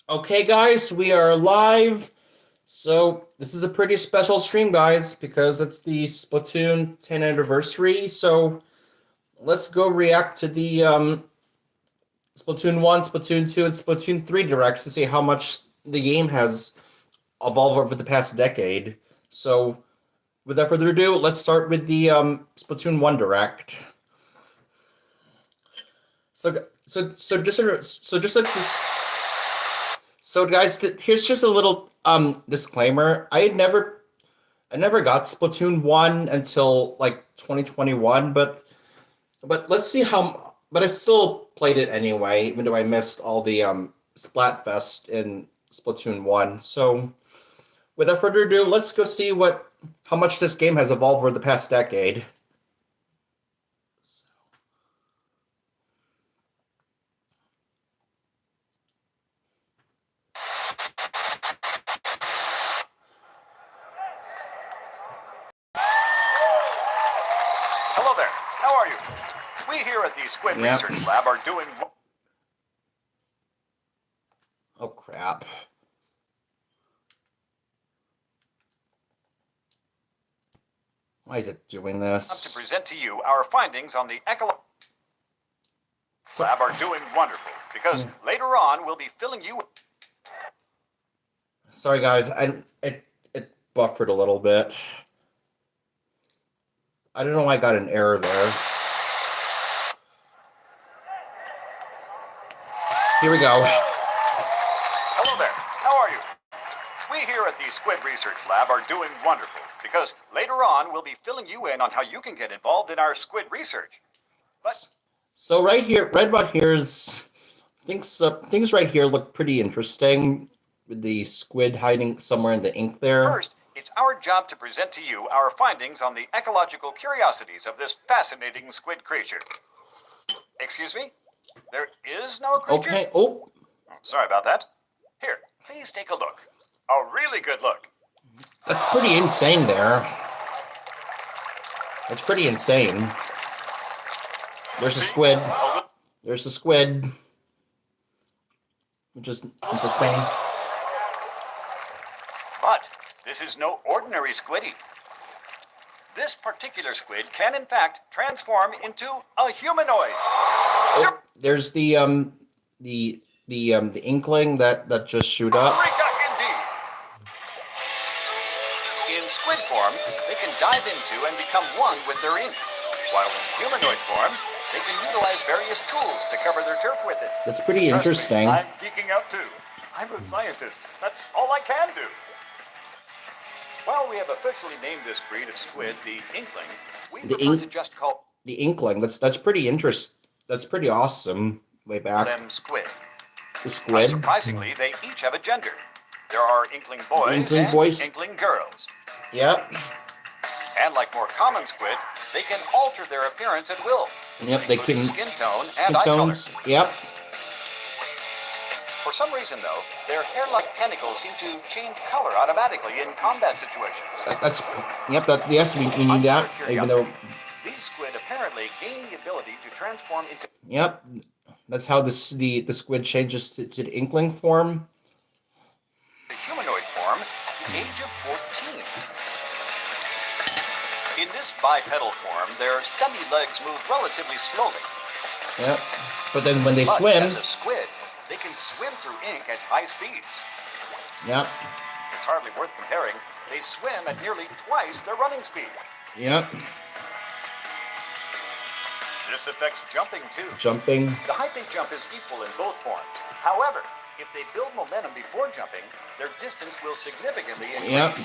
Okay, guys, we are live. So this is a pretty special stream, guys, because it's the Splatoon 10 anniversary. So let's go react to the Splatoon 1, Splatoon 2, and Splatoon 3 directs to see how much the game has evolved over the past decade. So without further ado, let's start with the Splatoon 1 direct. So guys, here's just a little disclaimer. I never got Splatoon 1 until like 2021, but let's see how but I still played it anyway, even though I missed all the Splatfest in Splatoon 1. So without further ado, let's go see what how much this game has evolved over the past decade. Hello there. How are you? We here at the Squid Research Lab are doing... Oh, crap. Why is it doing this? To present to you our findings on the ecological lab are doing wonderful, because later on we'll be filling you... Sorry, guys. It buffered a little bit. I don't know why I got an error there. Here we go. Hello there. How are you? We here at the Squid Research Lab are doing wonderful, because later on we'll be filling you in on how you can get involved in our squid research. But so right here, Redbot here's things right here look pretty interesting, with the squid hiding somewhere in the ink there. First, it's our job to present to you our findings on the ecological curiosities of this fascinating squid creature. Excuse me? There is no creature? Okay. Oh. Sorry about that. Here, please take a look. A really good look. That's pretty insane there. That's pretty insane. There's a squid. There's a squid. Which is interesting. But this is no ordinary squiddy. This particular squid can in fact transform into a humanoid. Oh, there's the inkling that just shoot up. Indeed. In squid form, they can dive into and become one with their ink, while in humanoid form, they can utilize various tools to cover their turf with it. That's pretty interesting. I'm geeking out too. I'm a scientist. That's all I can do. While we have officially named this breed of squid the inkling, we prefer to just call the inkling. That's pretty That's pretty awesome. Way back. them squid. The squid. Unsurprisingly, they each have a gender. There are inkling boys and inkling girls. Yep. And like more common squid, they can alter their appearance at will. Yep, they can. Skin tone and eye color. Yep. For some reason, though, their hair-like tentacles seem to change color automatically in combat situations. Yes, we need that. Even though these squid apparently gain the ability to transform into... Yep. That's how the squid changes to the inkling form. The humanoid form at the age of 14. In this bipedal form, their stubby legs move relatively slowly. Yep. But then when they swim... as a squid, they can swim through ink at high speeds. Yep. It's hardly worth comparing. They swim at nearly twice their running speed. Yep. This affects jumping too. Jumping. The height they jump is equal in both forms. However, if they build momentum before jumping, their distance will significantly increase. Yep.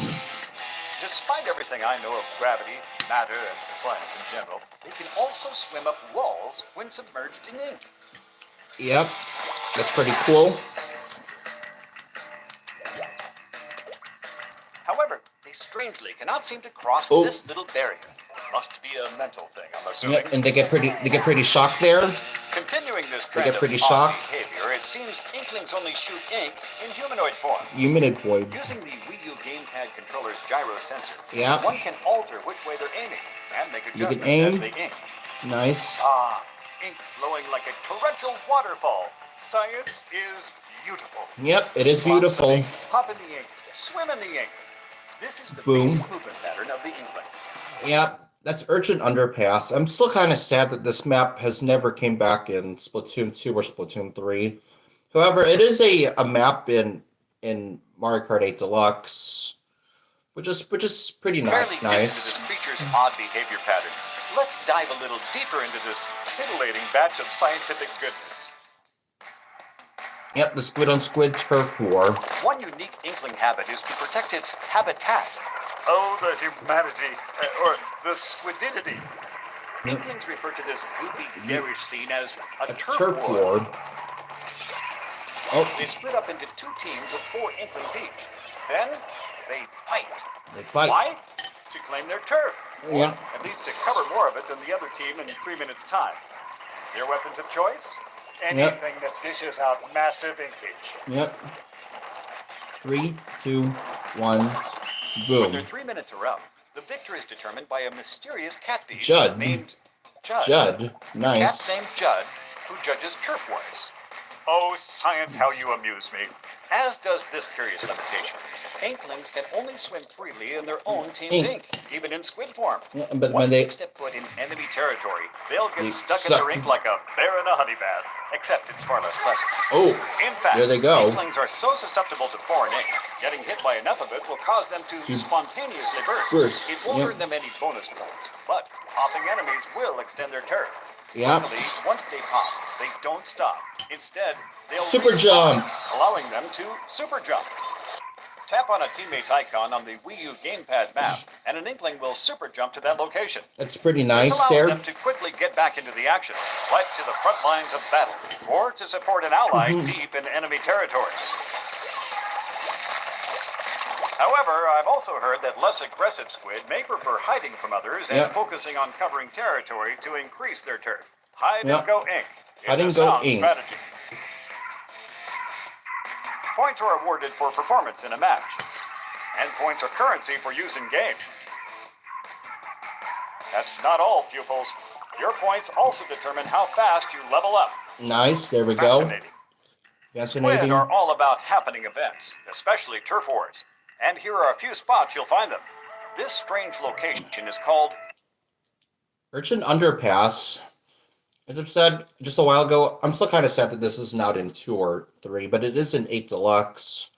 Despite everything I know of gravity, matter, and science in general, they can also swim up walls when submerged in ink. Yep. That's pretty cool. However, they strangely cannot seem to cross this little barrier. Must be a mental thing, I'm assuming. Yep, and they get pretty shocked there. Continuing this trend of behavior, it seems inklings only shoot ink in humanoid form. Humanoid form. Using the Wii U gamepad controller's gyro sensor, yeah, one can alter which way they're aiming and make adjustments as they ink. Nice. Ink flowing like a torrential waterfall. Science is beautiful. Yep, it is Lots of beautiful. ink, hop in the ink, swim in the ink. This is the Boom. basic movement pattern of the inkling. Yep, that's Urchin Underpass. I'm still kind of sad that this map has never came back in Splatoon 2 or Splatoon 3. However, it is a map in Mario Kart 8 Deluxe, which is pretty Barely get into nice. this creature's odd behavior patterns. Let's dive a little deeper into this titillating batch of scientific goodness. Yep, the squid on squid turf war. One unique inkling habit is to protect its habitat. Oh, the humanity, or the squididity. Inklings refer to this goopy, garish scene as a turf war. Oh, They split up into 2 teams of 4 inklings each. Then they fight. they fight. Why? To claim their turf. Yeah. At least to cover more of it than the other team in 3 minutes' time. Their weapons of choice? Anything that dishes out massive inkage. Yep. 3, 2, 1, When their boom. 3 minutes are up, the victor is determined by a mysterious catbeast Judd. named Judd. Judd, A cat nice. named Judd who judges turf wars. Oh, science, how you amuse me. As does this curious limitation. Inklings can only swim freely in their own team's ink, even in squid form. Yeah, but when Once they they step foot in enemy territory, they'll They get stuck in their suck. ink like a bear in a honey bath. Except it's far less pleasant. oh, In fact, there they go. inklings are so susceptible to foreign ink, getting hit by enough of it will cause them to spontaneously burst. burst, It won't yep. earn them any bonus points, but popping enemies will extend their turf. Yeah. Luckily, once they pop, they don't stop. Instead, they'll Super respawn, jump. allowing them to super jump. Tap on a teammate's icon on the Wii U gamepad map, and an inkling will super jump to that location. That's pretty This nice allows there. them to quickly get back into the action, right to the front lines of battle, or to support an ally deep in enemy territory. However, I've also heard that less aggressive squid may prefer hiding from others and Yep. focusing on covering territory to increase their turf. Hide Yep. and go ink. It's Hide a and go sound ink. strategy. Points are awarded for performance in a match, and points are currency for use in game. That's not all, pupils. Your points also determine how fast you level up. Nice, there we go. Fascinating. Squid Fascinating. are all about happening events, especially turf wars. And here are a few spots you'll find them. This strange location is called Urchin Underpass. As I've said just a while ago, I'm still kind of sad that this is not in 2 or 3, but it is in 8 Deluxe.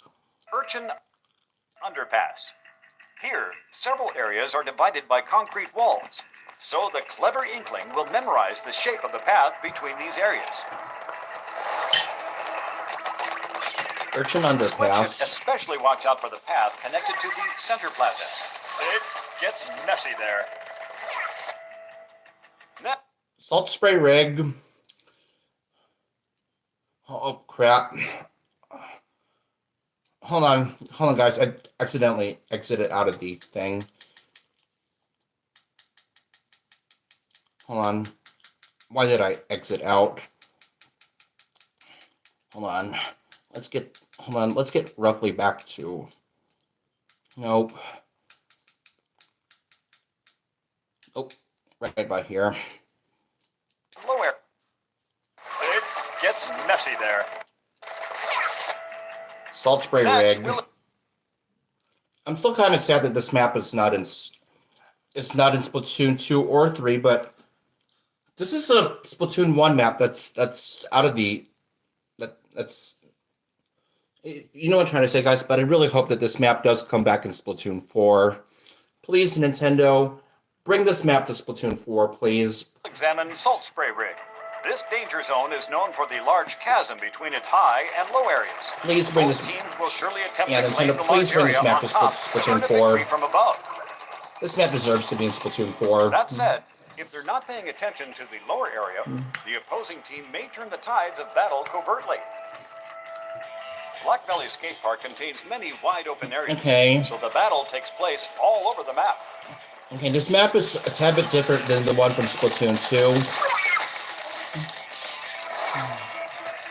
Urchin Underpass. Here, several areas are divided by concrete walls, so the clever inkling will memorize the shape of the path between these areas. Urchin Squid should Underpass. especially watch out for the path connected to the center plaza. It gets messy there. Now, Salt spray rig. Oh, crap. Hold on, guys. I accidentally exited out of the thing. Hold on. Why did I exit out? Hold on. Let's get roughly back to. Nope. Oh, right by here. low air. It gets messy there. Salt spray Next, rig. we'll I'm still kind of sad that this map is not in. It's not in Splatoon 2 or 3, but this is a Splatoon 1 map that's out of the. That's. You know what I'm trying to say, guys, but I really hope that this map does come back in Splatoon 4. Please, Nintendo, bring this map to Splatoon 4, please. examine Salt Spray Rig. This danger zone is known for the large chasm between its high and low areas. Please bring Both this. teams will surely attempt Yeah, to claim Nintendo, the please large bring area this map on to top Splatoon to earn a 4. victory from above. This map deserves to be in Splatoon 4. That said, if they're not paying attention to the lower area, the opposing team may turn the tides of battle covertly. Black Valley Skate Park contains many wide open areas, Okay. so the battle takes place all over the map. Okay, this map is a tad bit different than the one from Splatoon 2.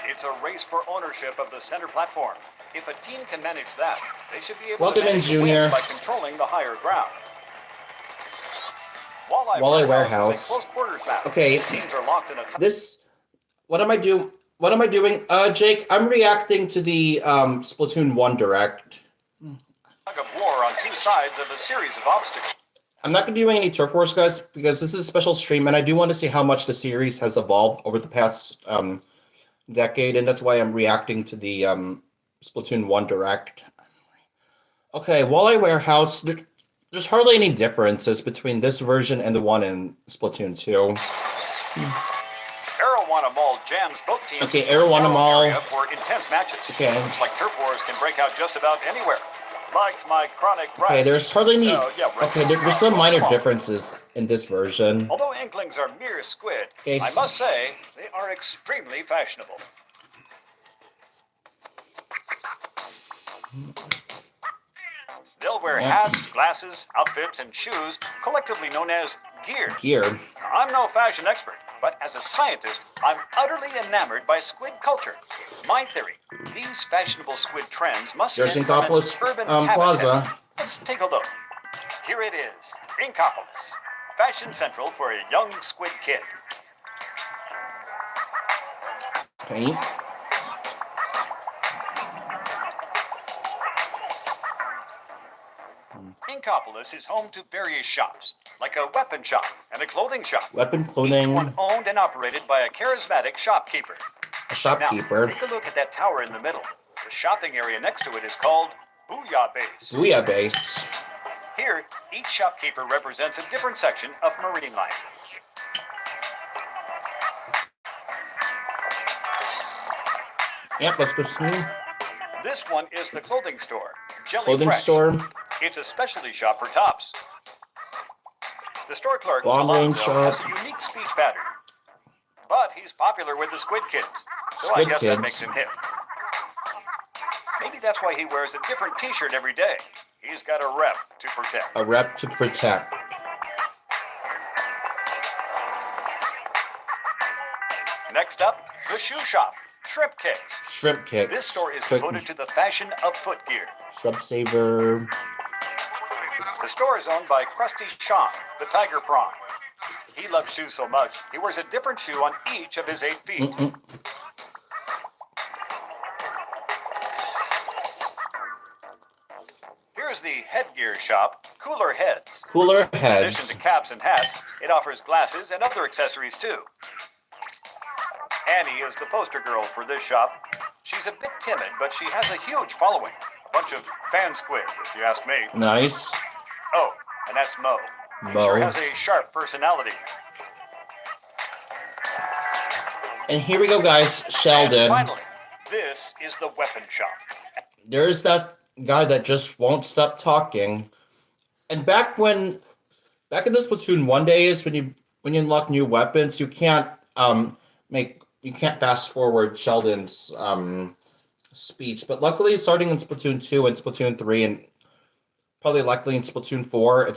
It's a race for ownership of the center platform. If a team can manage that, they should be able Welcome to in, manage the Junior. win by controlling the higher ground. Walleye Warehouse. Warehouse is a close quarters map. Okay. Teams are locked in a This, what am I doing? What am I doing? Jake, I'm reacting to the Splatoon 1 Direct. Tug of war on two sides of a series of obstacles. I'm not going to be doing any Turf Wars, guys, because this is a special stream, and I do want to see how much the series has evolved over the past decade, and that's why I'm reacting to the Splatoon 1 Direct. Okay, Walleye Warehouse, there's hardly any differences between this version and the one in Splatoon 2. Arowana Mall jams both teams. Okay, Arowana Mall. For intense matches. Okay. Looks like turf wars can break out just about anywhere. Like my chronic ride. Okay, there's hardly any... Okay, there's some minor Mall. differences in this version. Although Inklings are mere squid, Okay, I must say they are extremely fashionable. They'll wear hats, glasses, outfits, and shoes, collectively known as gear. Gear. I'm no fashion expert, but as a scientist, I'm utterly enamored by squid culture. My theory, these fashionable squid trends must There's stem from an Inkopolis urban Plaza. habitat. Let's take a look. Here it is, Inkopolis, fashion central for a young squid kid. Okay. Inkopolis is home to various shops, like a weapon shop and a clothing shop. Weapon Each clothing. one owned and operated by a charismatic shopkeeper. A shopkeeper. Now, take a look at that tower in the middle. The shopping area next to it is called Booyah Base. Booyah Base. Here, each shopkeeper represents a different section of marine life. Yep, let's go see. This one is the clothing store, Jelly Clothing Fresh. store. It's a specialty shop for tops. The store clerk, Long range Jalonzo, has shop. a unique speech pattern. But he's popular with the Squid Kids, so Squid I guess Kids. that makes him hip. Maybe that's why he wears a different t-shirt every day. He's got a rep to protect. A rep to protect. Next up, the shoe shop, Shrimp Kicks. Shrimp Kicks. This store is devoted to the fashion of footgear. Sub Saver. The store is owned by Krusty Sean, the tiger prawn. He loves shoes so much, he wears a different shoe on each of his 8 feet. Here's the headgear shop, Cooler Heads. Cooler In addition heads. to caps and hats, it offers glasses and other accessories too. Annie is the poster girl for this shop. She's a bit timid, but she has a huge following. A bunch of fan squid, if you ask me. Nice. Oh, and that's Mo. He Mo. sure has a sharp personality. And here we go, guys. And Sheldon. finally, this is the weapon shop. There's that guy that just won't stop talking. And back in the Splatoon 1 days, when you unlock new weapons, you can't fast forward Sheldon's speech. But luckily, starting in Splatoon 2 and Splatoon 3, and probably likely in Splatoon 4,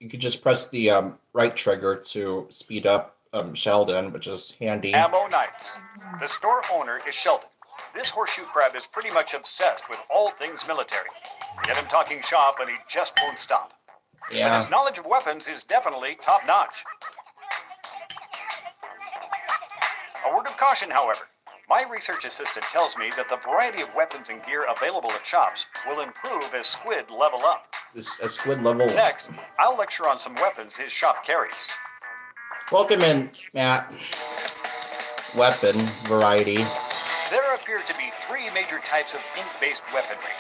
you could just press the right trigger to speed up Sheldon, which is handy. Ammo Knights. The store owner is Sheldon. This horseshoe crab is pretty much obsessed with all things military. Get him talking shop and he just won't stop. But Yeah. his knowledge of weapons is definitely top-notch. A word of caution, however. My research assistant tells me that the variety of weapons and gear available at shops will improve as squid level up. This a squid level. Next, I'll lecture on some weapons his shop carries. Welcome in, Matt. Weapon variety. There appear to be 3 major types of ink-based weaponry.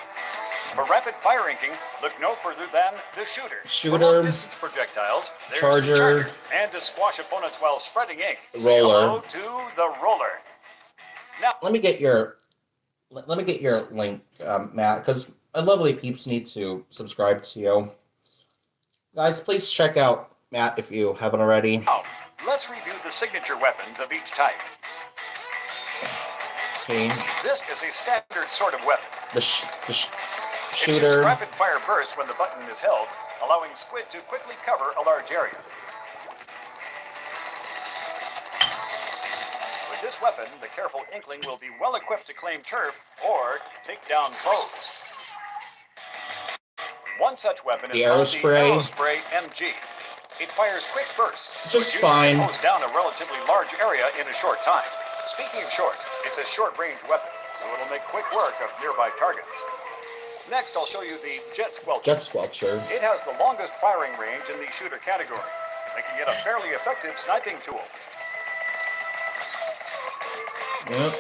For rapid-fire inking, look no further than the shooter. Shooter. For long-distance projectiles, there's Charger. the charger. And to squash opponents while spreading ink, say Roller. hello to the roller. Now, Let me get your link, Matt, because my lovely peeps need to subscribe to you. Guys, please check out Matt if you haven't already. now, let's review the signature weapons of each type. Okay. This is a standard sort of weapon. The It shoots shooter. rapid-fire bursts when the button is held, allowing squid to quickly cover a large area. With this weapon, the careful inkling will be well equipped to claim turf or take down foes. One such weapon is The called Aerospray. the Aerospray MG. It fires quick bursts, Just which fine. usually hose down a relatively large area in a short time. Speaking of short, it's a short-range weapon, so it'll make quick work of nearby targets. Next, I'll show you the Jet Squelcher. Jet Squelcher. It has the longest firing range in the shooter category, making it a fairly effective sniping tool. Yep.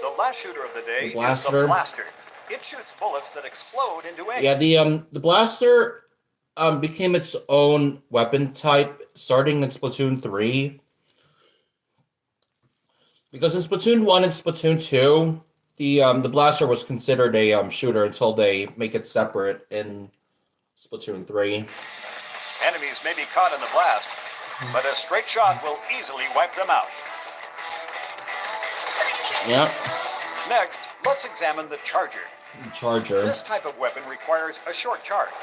The last shooter of the day is the Blaster. It shoots bullets that explode into ink. Yeah, the Blaster became its own weapon type starting in Splatoon 3. Because in Splatoon 1 and Splatoon 2, the Blaster was considered a shooter until they make it separate in Splatoon 3. Enemies may be caught in the blast, but a straight shot will easily wipe them out. Yep. Next, let's examine the Charger. Charger. This type of weapon requires a short charge,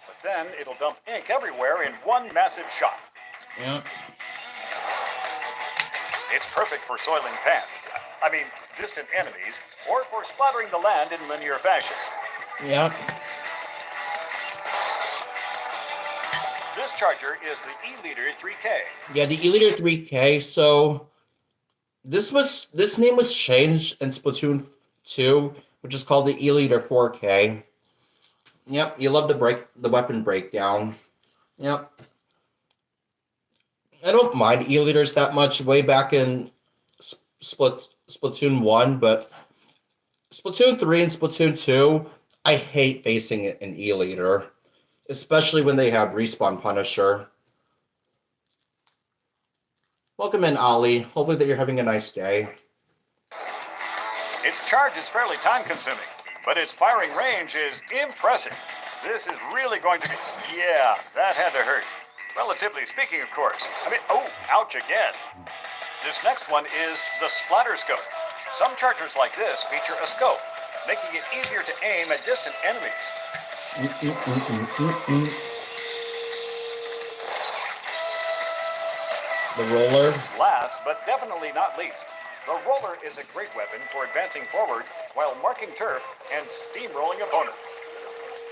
but then it'll dump ink everywhere in one massive shot. Yep. It's perfect for soiling pants. I mean, distant enemies, or for splattering the land in linear fashion. Yep. This Charger is the E-Liter 3K. Yeah, the E-Liter 3K. So this name was changed in Splatoon 2, which is called the E-Liter 4K. Yep, you love the weapon breakdown. Yep. I don't mind E-Liters that much way back in Splatoon 1, but Splatoon 3 and Splatoon 2, I hate facing an E-Liter, especially when they have Respawn Punisher. Welcome in, Ollie. Hopefully that you're having a nice day. Its charge is fairly time-consuming, but its firing range is impressive. This is really going to be... Yeah, that had to hurt. Relatively speaking, of course. I mean, oh, ouch again. This next one is the Splatter Scope. Some Chargers like this feature a scope, making it easier to aim at distant enemies. The Roller. Last, but definitely not least, the Roller is a great weapon for advancing forward while marking turf and steamrolling opponents.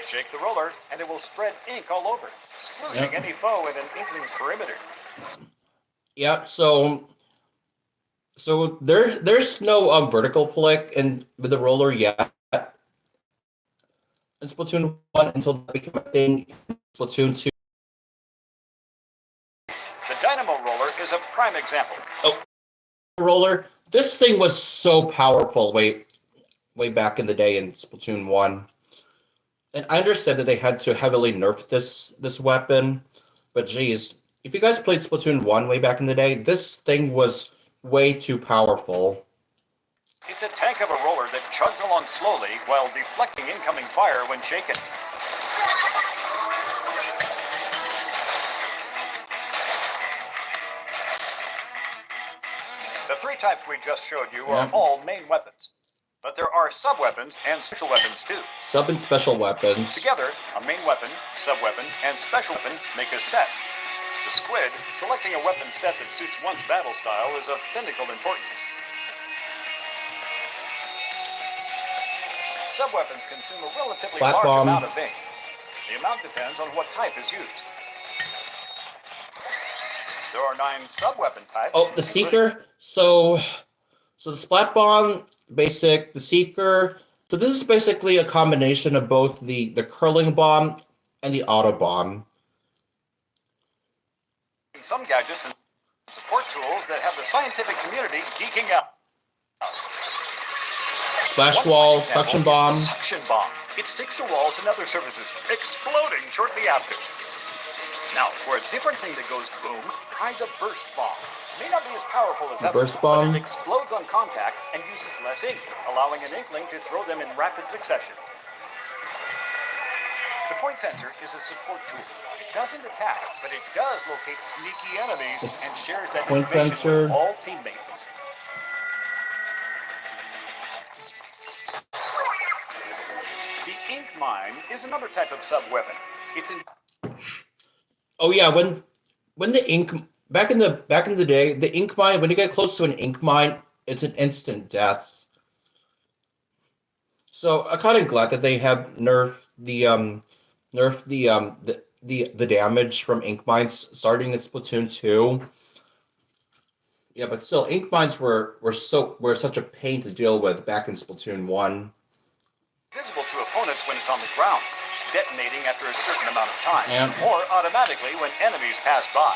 Shake the roller, and it will spread ink all over, splooshing any foe in an Inkling's perimeter. Yep. So there's no vertical flick with the Roller yet in Splatoon 1 until that became a thing in Splatoon 2. The Dynamo Roller is a prime example. Oh, Roller. This thing was so powerful way back in the day in Splatoon 1. And I understand that they had to heavily nerf this weapon, but geez, if you guys played Splatoon 1 way back in the day, this thing was way too powerful. It's a tank of a roller that chugs along slowly while deflecting incoming fire when shaken. The three types we just showed you are all main weapons. But there are sub-weapons and special weapons too. Sub and special weapons. Together, a main weapon, sub-weapon, and special weapon make a set. To Squid, selecting a weapon set that suits one's battle style is of pinnacle importance. Sub-weapons consume a relatively large amount of ink. The amount depends on what type is used. There are 9 sub-weapon types. Oh, the Seeker. So the Splat Bomb, basic, the Seeker. So this is basically a combination of both the curling bomb and the auto bomb. Some gadgets and support tools that have the scientific community geeking out. Splash wall, suction bomb. Suction bomb. It sticks to walls and other surfaces, exploding shortly after. Now, for a different thing that goes boom, try the burst bomb. It may not be as powerful as others, but it explodes on contact and uses less ink, allowing an Inkling to throw them in rapid succession. The point sensor is a support tool. It doesn't attack, but it does locate sneaky enemies and shares that information with all teammates. The ink mine is another type of sub-weapon. It's in... Oh yeah, when the ink back in the day, the ink mine, when you get close to an ink mine, it's an instant death. So I'm kind of glad that they have nerfed the damage from ink mines starting in Splatoon 2. Yeah, but still, ink mines were such a pain to deal with back in Splatoon 1. Visible to opponents when it's on the ground, detonating after a certain amount of time, Yeah. or automatically when enemies pass by.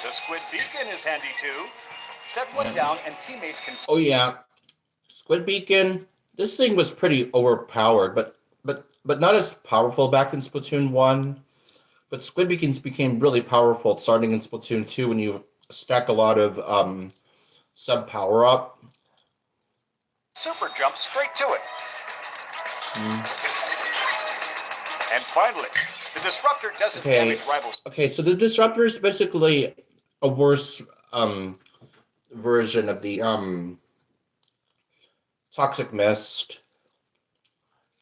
The squid beacon is handy too. Set one down and teammates can... Oh yeah, Squid Beacon. This thing was pretty overpowered, but not as powerful back in Splatoon 1. But Squid Beacons became really powerful starting in Splatoon 2 when you stack a lot of sub power up. Super jump straight to it. And finally, the disruptor doesn't damage rivals. Okay, so the disruptor is basically a worse version of the Toxic Mist.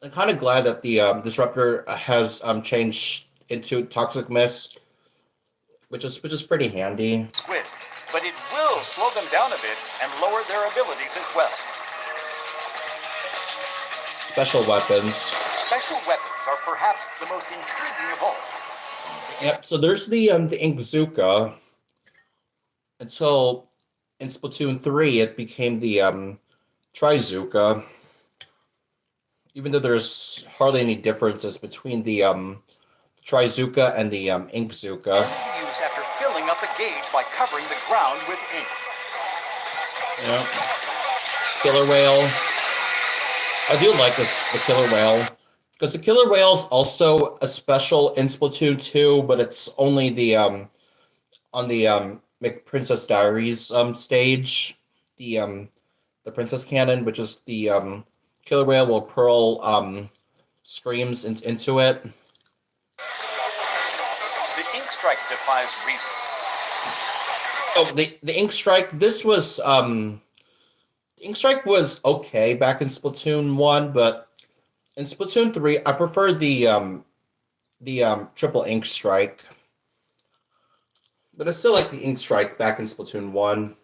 I'm kind of glad that the disruptor has changed into Toxic Mist, which is pretty handy. Squid, but it will slow them down a bit and lower their abilities as well. Special weapons. Special weapons are perhaps the most intriguing of all. Yep. So there's the Inkzooka. Until in Splatoon 3, it became the Trizooka. Even though there's hardly any differences between the Trizooka and the Inkzooka. Only used after filling up a gauge by covering the ground with ink. Yep. Killer Whale. I do like the Killer Whale. Because the Killer Whale is also a special in Splatoon 2, but it's only the on the Princess Diaries stage. The Princess Cannon, which is the Killer Whale will hurl screams into it. The ink strike defies reason. Oh, the ink strike. This was ink strike was okay back in Splatoon 1, but in Splatoon 3, I prefer the triple ink strike. But I still like the ink strike back in Splatoon 1.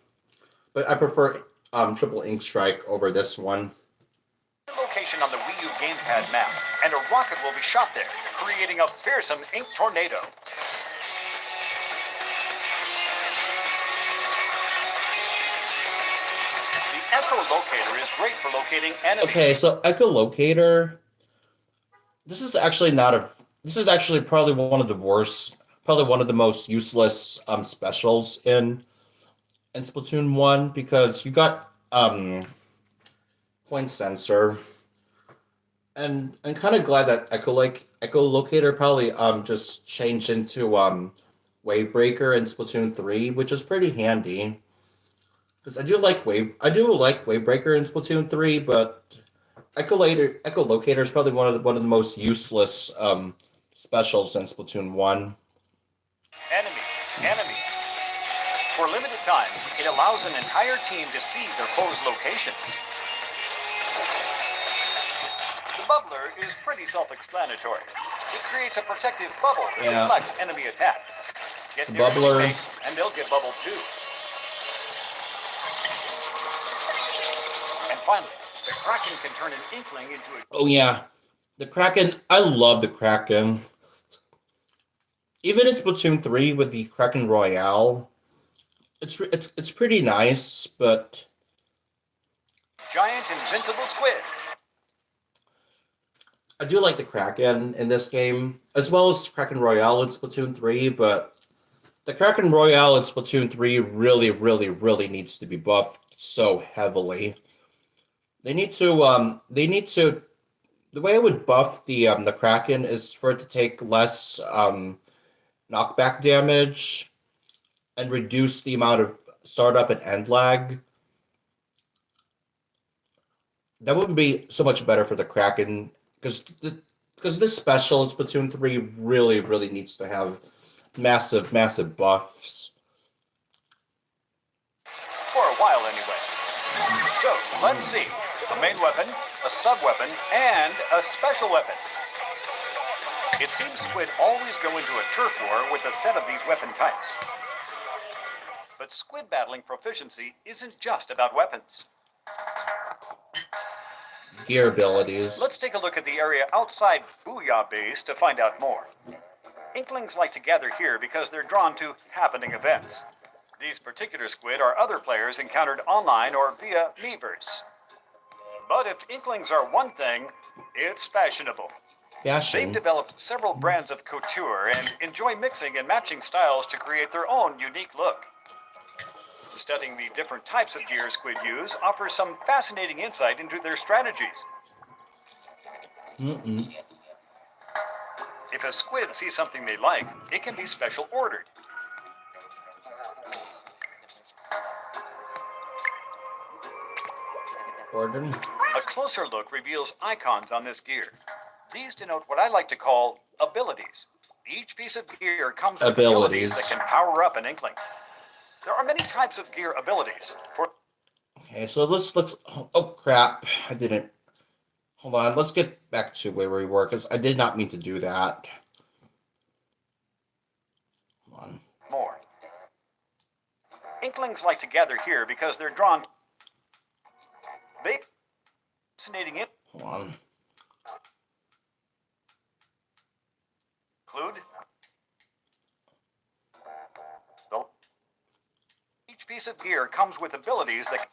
But I prefer triple ink strike over this one. Location on the Wii U gamepad map, and a rocket will be shot there, creating a fearsome ink tornado. The echolocator is great for locating enemies. Okay, so echolocator. This is actually probably one of the worst, probably one of the most useless specials in Splatoon 1, because you got point sensor. And I'm kind of glad that echolocator probably just changed into wave breaker in Splatoon 3, which is pretty handy. Because I do like wave breaker in Splatoon 3, but echolocator is probably one of the most useless specials in Splatoon 1. Enemy. For limited times, it allows an entire team to see their foe's locations. The bubbler is pretty self-explanatory. It creates a protective bubble that reflects enemy attacks. Get near your teammate, and they'll get bubbled too. And finally, the Kraken can turn an inkling into a... Oh yeah, the Kraken. I love the Kraken. Even in Splatoon 3 with the Kraken Royale, it's pretty nice, but... Giant invincible squid. I do like the Kraken in this game, as well as Kraken Royale in Splatoon 3, but the Kraken Royale in Splatoon 3 really, really, really needs to be buffed so heavily. They need to, the way I would buff the Kraken is for it to take less, knockback damage and reduce the amount of startup and end lag. That wouldn't be so much better for the Kraken, because this special in Splatoon 3 really, really needs to have massive, massive buffs. For a while, anyway. So, let's see. A main weapon, a sub-weapon, and a special weapon. It seems Squid always go into a turf war with a set of these weapon types. But Squid battling proficiency isn't just about weapons. Gear abilities. Let's take a look at the area outside Booyah Base to find out more. Inklings like to gather here because they're drawn to happening events. These particular squid are other players encountered online or via Miiverse. But if Inklings are one thing, it's fashionable. They've Fashion. developed several brands of couture and enjoy mixing and matching styles to create their own unique look. Studying the different types of gear squid use offers some fascinating insight into their strategies. If a squid sees something they like, it can be special ordered. Order. A closer look reveals icons on this gear. These denote what I like to call abilities. Each piece of gear comes with abilities that can power up an Inkling. There are many types of gear abilities. Okay, so let's oh crap, I didn't. Hold on, let's get back to where we were, because I did not mean to do that. Hold on. More. Inklings like to gather here because they're drawn. Fascinating it. Hold on. Include each piece of gear comes with abilities that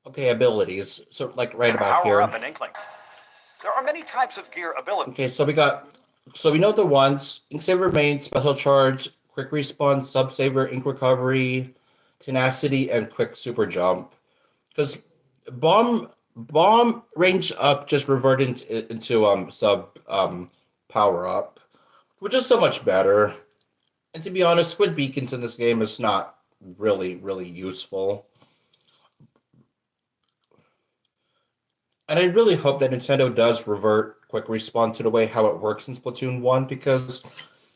Okay, abilities. So like right about power here. up an Inkling. There are many types of gear abilities. Okay, so we know the ones: Ink Saver Main, Special Charge, Quick Respawn, Sub Saver, Ink Recovery, Tenacity, and Quick Super Jump. Because bomb range up just reverted into sub power up, which is so much better. And to be honest, squid beacons in this game is not really useful. And I really hope that Nintendo does revert Quick Respawn to the way how it works in Splatoon 1, because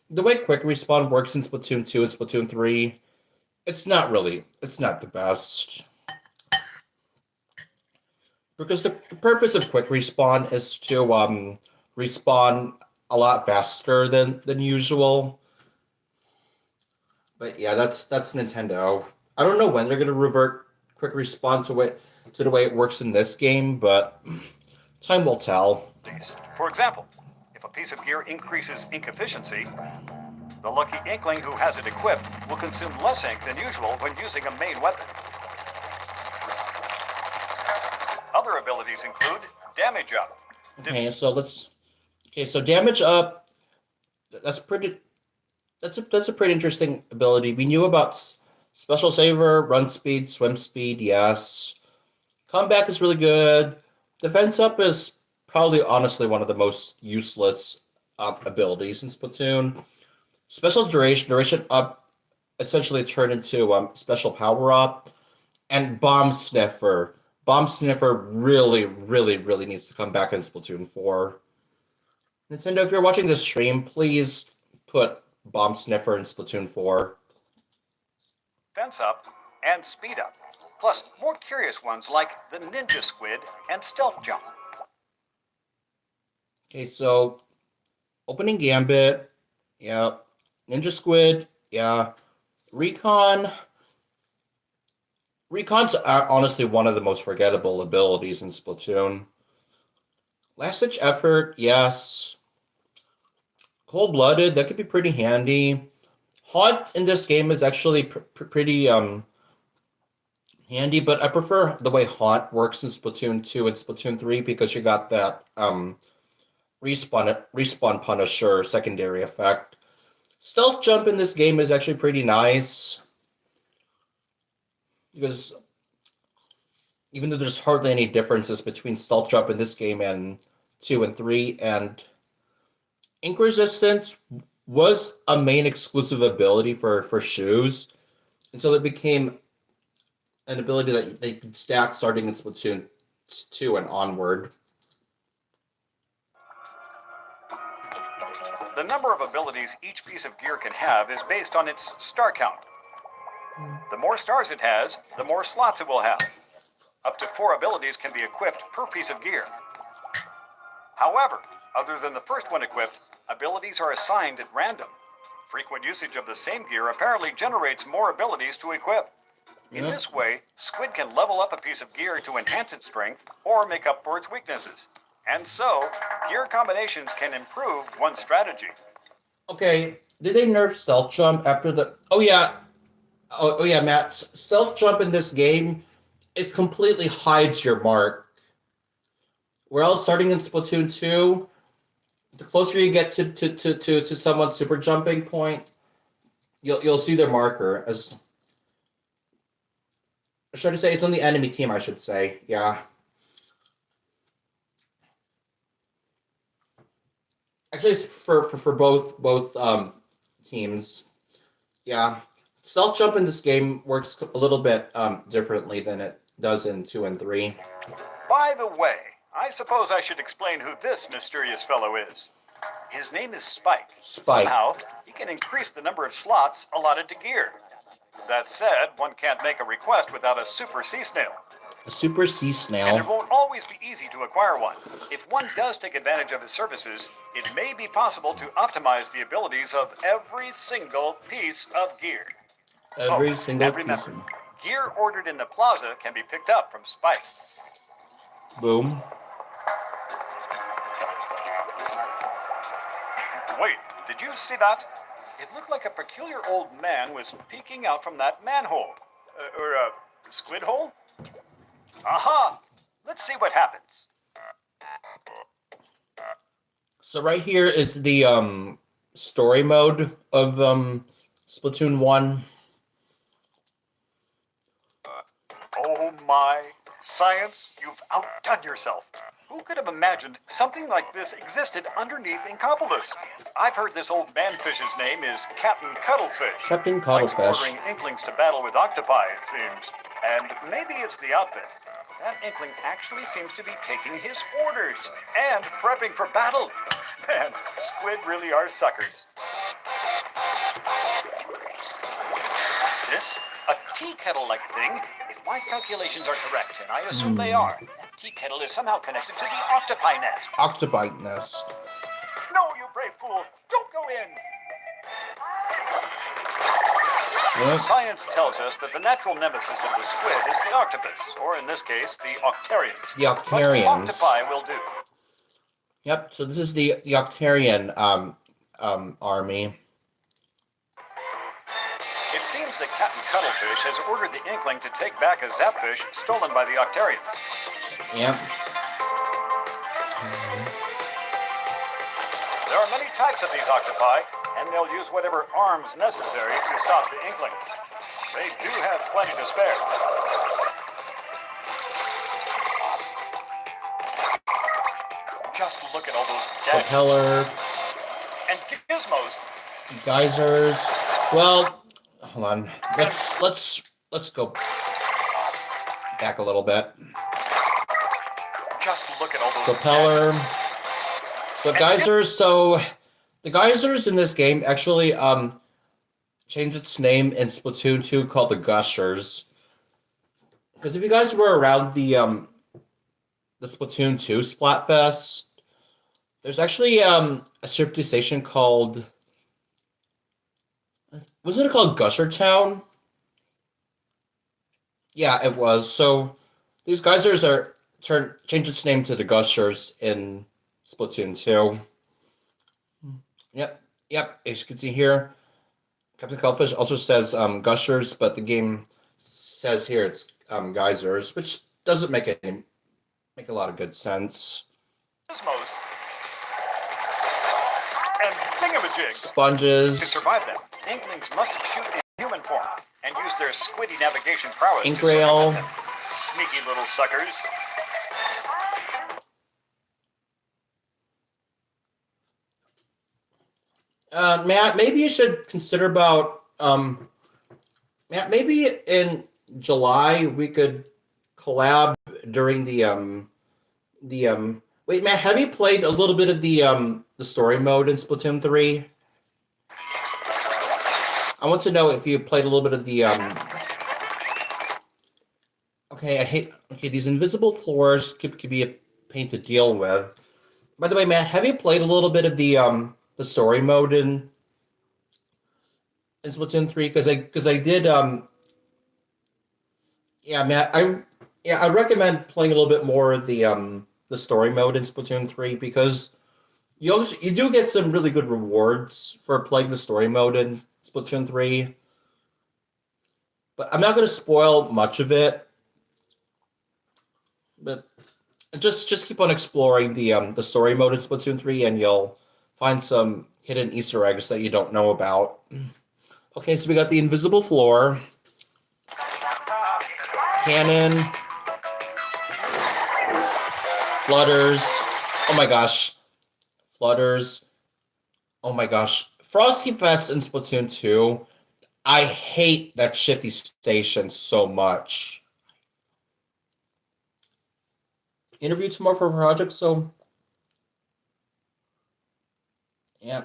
the way Quick Respawn works in Splatoon 2 and Splatoon 3, it's not the best. Because the purpose of Quick Respawn is to respawn a lot faster than usual. But yeah, that's Nintendo. I don't know when they're gonna revert Quick Respawn to the way it works in this game, but time will tell. For example, if a piece of gear increases ink efficiency, the lucky Inkling who has it equipped will consume less ink than usual when using a main weapon. Other abilities include damage up. Okay, so damage up. That's a pretty interesting ability. We knew about Special Saver, Run Speed, Swim Speed, yes. Comeback is really good. Defense up is probably honestly one of the most useless abilities in Splatoon. Special duration up essentially turned into special power up, and Bomb Sniffer. Bomb Sniffer really needs to come back in Splatoon 4. Nintendo, if you're watching this stream, please put Bomb Sniffer in Splatoon 4. Defense up and speed up. Plus, more curious ones like the Ninja Squid and Stealth Jump. Okay, so opening Gambit, yeah. Ninja Squid, yeah. Recon's honestly one of the most forgettable abilities in Splatoon. Last Ditch Effort, yes. Cold-Blooded, that could be pretty handy. Haunt in this game is actually pretty handy, but I prefer the way Haunt works in Splatoon 2 and Splatoon 3 because you got that respawn Punisher secondary effect. Stealth Jump in this game is actually pretty nice, because even though there's hardly any differences between Stealth Jump in this game and 2 and 3, and Ink Resistance was a main exclusive ability for shoes until it became an ability that they could stack starting in Splatoon 2 and onward. The number of abilities each piece of gear can have is based on its star count. The more stars it has, the more slots it will have. Up to 4 abilities can be equipped per piece of gear. However, other than the first one equipped, abilities are assigned at random. Frequent usage of the same gear apparently generates more abilities to equip. In this way, Squid can level up a piece of gear to enhance its strength or make up for its weaknesses. And so, gear combinations can improve one's strategy. Okay, did they nerf stealth jump after the? Oh yeah, oh yeah, Matt. Stealth jump in this game, it completely hides your mark. Where else, starting in Splatoon 2, the closer you get to someone's super jumping point, you'll see their marker. As should I say, it's on the enemy team. I should say, yeah. Actually, it's for both teams. Yeah, stealth jump in this game works a little bit differently than it does in 2 and 3. By the way, I suppose I should explain who this mysterious fellow is. His name is Spike. Spike. Somehow, he can increase the number of slots allotted to gear. That said, one can't make a request without a super sea snail. A super sea And it snail. won't always be easy to acquire one. If one does take advantage of his services, it may be possible to optimize the abilities of every single piece of gear. Every single and piece. remember, Of... gear ordered in the plaza can be picked up from Spike. Boom. Wait, did you see that? It looked like a peculiar old man was peeking out from that manhole. Or a squid hole? Aha! Let's see what happens. So right here is the story mode of Splatoon 1. Oh my. Science, you've outdone yourself. Who could have imagined something like this existed underneath Inkopolis? I've heard this old manfish's name is Captain Cuttlefish. Captain Likes Cuttlefish. ordering inklings to battle with octopi, it seems. And maybe it's the outfit. That inkling actually seems to be taking his orders and prepping for battle. Man, squid really are suckers. What's this? A tea kettle-like thing? If my calculations are correct, and I assume they are, that tea kettle is somehow connected to the octopi nest. Octopi nest. No, you brave fool! Don't go in! What? Science tells us that the natural nemesis of the squid is the octopus, or in this case, the octarians. The Octarians. But octopi will do. Yep. So this is the Octarian army. It seems that Captain Cuttlefish has ordered the inkling to take back a zapfish stolen by the octarians. Yep. There are many types of these octopi, and they'll use whatever arms necessary to stop the inklings. They do have plenty to spare. Just look at all those gadgets Propeller, and gizmos. geysers. Well, hold on. Let's go back a little bit. Just look at all those Propeller. gadgets. So geysers. So the geysers in this game actually changed its name in Splatoon 2 called the Gushers. Because if you guys were around the Splatoon 2 Splatfest, there's actually a ship station called, wasn't it called Gusher Town? Yeah, it was. So these geysers are changed its name to the Gushers in Splatoon 2. Yep. As you can see here, Captain Cuttlefish also says Gushers, but the game says here it's geysers, which doesn't make a lot of good sense. Gizmos and thingamajigs. To Sponges, survive them, inklings must shoot in human form and use their squiddy navigation prowess ink to rail. circumvent them. Sneaky little suckers. Matt, maybe you should consider about Matt. Maybe in July we could collab during the. Wait, Matt, have you played a little bit of the story mode in Splatoon 3? I want to know if you played a little bit of the Okay, these invisible floors could be a pain to deal with. By the way, Matt, have you played a little bit of the story mode in Splatoon 3? Because I did yeah, Matt, I recommend playing a little bit more of the story mode in Splatoon 3 because You do get some really good rewards for playing the story mode in Splatoon 3, but I'm not going to spoil much of it. But just keep on exploring the story mode in Splatoon 3, and you'll find some hidden Easter eggs that you don't know about. Okay, so we got the invisible floor, cannon, flutters. Oh my gosh, flutters. Oh my gosh, Frosty Fest in Splatoon 2. I hate that shifty station so much. Interview tomorrow for a project, so yeah.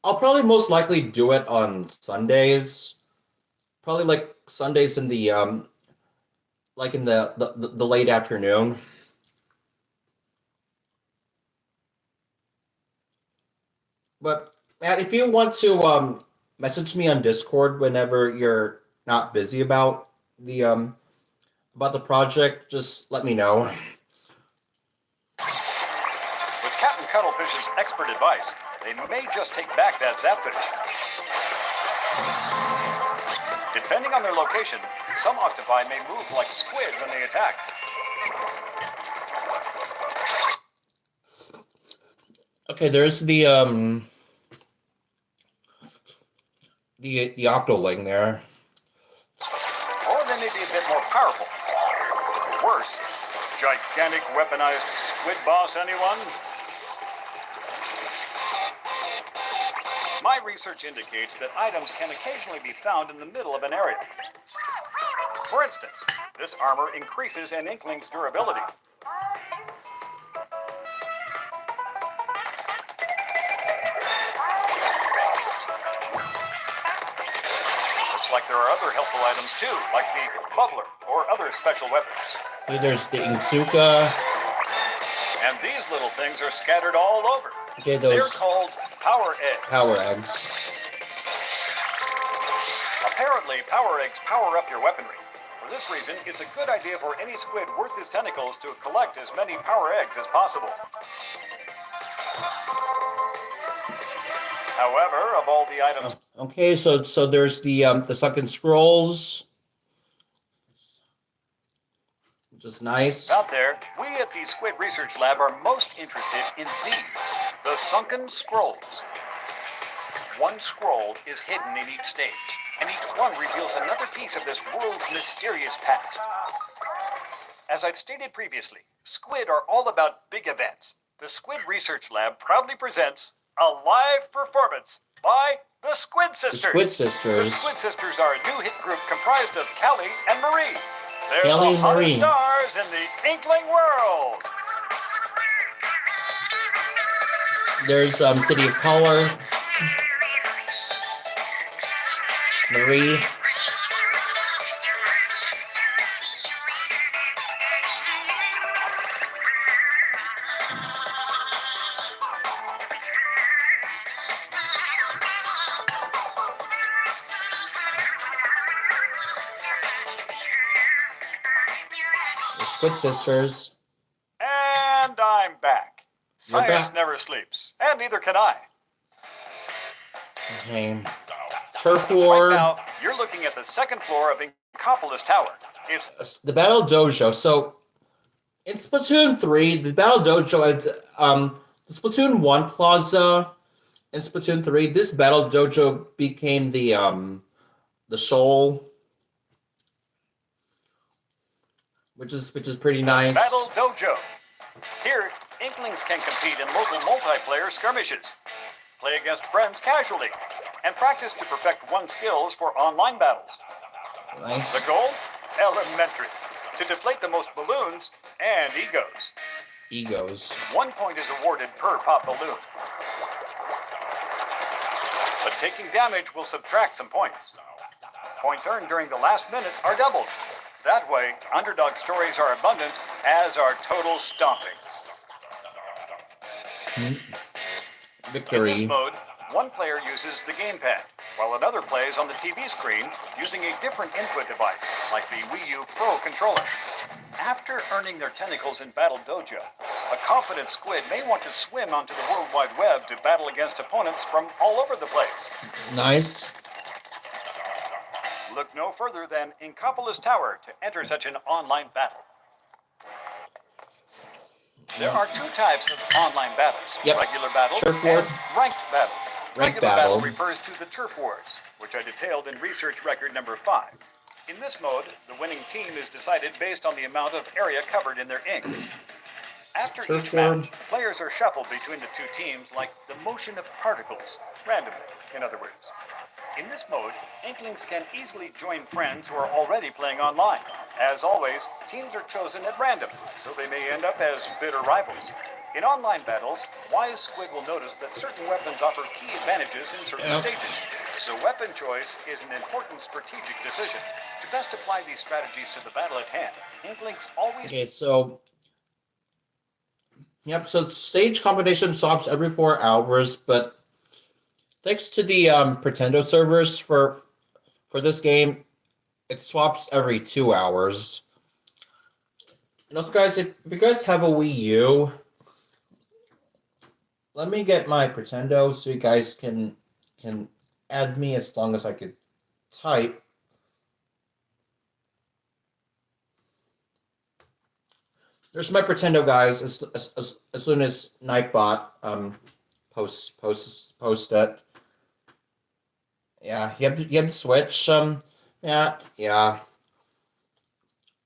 I'll probably most likely do it on Sundays. Probably like Sundays in the like in the late afternoon. But Matt, if you want to message me on Discord whenever you're not busy about the project, just let me know. With Captain Cuttlefish's expert advice, they may just take back that Zapfish. Depending on their location, some octopi may move like squid when they attack. Okay, there's the Octoling there. Or they may be a bit more powerful. Worse, gigantic weaponized squid boss, anyone? My research indicates that items can occasionally be found in the middle of an area. For instance, this armor increases an Inkling's durability. Looks like there are other helpful items too, like the bubbler or other special weapons. Okay, there's the Insuka. And these little things are scattered all over. Okay, They're those called power eggs. power eggs. Apparently, power eggs power up your weaponry. For this reason, it's a good idea for any squid worth his tentacles to collect as many power eggs as possible. However, of all the items... Okay, so there's the sunken scrolls, which is nice. out there, we at the Squid Research Lab are most interested in these, the sunken scrolls. One scroll is hidden in each stage, and each one reveals another piece of this world's mysterious past. As I've stated previously, Squid are all about big events. The Squid Research Lab proudly presents a live performance by the Squid Sisters. The Squid Sisters. The Squid Sisters are a new hit group comprised of Callie and Marie. They're Callie the and hottest Marie. stars in the Inkling world. There's City of Color, Marie. The Squid Sisters. And I'm back. You're Science back. never sleeps, and neither can I. Okay. Turf Right War. now, you're looking at the second floor of Inkopolis Tower. It's The Battle Dojo. So in Splatoon 3, the Battle Dojo had the Splatoon 1 Plaza in Splatoon 3, this Battle Dojo became the shoal, which is pretty nice. Battle Dojo. Here, Inklings can compete in local multiplayer skirmishes, play against friends casually, and practice to perfect one's skills for online battles. Nice. The goal? Elementary. To deflate the most balloons and egos. Egos. 1 point is awarded per pop balloon. But taking damage will subtract some points. Points earned during the last minute are doubled. That way, underdog stories are abundant, as are total stompings. In this Victory. mode, one player uses the gamepad, while another plays on the TV screen using a different input device, like the Wii U Pro controller. After earning their tentacles in Battle Dojo, A confident squid may want to swim onto the World Wide Web to battle against opponents from all over the place. Nice. Look no further than Inkopolis Tower to enter such an online battle. There are two types of online battles, regular battle and ranked battle. Regular battle refers to the turf wars, which are detailed in research record number 5. In this mode, the winning team is decided based on the amount of area covered in their ink. After each match, players are shuffled between the two teams like the motion of particles, randomly, in other words. In this mode, Inklings can easily join friends who are already playing online. As always, teams are chosen at random, so they may end up as bitter rivals. In online battles, wise squid will notice that certain weapons offer key advantages in certain stages. So weapon choice is an important strategic decision. To best apply these strategies to the battle at hand, Inklings always... Okay, so... Yep, so stage combination swaps every 4 hours, but thanks to the Pretendo servers for this game, it swaps every 2 hours. And also, guys, if you guys have a Wii U, let me get my Pretendo so you guys can add me as long as I could type. There's my Pretendo, guys. As soon as Nightbot post it. Yeah, you have to switch. Yeah.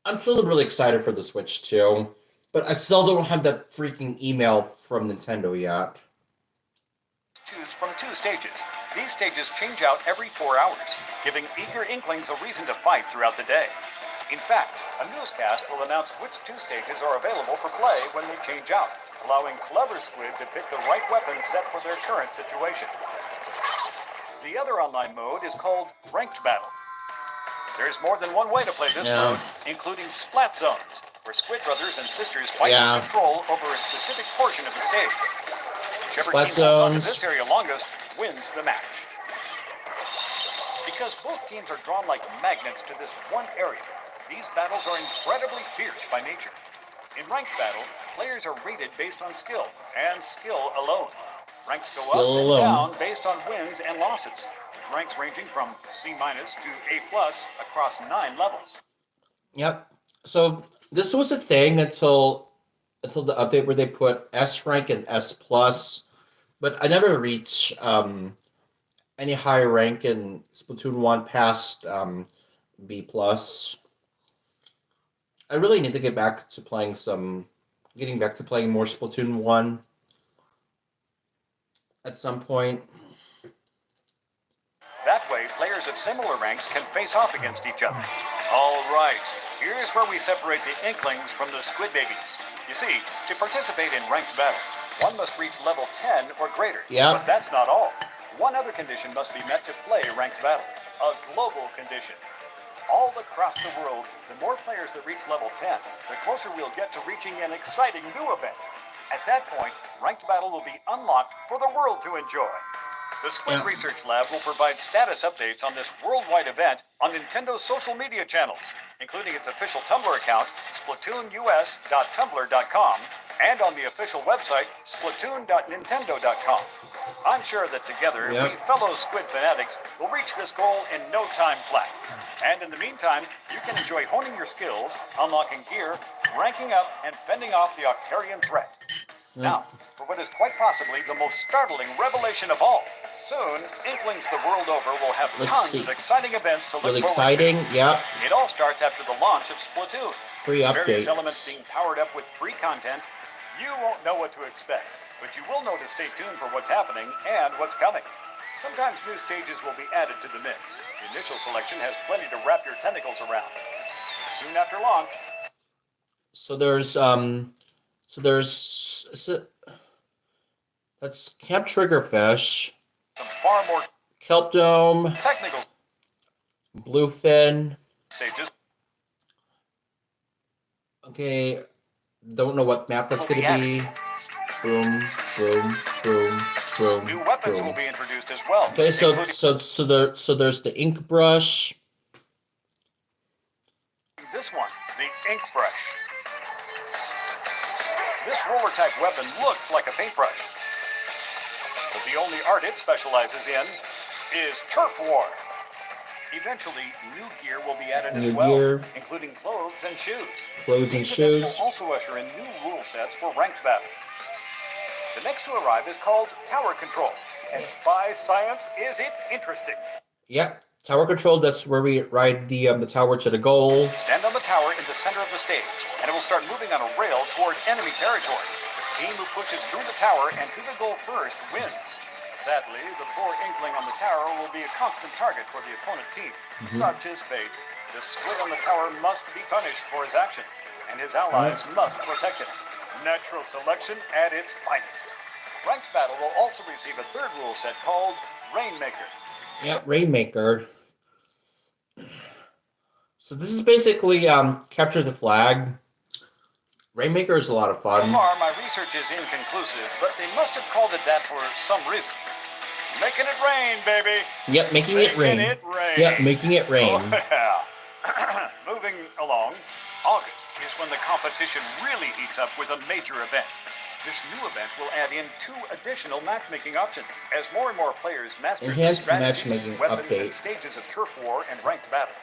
I'm still really excited for the Switch too, but I still don't have that freaking email from Nintendo yet. Choose from 2 stages. These stages change out every 4 hours, giving eager Inklings a reason to fight throughout the day. In fact, a newscast will announce which 2 stages are available for play when they change out, allowing clever squid to pick the right weapon set for their current situation. The other online mode is called Ranked Battle. There's more than one way to play this mode, including Splat Zones, where squid brothers and sisters fight for control over a specific portion of the stage. Whichever team holds onto this area longest wins the match. Because both teams are drawn like magnets to this one area, these battles are incredibly fierce by nature. In ranked battle, players are rated based on skill, and skill alone. Ranks go up and down based on wins and losses, with ranks ranging from C- to A+ across 9 levels. Yep. So this was a thing until the update where they put S rank and S+, but I never reached any high rank in Splatoon 1 past B+. I really need to get back to playing more Splatoon 1 at some point. That way, players of similar ranks can face off against each other. All right, here's where we separate the Inklings from the Squid Babies. You see, to participate in ranked battle, one must reach level 10 or greater. But that's not all. One other condition must be met to play ranked battle, a global condition. All across the world, the more players that reach level 10, the closer we'll get to reaching an exciting new event. At that point, ranked battle will be unlocked for the world to enjoy. The Squid Research Lab will provide status updates on this worldwide event on Nintendo's social media channels, including its official Tumblr account, splatoonus.tumblr.com, and on the official website, splatoon.nintendo.com. I'm sure that together, we fellow Squid fanatics will reach this goal in no time flat. And in the meantime, you can enjoy honing your skills, unlocking gear, ranking up, and fending off the Octarian threat. Now, for what is quite possibly the most startling revelation of all. Soon, Inklings the world over will have tons of exciting events to look forward to. It all starts after the launch of Splatoon. Free updates. Various elements being powered up with free content. You won't know what to expect, but you will know to stay tuned for what's happening and what's coming. Sometimes new stages will be added to the mix. The initial selection has plenty to wrap your tentacles around. Soon after launch. That's Camp Triggerfish. Some far more Kelp Dome. Technical Bluefin. stages. Okay, don't know what map that's gonna be. Boom, boom, boom, boom. New weapons will be introduced as well. Okay, so there's the ink brush. This one, the ink brush. This roller type weapon looks like a paintbrush, but the only art it specializes in is Turf War. Eventually, new gear will be added as well, including clothes and shoes. These events will also usher in new rule sets for ranked battle. The next to arrive is called Tower Control, and by science, is it interesting? Yep, Tower Control, that's where we ride the tower to the goal. Stand on the tower in the center of the stage, and it will start moving on a rail toward enemy territory. The team who pushes through the tower and to the goal first wins. Sadly, the poor inkling on the tower will be a constant target for the opponent team. Such is fate. The squid on the tower must be punished for his actions, and his allies must protect him. Natural selection at its finest. Ranked battle will also receive a third rule set called Rainmaker. Yep, Rainmaker. So this is basically capture the flag. Rainmaker is a lot of fun. So far, my research is inconclusive, but they must have called it that for some reason. Making it rain, baby. Yep, making it rain. Yep, making it rain. Oh, yeah. Moving along, August is when the competition really heats up with a major event. This new event will add in 2 additional matchmaking options, as more and more players master the Enhanced strategies, matchmaking weapons, update. and stages of turf war and ranked battle.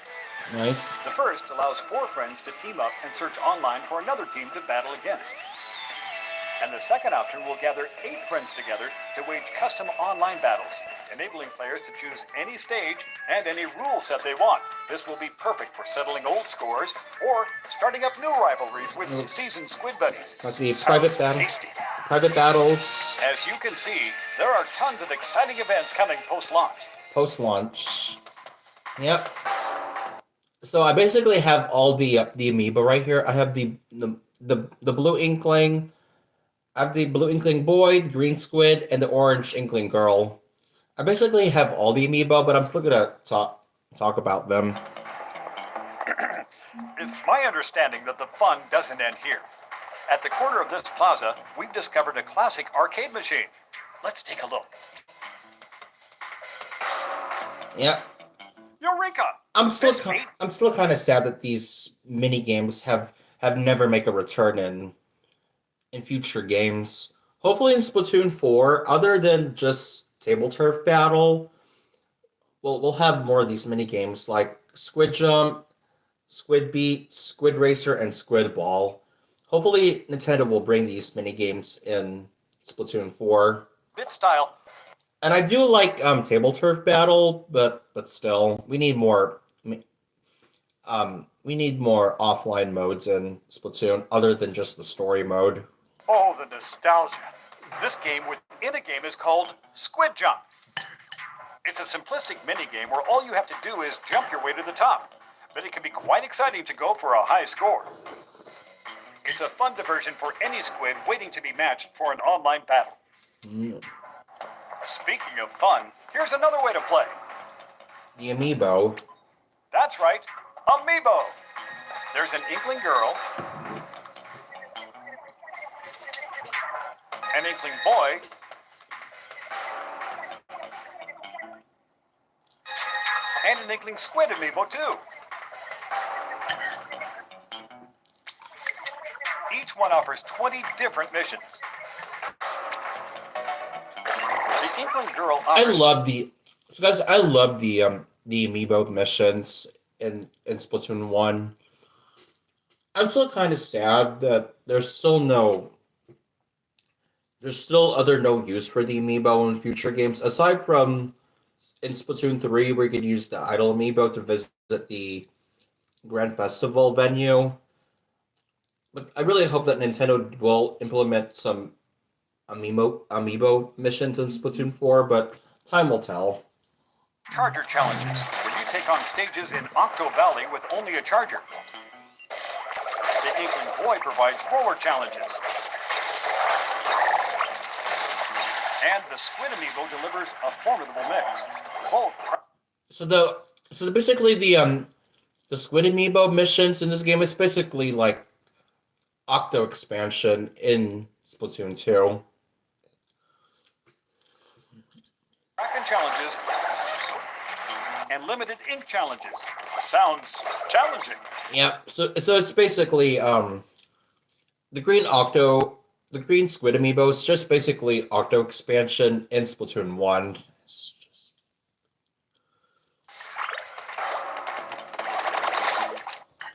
Nice. The first allows 4 friends to team up and search online for another team to battle against. And the second option will gather 8 friends together to wage custom online battles, enabling players to choose any stage and any rule set they want. This will be perfect for settling old scores or starting up new rivalries with seasoned squid buddies. Must be private battle. Tasty. Private battles. As you can see, there are tons of exciting events coming post-launch. Post-launch. Yep. So I basically have all the amiibo right here. I have the blue inkling. I have the blue inkling boy, the green squid, and the orange inkling girl. I basically have all the amiibo, but I'm still gonna talk about them. It's my understanding that the fun doesn't end here. At the corner of this plaza, we've discovered a classic arcade machine. Let's take a look. Yep. Eureka! I'm still kind of sad that these mini games have never make a return in future games. Hopefully in Splatoon 4, other than just table turf battle, we'll have more of these mini games like Squid Jump, Squid Beat, Squid Racer, and Squid Ball. Hopefully Nintendo will bring these mini games in Splatoon 4. Bit style. And I do like table turf battle, but still, we need more. We need more offline modes in Splatoon other than just the story mode. Oh, the nostalgia. This game within a game is called Squid Jump. It's a simplistic minigame where all you have to do is jump your way to the top. But it can be quite exciting to go for a high score. It's a fun diversion for any squid waiting to be matched for an online battle. Speaking of fun, here's another way to play. The amiibo. That's right, Amiibo. There's an inkling girl, an inkling boy, and an inkling squid amiibo too. Each one offers 20 different missions. The inkling girl offers... I love the amiibo missions in Splatoon 1. I'm still kind of sad that there's still no use for the amiibo in future games, aside from in Splatoon 3 where you could use the idle amiibo to visit the Grand Festival venue. But I really hope that Nintendo will implement some amiibo missions in Splatoon 4, but time will tell. Charger challenges, where you take on stages in Octo Valley with only a charger. The Inkling Boy provides roller challenges. And the Squid Amiibo delivers a formidable mix. So basically the Squid Amiibo missions in this game is basically like Octo expansion in Splatoon 2. Kraken challenges and limited ink challenges. Sounds challenging. Yeah, so it's basically the green Octo the green squid amiibo is just basically Octo expansion in Splatoon 1.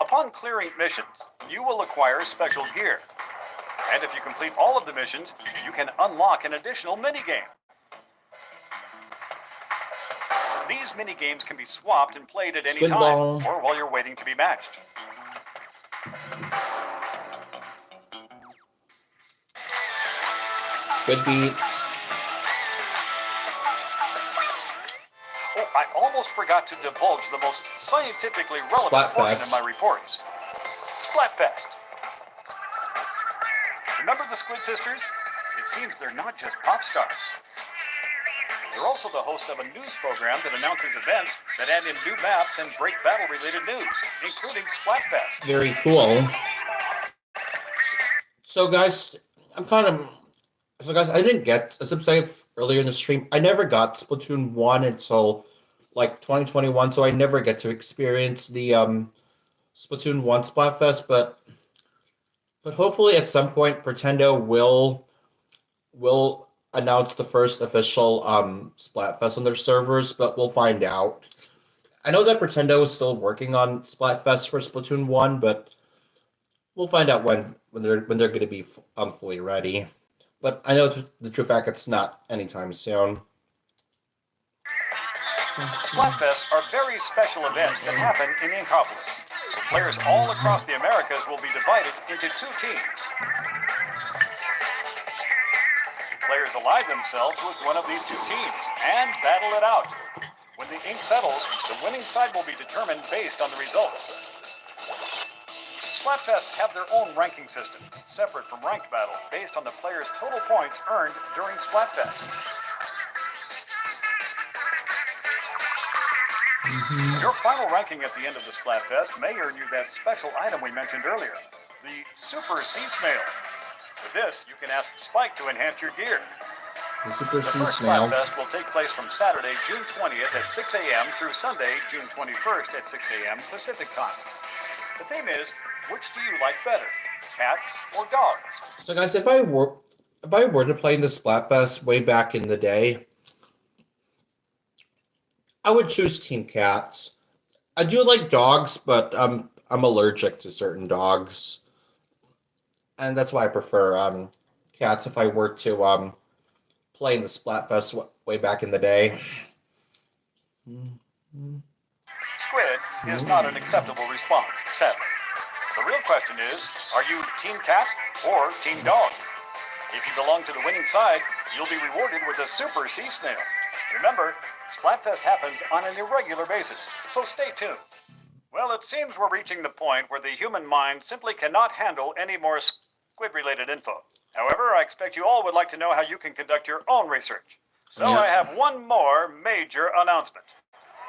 Upon clearing missions, you will acquire special gear. And if you complete all of the missions, you can unlock an additional minigame. These minigames can be swapped and played at any Squid time, ball. or while you're waiting to be matched. Squid beats. Oh, I almost forgot to divulge the most scientifically relevant portion of Splatfest. my reports. Splatfest. Remember the Squid Sisters? It seems they're not just pop stars. They're also the host of a news program that announces events that add in new maps and break battle-related news, including Splatfest. Very cool. So guys, I didn't get, as I said earlier in the stream, I never got Splatoon 1 until like 2021, so I never get to experience the Splatoon 1 Splatfest, but hopefully at some point Pretendo will announce the first official Splatfest on their servers, but we'll find out. I know that Pretendo is still working on Splatfest for Splatoon 1, but we'll find out when they're going to be fully ready. But I know the true fact it's not anytime soon. Splatfests are very special events that happen in Inkopolis. So players all across the Americas will be divided into two teams. Players ally themselves with one of these two teams and battle it out. When the ink settles, the winning side will be determined based on the results. Splatfests have their own ranking system, separate from ranked battle, based on the player's total points earned during Splatfest. Your final ranking at the end of the Splatfest may earn you that special item we mentioned earlier, the Super Sea Snail. With this, you can ask Spike to enhance your gear. The Super The Sea first Snail. Splatfest will take place from Saturday, June 20th at 6 a.m. through Sunday, June 21st at 6 a.m. Pacific Time. The theme is, which do you like better, cats or dogs? So guys, if I were to play in the Splatfest way back in the day, I would choose Team Cats. I do like dogs, but I'm allergic to certain dogs, and that's why I prefer cats if I were to play in the Splatfest way back in the day. Squid is not an acceptable response, sadly. The real question is, are you Team Cat or Team Dog? If you belong to the winning side, you'll be rewarded with a Super Sea Snail. Remember, Splatfest happens on an irregular basis, so stay tuned. Well, it seems we're reaching the point where the human mind simply cannot handle any more squid-related info. However, I expect you all would like to know how you can conduct your own research. So Yeah. I have one more major announcement.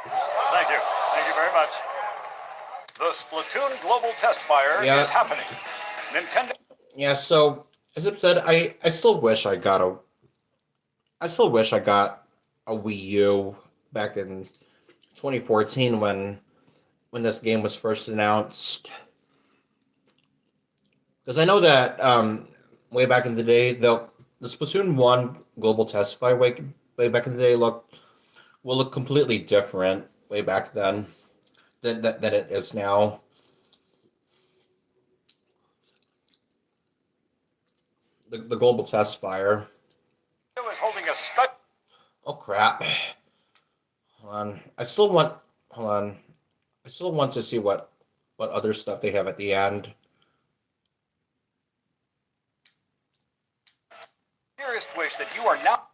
Thank you. Thank you very much. The Splatoon Global Test Fire Yeah. is happening. Nintendo... Yeah, so as I've said, I still wish I got a Wii U back in 2014 when this game was first announced. Because I know that way back in the day, the Splatoon 1 Global Test Fire way back in the day will look completely different way back then than it is now. The Global Test Fire. is holding a special... Oh crap. Hold on. I still want to see what other stuff they have at the end. Dearest wish that you are now...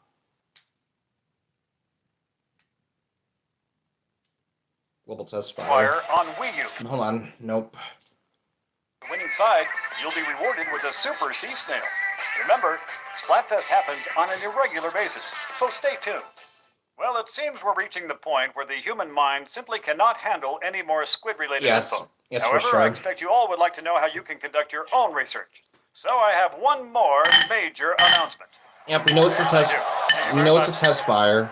Global Test Fire. Fire on Wii U. Hold on. Nope. The winning side, you'll be rewarded with a Super Sea Snail. Remember, Splatfest happens on an irregular basis, so stay tuned. Well, it seems we're reaching the point where the human mind simply cannot handle any more squid-related info. Yes, However, for sure. I expect you all would like to know how you can conduct your own research. So I have one more major announcement. Yep, we know it's a test. Thank you We very know it's a much. test fire.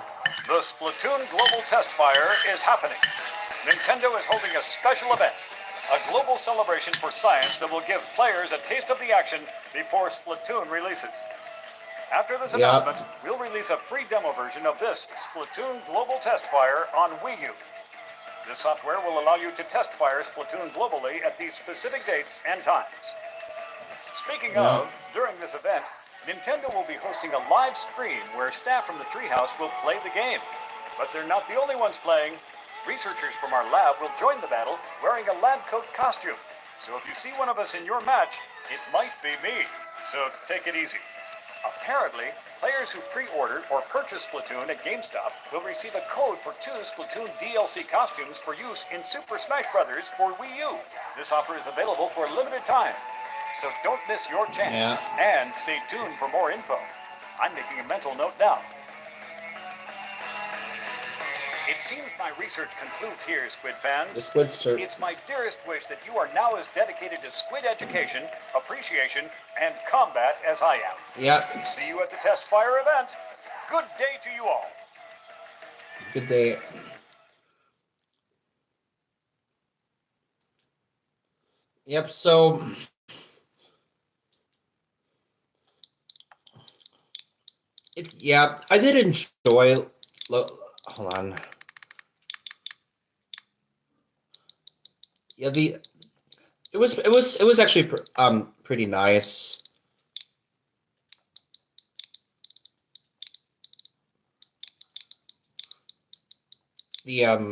The Splatoon Global Test Fire is happening. Nintendo is holding a special event. a global celebration for science that will give players a taste of the action before Splatoon releases. After this announcement, we'll release a free demo version of this Splatoon Global Test Fire on Wii U. This software will allow you to test fire Splatoon globally at these specific dates and times. Speaking of, during this event, Nintendo will be hosting a live stream where staff from the Treehouse will play the game. But they're not the only ones playing. Researchers from our lab will join the battle wearing a lab coat costume. So if you see one of us in your match, it might be me. So take it easy. Apparently, players who pre-order or purchase Splatoon at GameStop will receive a code for 2 Splatoon DLC costumes for use in Super Smash Bros. For Wii U. This offer is available for a limited time, so don't miss your chance. And stay tuned for more info. I'm making a mental note now. It seems my research concludes here, Squid fans. It's my dearest wish that you are now as dedicated to Squid education, appreciation, and combat as I am. See you at the Test Fire event. Good day to you all. Good day. Yep, so... I did enjoy... Hold on. Yeah, it was actually pretty nice. It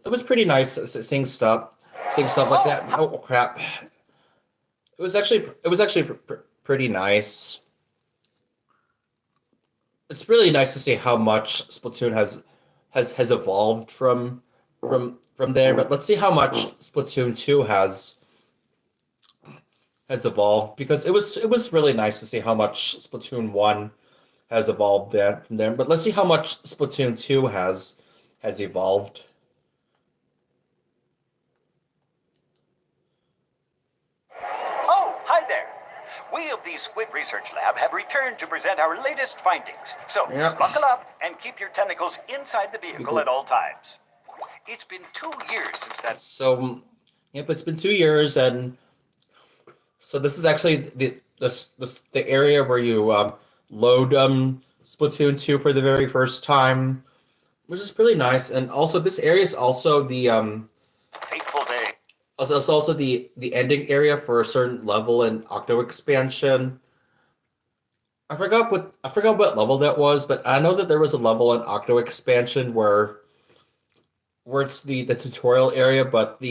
was pretty nice seeing stuff like that. Oh crap! It was actually pretty nice. It's really nice to see how much Splatoon has evolved from there. But let's see how much Splatoon 2 has evolved, because it was really nice to see how much Splatoon 1 has evolved from there. But let's see how much Splatoon 2 has evolved. Oh, hi there. We of the Squid Research Lab have returned to present our latest findings. So buckle up and keep your tentacles inside the vehicle at all times. It's been 2 years since that. So, it's been 2 years, and so this is actually the area where you load Splatoon 2 for the very first time, which is really nice. And also, this area is also the fateful day. It's also the ending area for a certain level in Octo Expansion. I forgot what level that was, but I know that there was a level in Octo Expansion where it's the tutorial area, but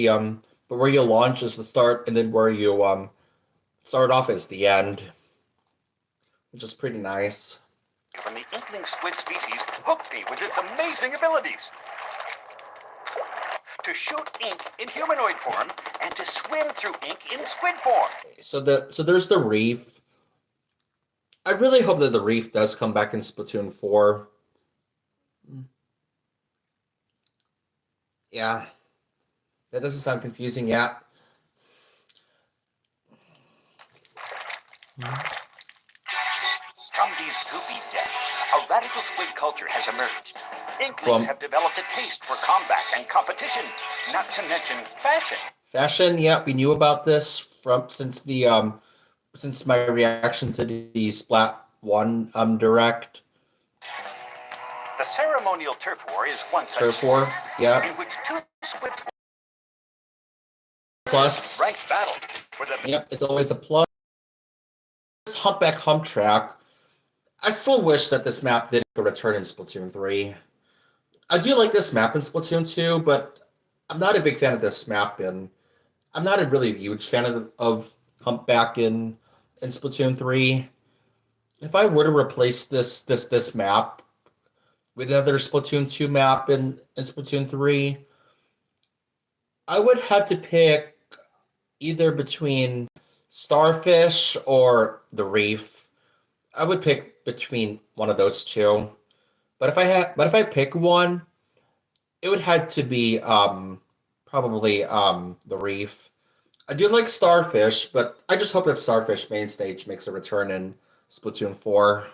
where you launch is the start, and then where you start off is the end, which is pretty nice. From the Inkling squid species hooked me with its amazing abilities. To shoot ink in humanoid form and to swim through ink in squid form. So there's the reef. I really hope that the reef does come back in Splatoon 4. Yeah. That doesn't sound confusing yet. From these goopy depths, a radical squid culture has emerged. Inklings have developed a taste for combat and competition, not to mention fashion. Fashion, yeah, we knew about this since my reaction to the Splat 1 direct. The ceremonial turf war is one such Turf war, yeah. In which 2 squid plus ranked battle for the it's always a plus. This Humpback Hump Track, I still wish that this map didn't return in Splatoon 3. I do like this map in Splatoon 2, but I'm not a big fan of this map, and I'm not a really huge fan of Humpback in Splatoon 3. If I were to replace this map with another Splatoon 2 map in Splatoon 3, I would have to pick either between Starfish or the Reef. I would pick between one of those two. But if I pick one, it would have to be probably the Reef. I do like Starfish, but I just hope that Starfish main stage makes a return in Splatoon 4.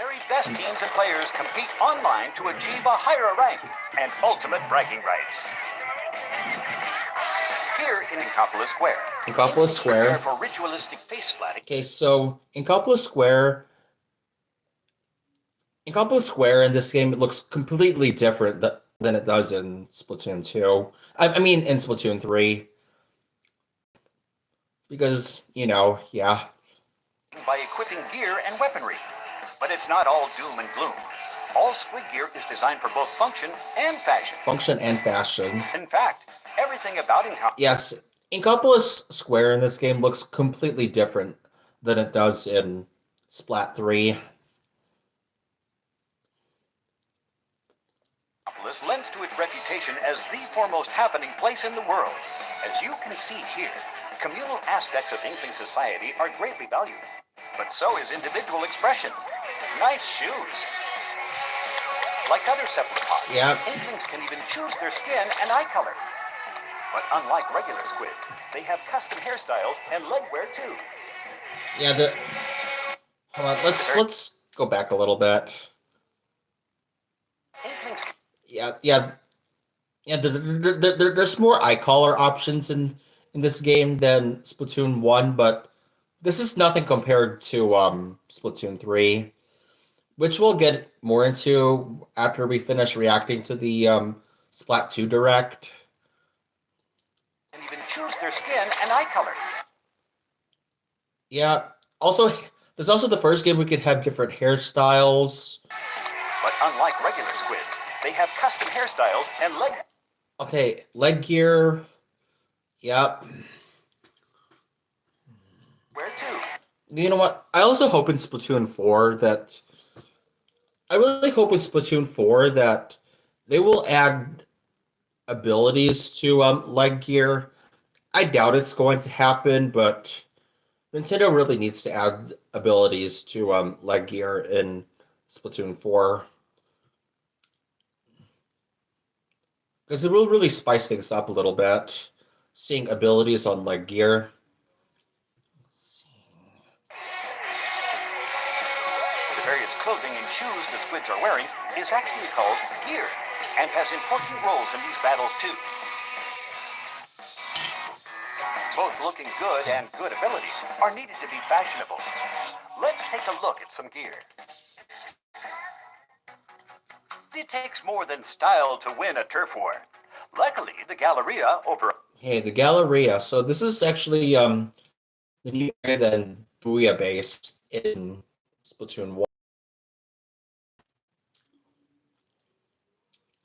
very best best teams and players compete online to achieve a higher rank and ultimate bragging rights. Here in Inkopolis Square. Inkopolis Square. For ritualistic face flatting. Okay, so Inkopolis Square in this game, it looks completely different than it does in Splatoon 2. I mean, in Splatoon 3. Because, yeah. By equipping gear and weaponry. But it's not all doom and gloom. All squid gear is designed for both function and fashion. Function and fashion. In fact, everything about Inkopolis... Yes, Inkopolis Square in this game looks completely different than it does in Splat 3. Inkopolis lends to its reputation as the foremost happening place in the world. As you can see here, communal aspects of Inkling society are greatly valued. But so is individual expression. Nice shoes. Like other cephalopods, Inklings can even choose their skin and eye color. But unlike regular squids, they have custom hairstyles and leg wear too. Yeah, hold on, let's go back a little bit. Inklings... Yeah. There's more eye color options in this game than Splatoon 1, but this is nothing compared to Splatoon 3, which we'll get more into after we finish reacting to the Splat 2 Direct. And even choose their skin and eye color. Yeah. Also, this is also the first game we could have different hairstyles. But unlike regular squids, they have custom hairstyles and leg... Okay, leg gear. Yep. Where to? You know what? I also hope in Splatoon 4 that... I really hope in Splatoon 4 that they will add abilities to leg gear. I doubt it's going to happen, but Nintendo really needs to add abilities to leg gear in Splatoon 4. Because it will really spice things up a little bit, seeing abilities on leg gear. The various clothing and shoes the squids are wearing is actually called gear, and has important roles in these battles too. Both looking good and good abilities are needed to be fashionable. Let's take a look at some gear. It takes more than style to win a turf war. Luckily, the Galleria over... Hey, the Galleria. So this is actually the new than Booyah base in Splatoon 1.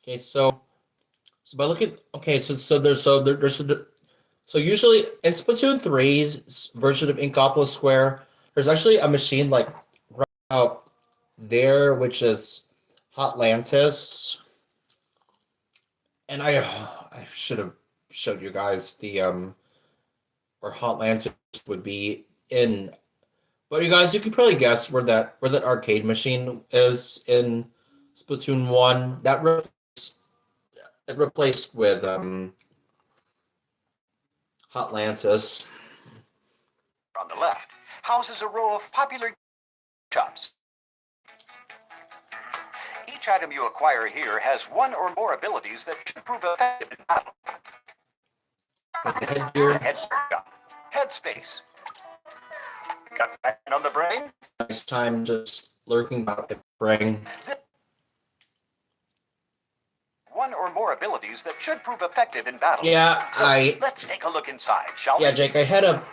Okay, so by looking, okay, so usually in Splatoon 3's version of Inkopolis Square, there's actually a machine like right out there, which is Hotlantis, and I should have showed you guys the where Hotlantis would be in, but you guys, you could probably guess where that arcade machine is in Splatoon 1. It replaced with Hotlantis. On the left, houses a row of popular shops. Each item you acquire here has one or more abilities that should prove effective in battle. This is the head shop. Headspace. Got fat on the brain? Next time, just lurking about the brain. One or more abilities that should prove effective in battle. Yeah, so let's take a look inside, shall we? Yeah, Jake, I had a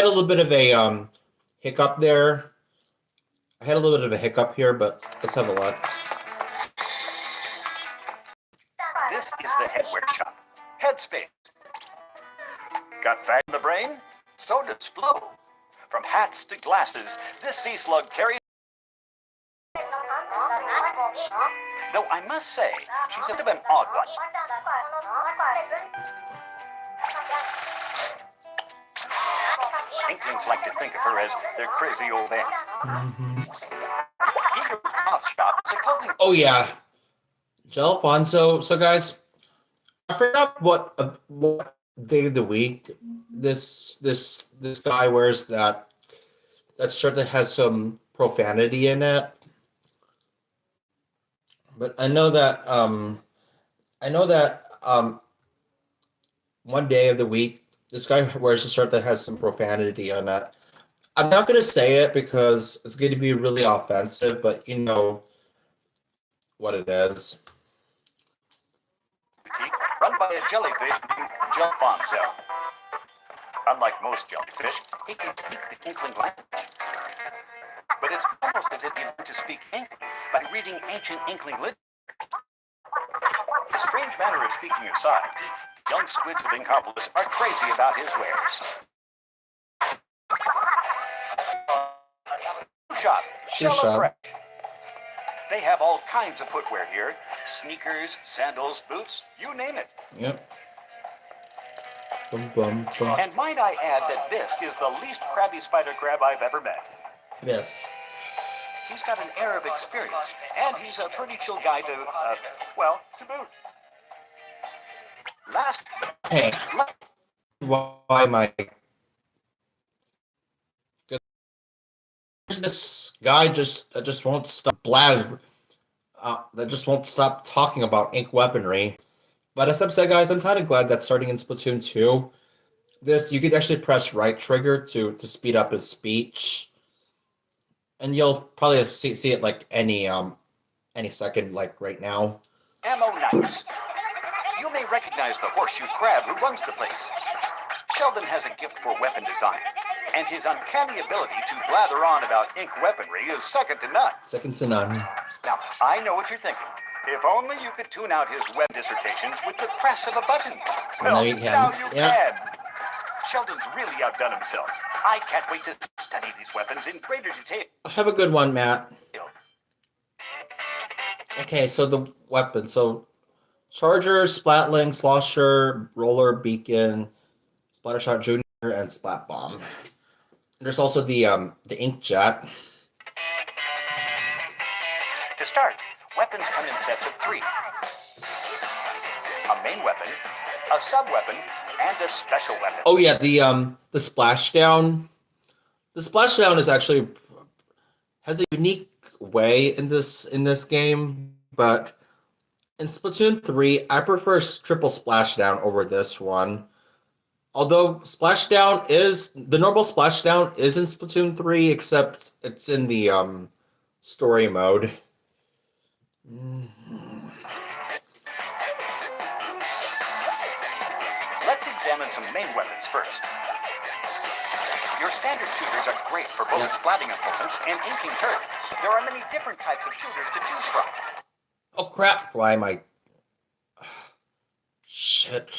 little bit of a hiccup there. I had a little bit of a hiccup here, but let's have a look. This is the headwear shop. Headspace. Got fat in the brain? So does Flo. From hats to glasses, this sea slug carries... Though I must say, she's a bit of an odd one. Inklings like to think of her as their crazy old aunt. Eager Mouth Shop is a clothing... Oh yeah, Alfonso. So guys, I forgot what day of the week this guy wears that shirt that has some profanity in it. But I know that one day of the week this guy wears a shirt that has some profanity on it. I'm not gonna say it because it's going to be really offensive, but you know what it is. Run by a jellyfish named Jump Bombzell. Unlike most jellyfish, he can speak the Inkling language. But it's almost as if he learned to speak Inkling by reading ancient Inkling literature. His strange manner of speaking aside, young squids of Inkopolis are crazy about his wares. Shoe shop, Shoe Shell of shop. Fresh. They have all kinds of footwear here. Sneakers, sandals, boots, you name it. Yep. Bum, bum, bum. And might I add that Bisque is the least crabby spider crab I've ever met. Yes. He's got an air of experience, and he's a pretty chill guy to boot. Last but Hey, not why am I? This guy just won't stop that just won't stop talking about ink weaponry. But as I've said, guys, I'm kind of glad that starting in Splatoon 2, you could actually press right trigger to speed up his speech, and you'll probably see it like any second, like right now. ammo nights. You may recognize the horseshoe crab who runs the place. Sheldon has a gift for weapon design, and his uncanny ability to blather on about ink weaponry is second to none. Second to none. Now, I know what you're thinking. If only you could tune out his web dissertations with the press of a button. Well, Well, now you can. now you Yeah. can. Sheldon's really outdone himself. I can't wait to study these weapons in greater detail. Have a good one, Matt. Okay, so the weapon. So Charger, Splatling, Slosher, Roller, Beacon, Splattershot Junior, and Splat Bomb. And there's also the Inkjet. To start, weapons come in sets of 3. A main weapon, a sub-weapon, and a special weapon. Oh yeah, the Splashdown. The Splashdown is actually has a unique way in this game, but in Splatoon 3, I prefer triple Splashdown over this one. Although the normal Splashdown is in Splatoon 3, except it's in the story mode. Let's examine some main weapons first. Your standard shooters are great for both splatting opponents and inking turf. There are many different types of shooters to choose from. Oh crap! Why am I? Shit.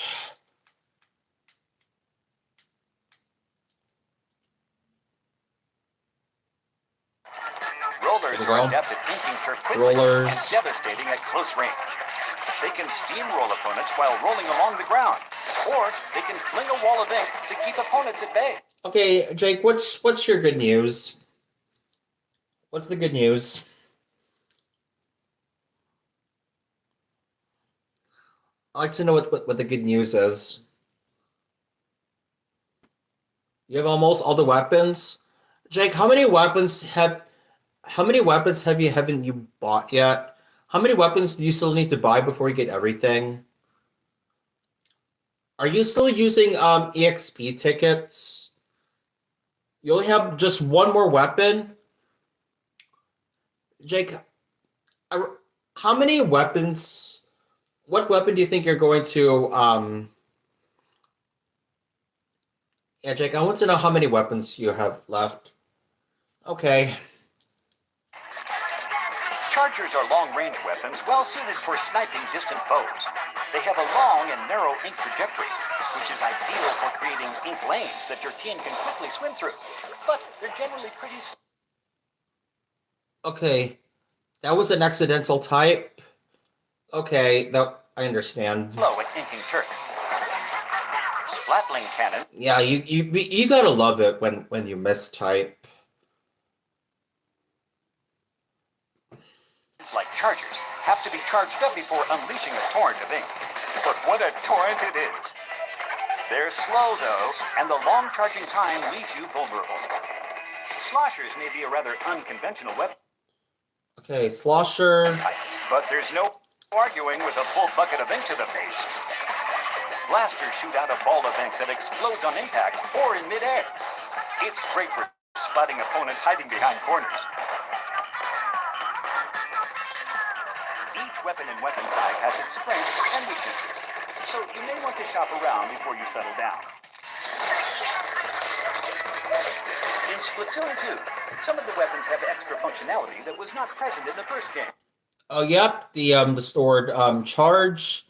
Rollers are adept at inking turf quickly and devastating at close range. They can steamroll opponents while rolling along the ground, or they can fling a wall of ink to keep opponents at bay. Okay, Jake, what's your good news? What's the good news? I'd like to know what the good news is. You have almost all the weapons. Jake, how many weapons haven't you bought yet? How many weapons do you still need to buy before you get everything? Are you still using EXP tickets? You only have just one more weapon? Jake, how many weapons? What weapon do you think you're going to Yeah, Jake, I want to know how many weapons you have left. Okay. Chargers are long-range weapons well-suited for sniping distant foes. They have a long and narrow ink trajectory, which is ideal for creating ink lanes that your team can quickly swim through. But they're generally pretty... Okay. That was an accidental type. Okay, I understand. ...low at inking turf. Splatling cannon. Yeah, you gotta love it when you mistype. Like chargers have to be charged up before unleashing a torrent of ink. But what a torrent it is! They're slow though, and the long charging time leaves you vulnerable. Sloshers may be a rather unconventional weapon Okay, Slosher. type, but there's no arguing with a full bucket of ink to the face. Blasters shoot out a ball of ink that explodes on impact or in midair. It's great for spotting opponents hiding behind corners. Each weapon and weapon type has its strengths and weaknesses, so you may want to shop around before you settle down. In Splatoon 2, some of the weapons have extra functionality that was not present in the first game. Oh, yep, the stored charge,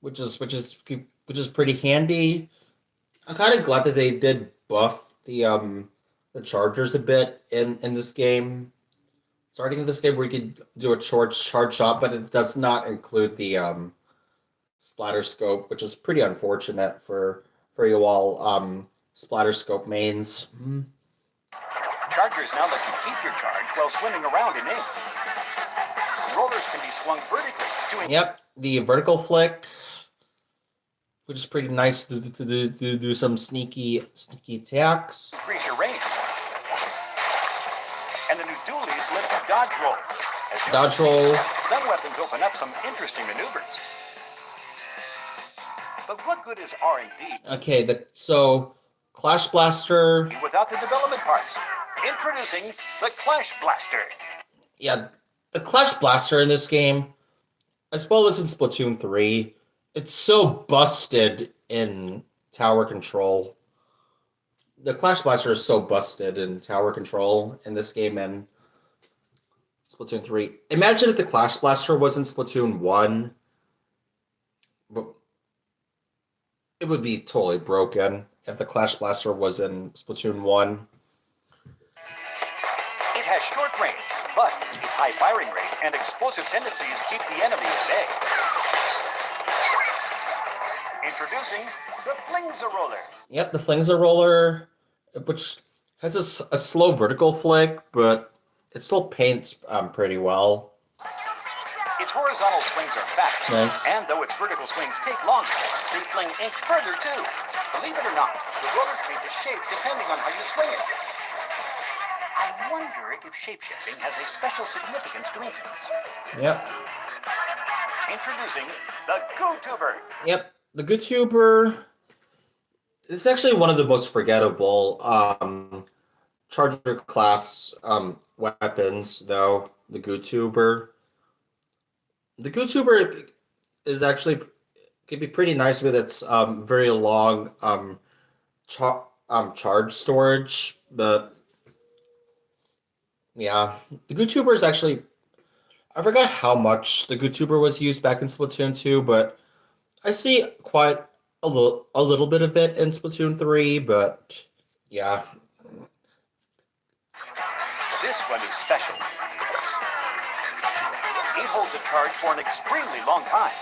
which is pretty handy. I'm kind of glad that they did buff the chargers a bit in this game. Starting in this game, where you could do a charge shot, but it does not include the splatter scope, which is pretty unfortunate for you all splatter scope mains. Chargers now let you keep your charge while swimming around in ink. Rollers can be swung vertically to Yep, the vertical flick, which is pretty nice to do some sneaky attacks. increase your range. And the new dualies let you dodge roll. As you Dodge can see, roll. some weapons open up some interesting maneuvers. But what good is R&D Okay, so Clash Blaster. without the development parts? Introducing the Clash Blaster. Yeah, the Clash Blaster in this game, as well as in Splatoon 3, it's so busted in tower control. The Clash Blaster is so busted in tower control in this game and Splatoon 3. Imagine if the Clash Blaster was in Splatoon 1. But it would be totally broken if the Clash Blaster was in Splatoon 1. It has short range, but its high firing rate and explosive tendencies keep the enemy at bay. Introducing the Flingza Roller. Yep, the Flingza Roller, which has a slow vertical flick, but it still paints pretty well. Its horizontal swings are fast, Nice. and though its vertical swings take longer, they fling ink further too. Believe it or not, the roller changes shape depending on how you swing it. I wonder if shapeshifting has a special significance to inkings. Yep. Introducing the Gootuber. Yep, the Gootuber. It's actually one of the most forgettable charger class weapons, though. The Gootuber. The Gootuber is actually can be pretty nice with its very long charge storage, but yeah, the Gootuber is actually. I forgot how much the Gootuber was used back in Splatoon 2, but I see quite a little bit of it in Splatoon 3, but yeah. This one is special. It holds a charge for an extremely long time.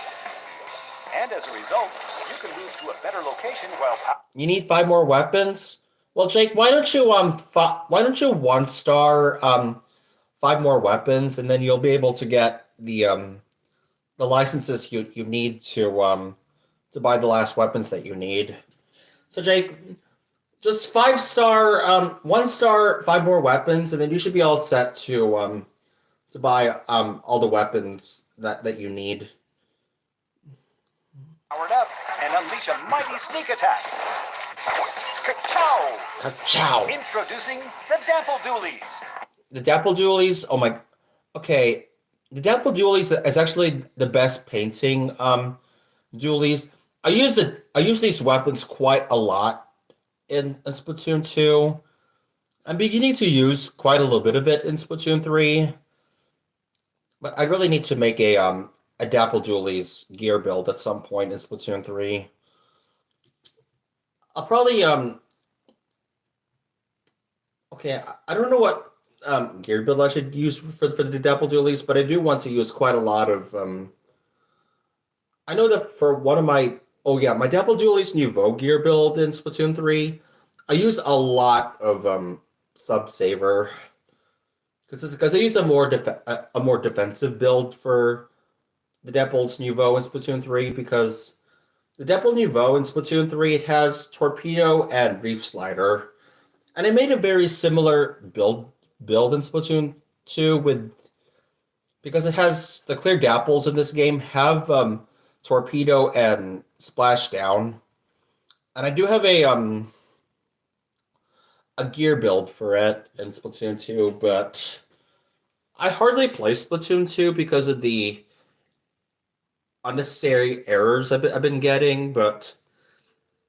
And as a result, you can move to a better location while You need 5 more weapons? Well, Jake, why don't you one star 5 more weapons, and then you'll be able to get the licenses you need to buy the last weapons that you need. So Jake, just 1 star 5 more weapons, and then you should be all set to buy all the weapons that you need. powered up and unleash a mighty sneak attack. Ka-chow! Ka-chow! Introducing the Dapple Dualies. The Dapple Dualies, oh my, okay. The Dapple Dualies is actually the best painting dualies. I use these weapons quite a lot in Splatoon 2. I'm beginning to use quite a little bit of it in Splatoon 3. But I really need to make a Dapple Dualies gear build at some point in Splatoon 3. I'll probably okay, I don't know what gear build I should use for the Dapple Dualies, but I do want to use quite a lot of I know that for one of my my Dapple Dualies Nouveau gear build in Splatoon 3, I use a lot of Sub-Saver because I use a more defensive build for the Dapple's Nouveau in Splatoon 3, because the Dapple Nouveau in Splatoon 3, it has Torpedo and Reef Slider. And I made a very similar build in Splatoon 2 with because it has the clear dapples in this game have torpedo and splashdown, and I do have a gear build for it in Splatoon 2, but I hardly play Splatoon 2 because of the unnecessary errors I've been getting. But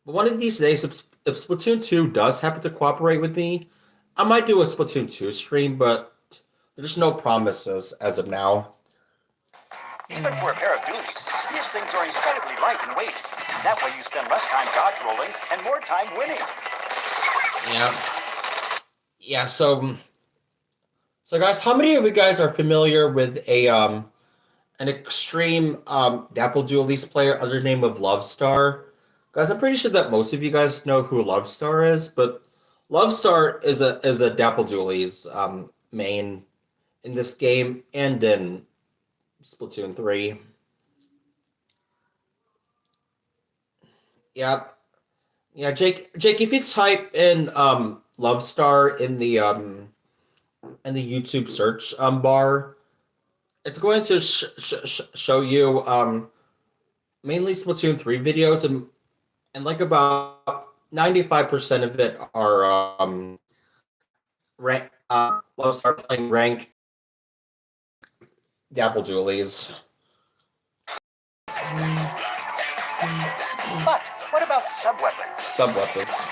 one of these days, if Splatoon 2 does happen to cooperate with me, I might do a Splatoon 2 stream, but there's no promises as of now. Even for a pair of duties, these things are incredibly light in weight. That way you spend less time dodge rolling and more time winning. Yeah. Yeah, so guys, how many of you guys are familiar with an extreme Dapple Duelist player under the name of Lovestar? Guys, I'm pretty sure that most of you guys know who Lovestar is, but Lovestar is a Dapple Duelist main in this game and in Splatoon 3. Yeah. Yeah, Jake, if you type in Lovestar in the YouTube search bar, it's going to show you mainly Splatoon 3 videos, and like about 95% of it are Lovestar playing rank Dapple Duelies. But what about sub-weapons? Sub-weapons.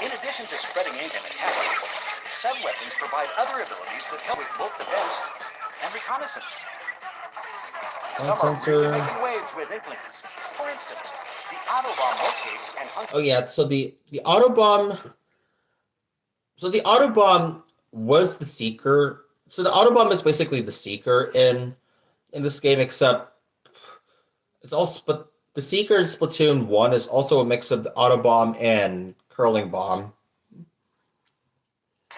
In addition to spreading ink and attacking, sub-weapons provide other abilities that help with both defense and reconnaissance. Some are really making waves with inklings. For instance, the Autobomb locates and hunts. Oh yeah, so the Autobomb. So the Autobomb was the Seeker. So the Autobomb is basically the Seeker in this game, except it's also but the Seeker in Splatoon 1 is also a mix of the Autobomb and Curling Bomb.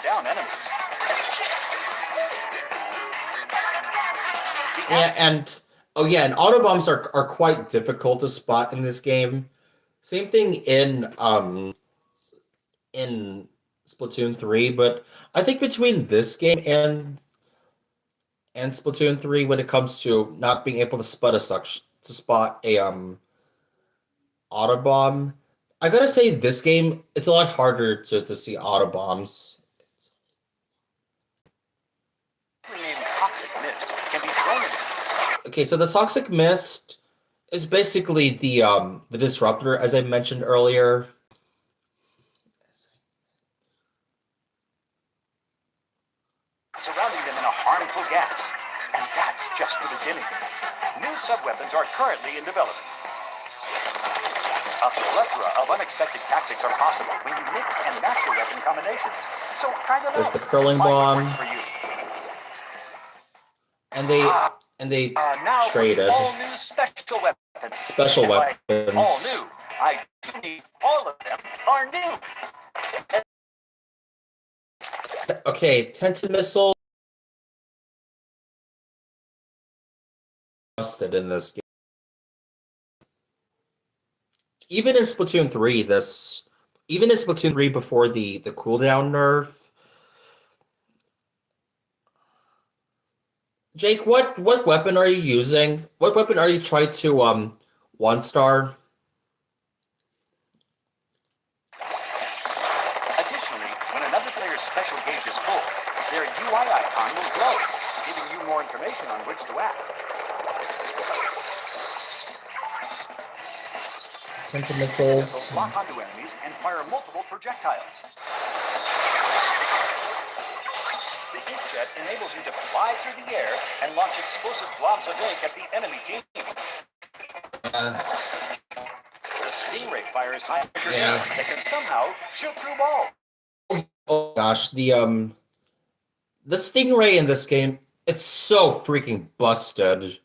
Down enemies. Yeah, and oh yeah, and Autobombs are quite difficult to spot in this game. Same thing in Splatoon 3, but I think between this game and Splatoon 3 when it comes to not being able to spot a Autobomb, I gotta say this game it's a lot harder to see Autobombs. Named Toxic Mist can be thrown at enemies. Okay, so the Toxic Mist is basically the disruptor, as I mentioned earlier. Surrounding them in a harmful gas. And that's just the beginning. New sub-weapons are currently in development. A plethora of unexpected tactics are possible when you mix and match your weapon combinations. So try them There's out. the Curling Find what Bomb. works for you. And they Now for traded the all-new special weapons. special And by weapons. all new, I do mean all of them are new. Okay, Tenta Missile busted in this game. Even in Splatoon 3, before the cooldown nerf. Jake, what weapon are you using? What weapon are you trying to one star? Additionally, when another player's special gauge is full, their UI icon will glow, giving you more information on which to act. Tenta Missiles Missiles. lock onto enemies and fire multiple projectiles. The inkjet enables you to fly through the air and launch explosive blobs of ink at the enemy team. The Stingray fires high pressure air that can somehow shoot through walls. Oh gosh, the Stingray in this game, it's so freaking busted.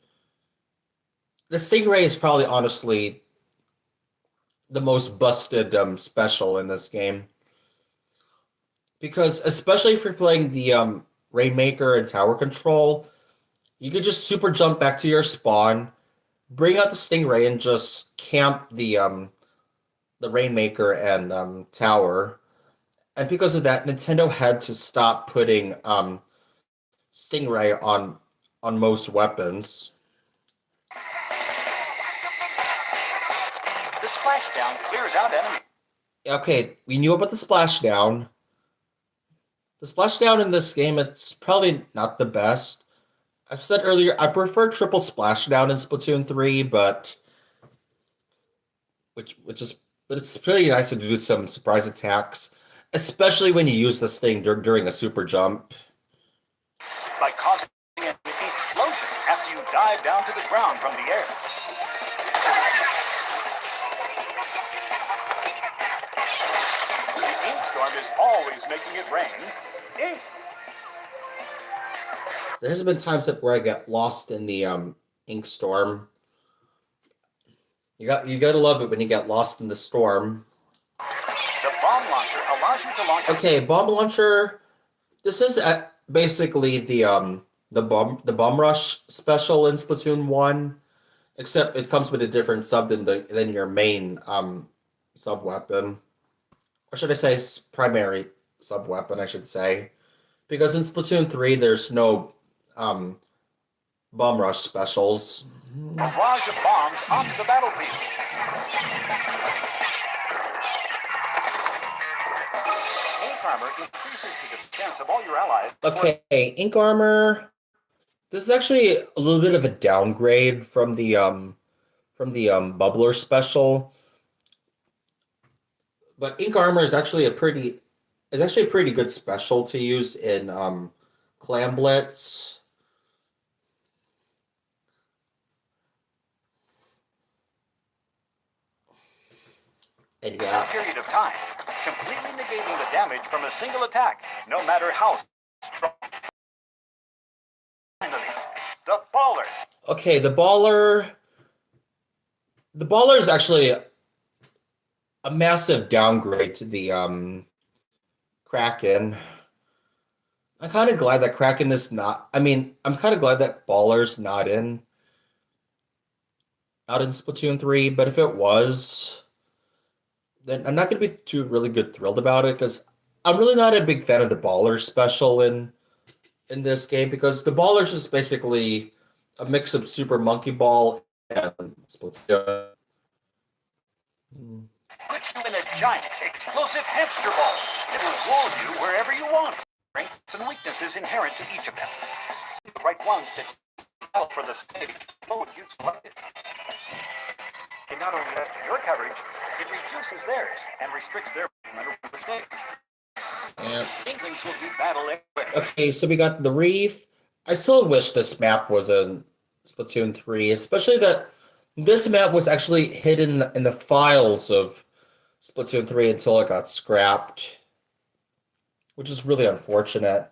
The Stingray is probably honestly the most busted special in this game. Because especially if you're playing the Rainmaker and Tower Control, you could just super jump back to your spawn, bring out the Stingray, and just camp the Rainmaker and Tower. and because of that, Nintendo had to stop putting Stingray on most weapons. The splashdown clears out enemies. Okay, we knew about the splashdown. The splashdown in this game, it's probably not the best. I've said earlier, I prefer triple splashdown in Splatoon 3, but which is but it's pretty nice to do some surprise attacks, especially when you use this thing during a super jump. By causing an explosion after you dive down to the ground from the air. The ink storm is always making it rain. Ink. There's been times where I get lost in the ink storm. You gotta love it when you get lost in the storm. The bomb launcher allows you to launch. Okay, bomb launcher. This is basically the bomb rush special in Splatoon 1, except it comes with a different sub than your main sub weapon, or should I say primary sub weapon? I should say, because in Splatoon 3 there's no bomb rush specials. Barrage of bombs onto the battlefield. Ink armor increases the defense of all your allies. Okay, ink armor. This is actually a little bit of a downgrade from the bubbler special, but ink armor is actually a pretty good special to use in Clam Blitz. And For a period of time, completely negating the damage from a single attack, no matter how strong. Finally, the baller. Okay, the baller. The baller is actually a massive downgrade to the Kraken. I'm kind of glad that Kraken is not. I mean, I'm kind of glad that baller's not in Splatoon 3. But if it was, then I'm not going to be too really good thrilled about it, because I'm really not a big fan of the baller special in this game, because the baller is just basically a mix of Super Monkey Ball and Splatoon. Puts you in a giant, explosive hamster ball. It will roll you wherever you want. Strengths and weaknesses inherent to each of them. The right ones to help for the stage mode you selected. It not only adds to your coverage, it reduces theirs and restricts their movement over the stage. Yeah. Inklings will do battle anywhere. Okay, so we got the Reef. I still wish this map was in Splatoon 3, especially that this map was actually hidden in the files of Splatoon 3 until it got scrapped, which is really unfortunate.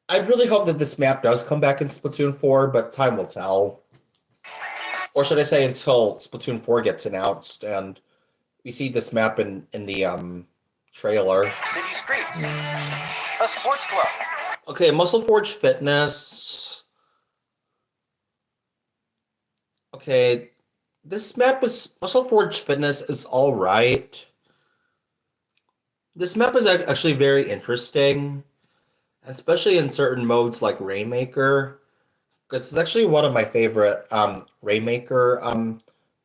I really hope that this map does come back in Splatoon 4, but time will tell. Or should I say until Splatoon 4 gets announced and we see this map in the trailer. City streets. A sports club. Okay, Muscle Forge Fitness. Okay, this map is Muscle Forge Fitness is all right. This map is actually very interesting, especially in certain modes like Rainmaker, because it's actually one of my favorite Rainmaker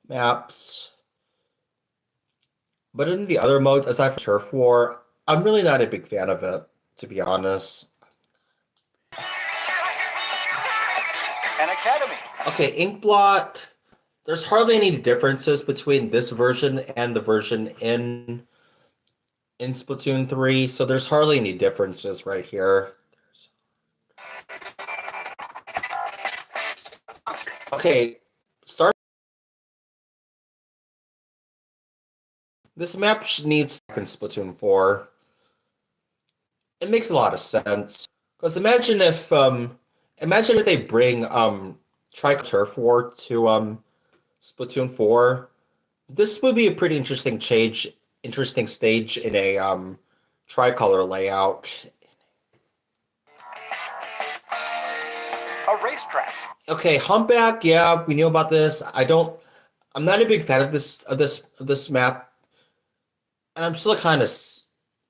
maps. But in the other modes, aside from Turf War, I'm really not a big fan of it, to be honest. An academy. Okay, Inkblot. There's hardly any differences between this version and the version in Splatoon 3, so there's hardly any differences right here. Okay, start. This map needs in Splatoon 4. It makes a lot of sense, because imagine if they bring Turf War to Splatoon 4. This would be a pretty interesting stage in a tricolor layout. A racetrack. Okay, Humpback. Yeah, we knew about this. I'm not a big fan of this map, and I'm still kind of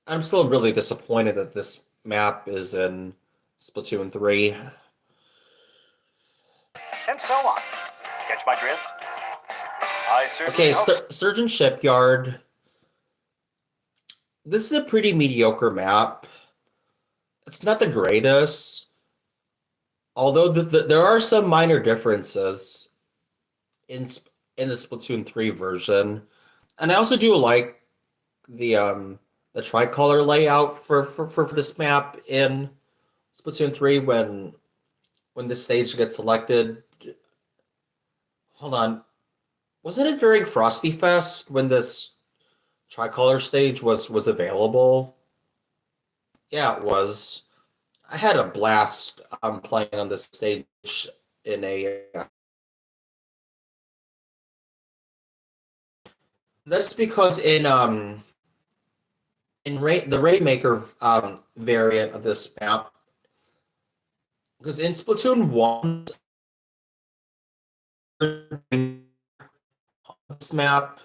I'm still really disappointed that this map is in Splatoon 3. And so on. Catch my drift? I certainly Okay, hope so. Surgeon Shipyard. This is a pretty mediocre map. It's not the greatest, although there are some minor differences in in the Splatoon 3 version. And I also do like the tricolor layout for this map in Splatoon 3 when the stage gets selected. Hold on. Wasn't it during Frosty Fest when this tricolor stage was available? Yeah, it was. I had a blast playing on this stage in a. That's because in the Rainmaker variant of this map, because in Splatoon 1 this map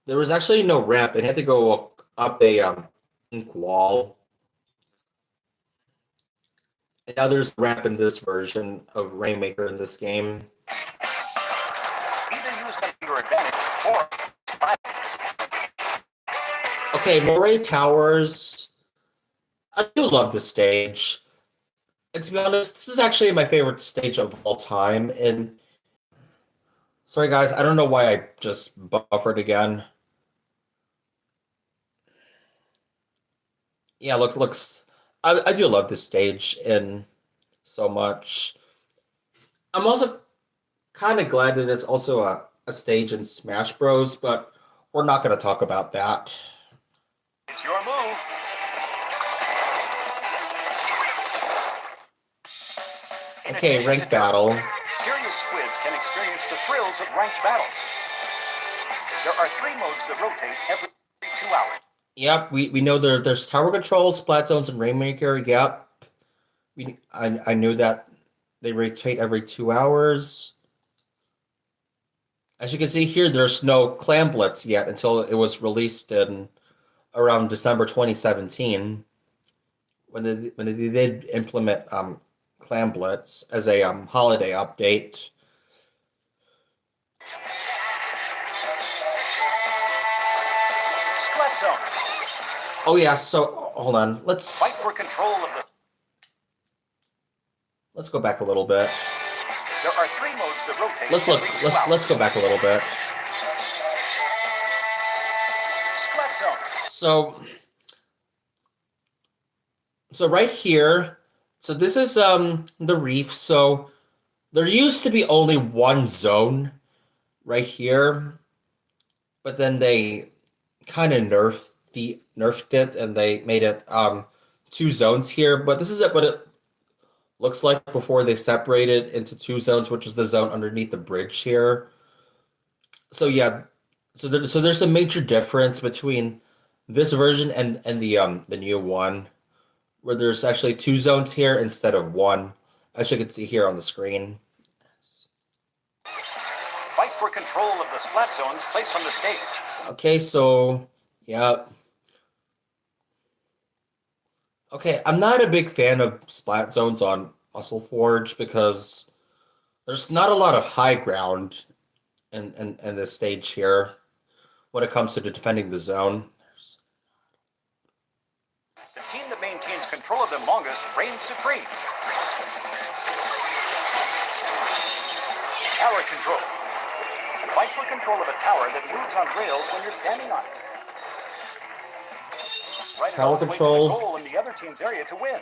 there was actually no ramp and had to go up a pink wall. And now there's a ramp in this version of Rainmaker in this game. Either use them to your advantage or. Okay, Moray Towers. I do love this stage. And to be honest, this is actually my favorite stage of all time. And sorry guys, I don't know why I just buffered again. Yeah, looks. I do love this stage and so much. I'm also kind of glad that it's also a stage in Smash Bros, but we're not going to talk about that. It's your move. Okay, ranked battle. Serious squids can experience the thrills of ranked battle. There are 3 modes that rotate every 2 hours. Yep, we know there's tower control, splat zones, and Rainmaker. Yep, I knew that they rotate every 2 hours. As you can see here, there's no Clam Blitz yet until it was released in around December 2017, when they did implement Clam Blitz as a holiday update. Splat zones. Oh yeah, so hold on. Fight for control of the. Let's go back a little bit. There are 3 modes that rotate. Let's go back a little bit. Splat zones. So right here, so this is the reef. So there used to be only one zone right here, but then they kind of nerfed it and they made it 2 zones here. But this is what it looks like before they separated into 2 zones, which is the zone underneath the bridge here. So yeah, so there's a major difference between this version and the new one, where there's actually 2 zones here instead of 1, as you can see here on the screen. Fight for control of the splat zones placed on the stage. Okay, so yeah. Okay, I'm not a big fan of splat zones on Muscle Forge because there's not a lot of high ground in this stage here when it comes to defending the zone. The team that maintains control of them longest reigns supreme. Tower control. Fight for control of a tower that moves on rails when you're standing on it. Right Tower control. The goal in the other team's area to win.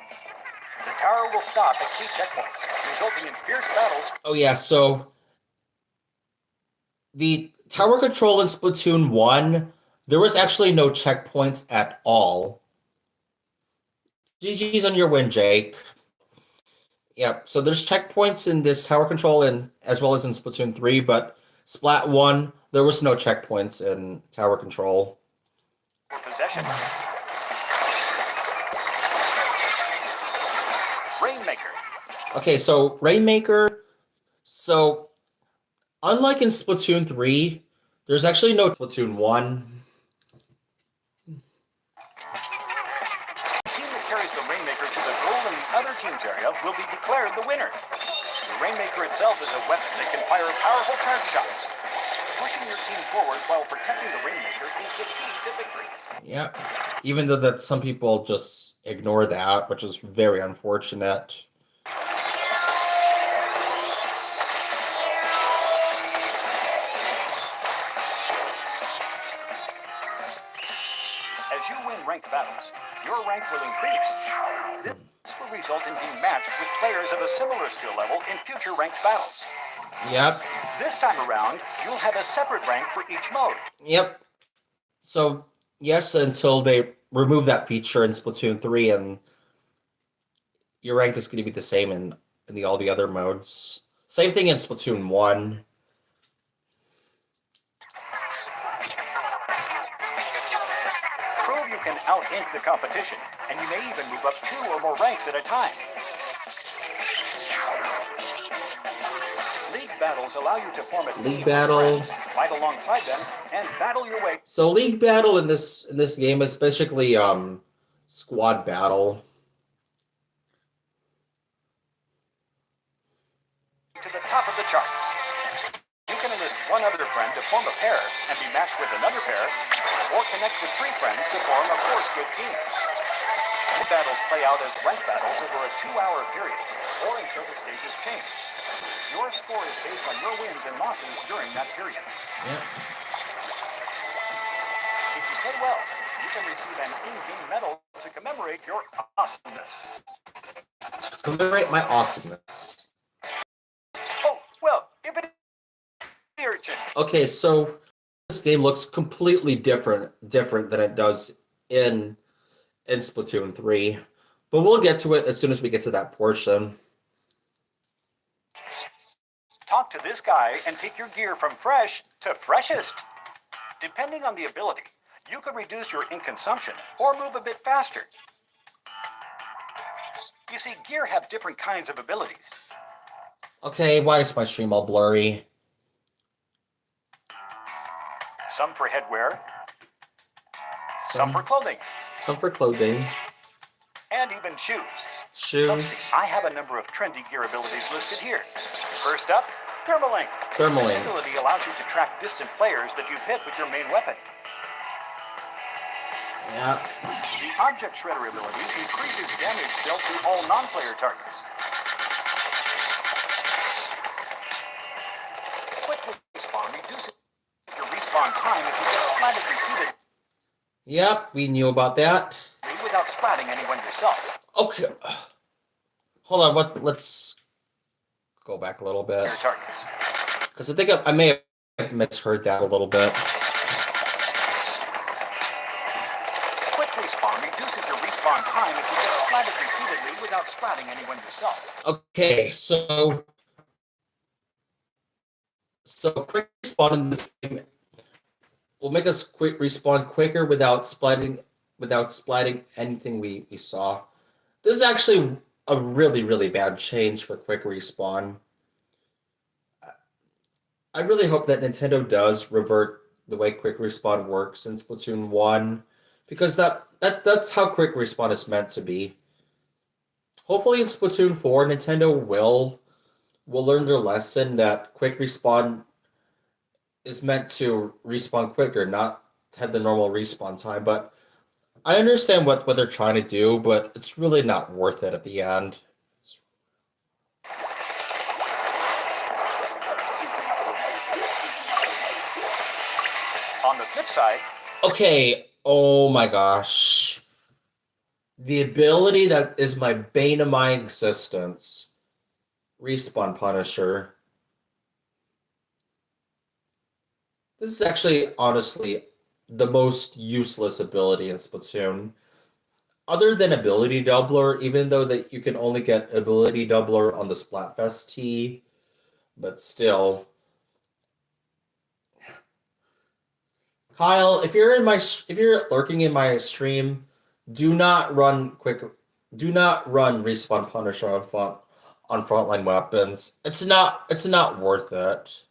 The tower will stop at key checkpoints, resulting in fierce battles. Oh yeah, so the tower control in Splatoon 1, there was actually no checkpoints at all. GG's on your win, Jake. Yep, so there's checkpoints in this tower control and as well as in Splatoon 3, but Splat 1, there was no checkpoints in tower control. Possession. Rainmaker. Okay, so Rainmaker. So unlike in Splatoon 3, there's actually no Splatoon 1. area will be declared the winner. The Rainmaker itself is a weapon that can fire powerful charge shots. Pushing your team forward while protecting the Rainmaker is the key to victory. Yep. Even though that some people just ignore that, which is very unfortunate. As you win ranked battles, your rank will increase. This will result in being matched with players of a similar skill level in future ranked battles. Yep. This time around, you'll have a separate rank for each mode. Yep. So, yes, until they remove that feature in Splatoon 3, and your rank is going to be the same in all the other modes. Same thing in Splatoon 1. Prove you can out-ink the competition, and you may even move up 2 or more ranks at a time. League battles allow you to form a team of friends, fight alongside them, and battle your way. So league battle in this game is basically squad battle. To the top of the charts. You can enlist one other friend to form a pair and be matched with another pair, or connect with 3 friends to form a 4-squid team. League battles play out as ranked battles over a 2-hour period, or until the stages change. Your score is based on your wins and losses during that period. Yep. If you play well, you can receive an in-game medal to commemorate your awesomeness. To commemorate my awesomeness. Oh, well, if it is urgent. Okay, so this game looks completely different than it does in Splatoon 3. But we'll get to it as soon as we get to that portion. Talk to this guy and take your gear from fresh to freshest. Depending on the ability, you could reduce your ink consumption or move a bit faster. You see, gear have different kinds of abilities. Okay, why is my stream all blurry? Some for headwear, some for clothing, Some for clothing. and even shoes. Let's Shoes. see, I have a number of trendy gear abilities listed here. First up, Thermalink. Thermalink. This ability allows you to track distant players that you've hit with your main weapon. Yeah. The Object Shredder ability increases damage dealt to all non-player targets. Quick respawn reduces your respawn time if you get splatted repeatedly Yep, we knew about that. without splatting anyone yourself. Okay. Hold on, let's go back a little bit. Your targets. Because I think I may have misheard that a little bit. Quick respawn reduces your respawn time if you get splatted repeatedly without splatting anyone yourself. Okay, so quick respawn in this game will make us quick respawn quicker without splatting anything we saw. This is actually a really, really bad change for quick respawn. I really hope that Nintendo does revert the way quick respawn works in Splatoon 1, because that's how quick respawn is meant to be. Hopefully in Splatoon 4, Nintendo will learn their lesson that quick respawn is meant to respawn quicker, not have the normal respawn time. But I understand what they're trying to do, but it's really not worth it at the end. On the flip side, Okay, oh my gosh. The ability that is my bane of my existence. Respawn Punisher. This is actually, honestly, the most useless ability in Splatoon. Other than Ability Doubler, even though that you can only get Ability Doubler on the Splatfest tee, but still. Kyle, if you're lurking in my stream, do not run Respawn Punisher on frontline weapons. It's not worth it.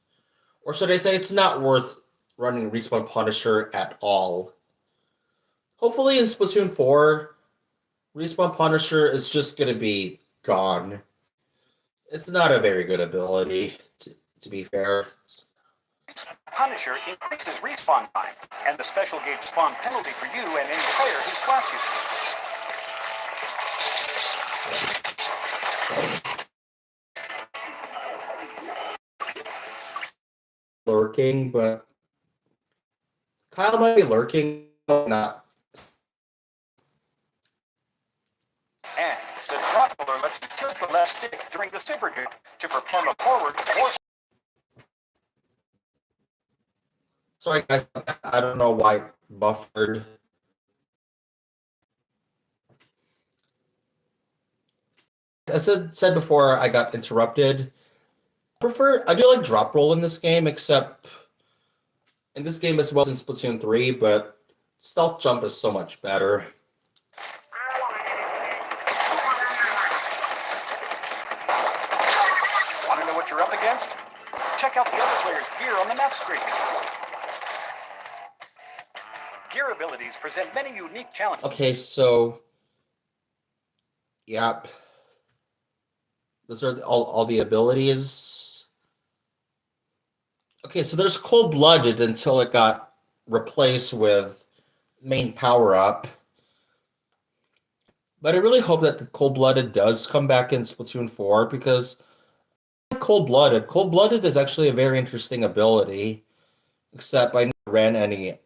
Or should I say it's not worth running Respawn Punisher at all. Hopefully in Splatoon 4, Respawn Punisher is just going to be gone. It's not a very good ability, to be fair. Punisher increases respawn time, and the special gauge spawn penalty for you and any player who splats you. Lurking, but Kyle might be lurking, not. And the throttler lets you tilt the left stick during the super jump to perform a forward or... Sorry, guys. I don't know why it buffered. As I said before, I got interrupted. I do like drop roll in this game, except in this game as well as in Splatoon 3, but stealth jump is so much better. Want to know what you're up against? Check out the other player's gear on the map screen. Gear abilities present many unique challenges. Okay, so yep. Those are all the abilities. Okay, so there's cold-blooded until it got replaced with main power-up. But I really hope that the cold-blooded does come back in Splatoon 4 because Cold-blooded is actually a very interesting ability, except I never ran any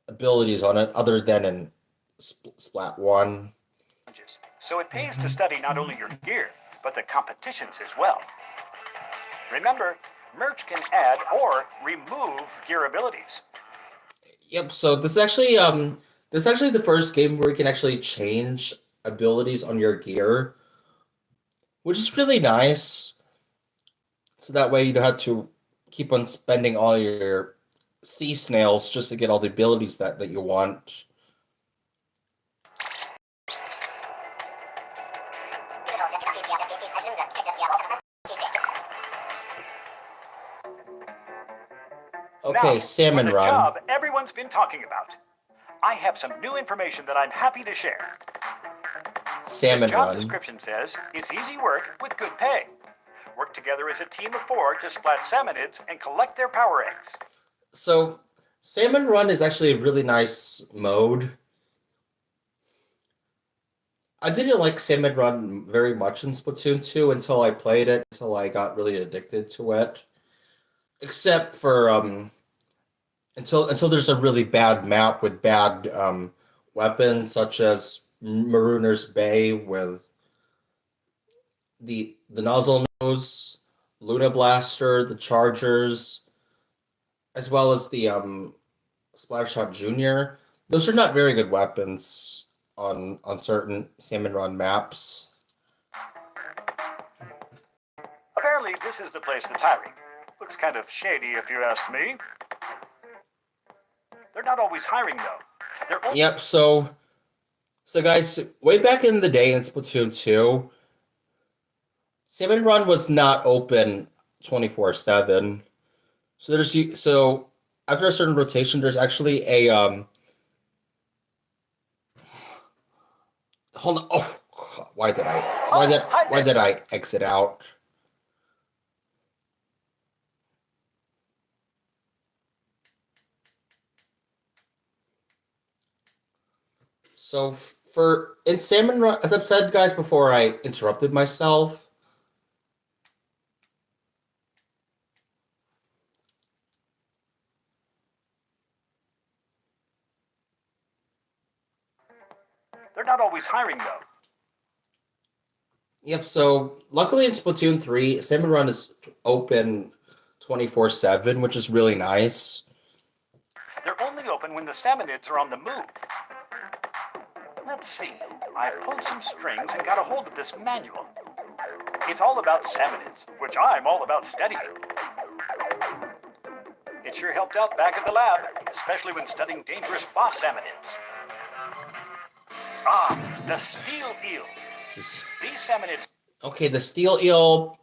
abilities on it other than in Splat 1. So it pays to study not only your gear, but the competitions as well. Remember, merch can add or remove gear abilities. Yep, so this is actually the first game where you can actually change abilities on your gear, which is really nice. So that way you don't have to keep on spending all your sea snails just to get all the abilities that you want. Okay, now, Salmon for the Run. job everyone's been talking about. I have some new information that I'm happy to share. Salmon The job Run. description says it's easy work with good pay. Work together as a team of 4 to splat salmonids and collect their power eggs. So, Salmon Run is actually a really nice mode. I didn't like Salmon Run very much in Splatoon 2 until I played it, until I got really addicted to it. Except for until there's a really bad map with bad weapons, such as Marooner's Bay with the Nozzle Nose, Luna Blaster, the Chargers, as well as the Splatshot Junior. Those are not very good weapons on certain Salmon Run maps. Apparently, this is the place that's hiring. Looks kind of shady if you ask me. They're not always hiring, though. Yep, so guys, way back in the day in Splatoon 2, Salmon Run was not open 24/7. So after a certain rotation, there's actually a hold on. Oh, why did I exit out? So in Salmon Run, as I've said, guys, before I interrupted myself, they're not always hiring, though. Yep, so luckily in Splatoon 3, Salmon Run is open 24/7, which is really nice. They're only open when the salmonids are on the move. Let's see. I pulled some strings and got a hold of this manual. It's all about salmonids, which I'm all about studying. It sure helped out back at the lab, especially when studying dangerous boss salmonids. Ah, the steel eel. These salmonids... Okay, the steel eel.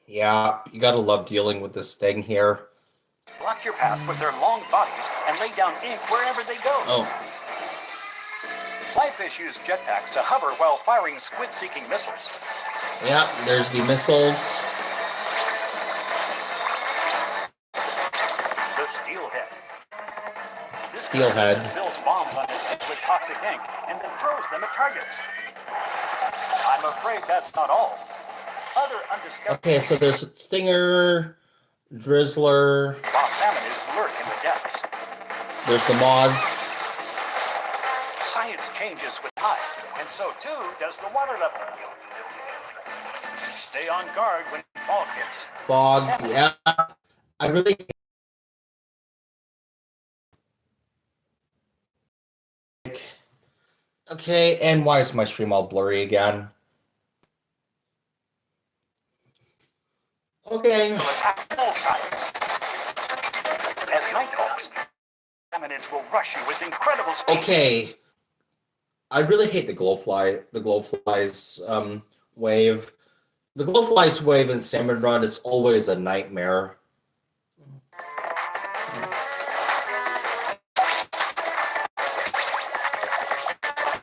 Yeah, you gotta love dealing with this thing here. block your path with their long bodies and lay down ink wherever they go. Oh. Flyfish use jetpacks to hover while firing squid-seeking missiles. Yeah, there's the missiles. The steelhead. This Steelhead. fills bombs on its head with toxic ink and then throws them at targets. I'm afraid that's not all. Other undiscovered... Okay, so there's Stinger, Drizzler. While salmonids lurk in the depths. There's the Moz. Science changes with tide, and so too does the water level. Stay on guard when fog hits. Fog, yeah. I really... Okay, and why is my stream all blurry again? Okay. Will attack full size. As night falls, salmonids will rush you with incredible speed. Okay. I really hate the glowflies wave. The glowflies wave in Salmon Run is always a nightmare.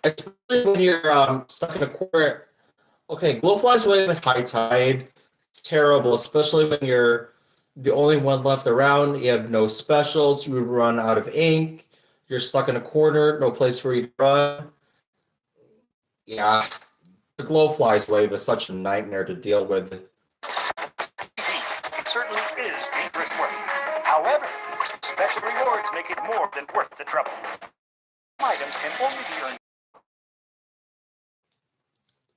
Especially when you're stuck in a corner. Okay, glowflies wave at high tide. It's terrible, especially when you're the only one left around. You have no specials. You run out of ink. You're stuck in a corner. No place for you to run. Yeah, the glowflies wave is such a nightmare to deal with. It certainly is dangerous work. However, special rewards make it more than worth the trouble. Items can only be earned.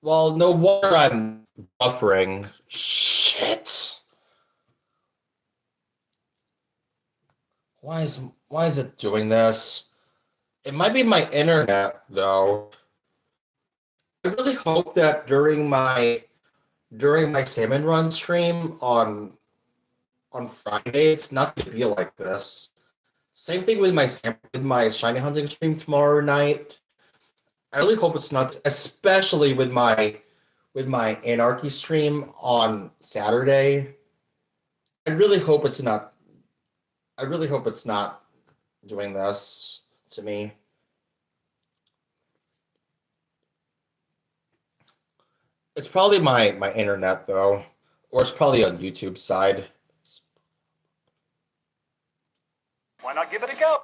Well, no wonder I'm buffering. Shit. Why is it doing this? It might be my internet though. I really hope that during my Salmon Run stream on Friday, it's not going to be like this. Same thing with my shiny hunting stream tomorrow night. I really hope it's not, especially with my anarchy stream on Saturday. I really hope it's not doing this to me. It's probably my internet though, or it's probably on YouTube side. Why not give it a go?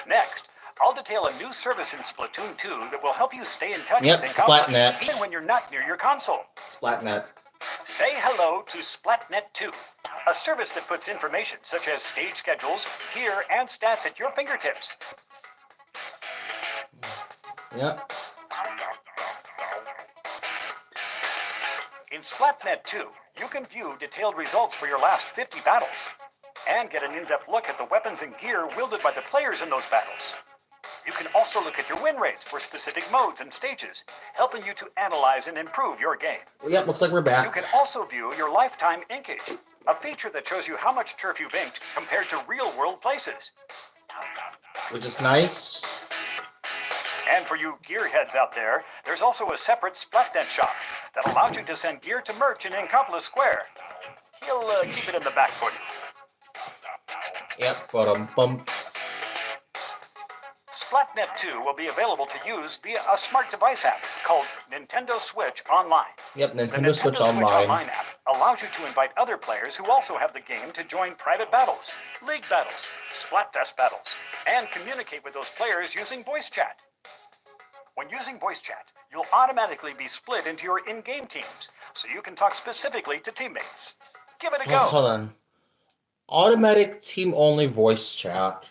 Next, I'll detail a new service in Splatoon 2 that will help you stay in touch Yep, with Splatnet. Incompetence, even when you're not near your console. Splatnet. Say hello to Splatnet 2, a service that puts information such as stage schedules, gear, and stats at your fingertips. Yep. In Splatnet 2, you can view detailed results for your last 50 battles and get an in-depth look at the weapons and gear wielded by the players in those battles. You can also look at your win rates for specific modes and stages, helping you to analyze and improve your game. Yep, looks like we're back. You can also view your lifetime inkage, a feature that shows you how much turf you've inked compared to real-world places. Which is nice. And for you gearheads out there, there's also a separate Splatnet shop that allows you to send gear to merch in Incompetence Square. He'll keep it in the back for you. Yep, bum. Splatnet 2 will be available to use via a smart device app called Nintendo Switch Online. Yep, The Nintendo Switch Switch Online. Online app allows you to invite other players who also have the game to join private battles, league battles, Splatfest battles, and communicate with those players using voice chat. When using voice chat, you'll automatically be split into your in-game teams, so you can talk specifically to teammates. Give it a go. Hold on. Automatic team-only voice chat.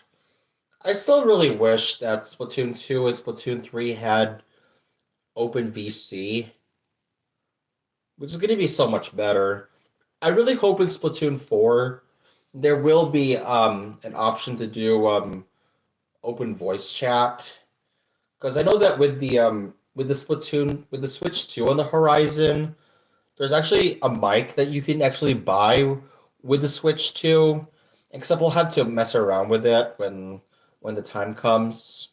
I still really wish that Splatoon 2 and Splatoon 3 had open VC, which is going to be so much better. I really hope in Splatoon 4 there will be an option to do open voice chat, because I know that with the Switch 2 on the horizon, there's actually a mic that you can actually buy with the Switch 2, except we'll have to mess around with it when the time comes.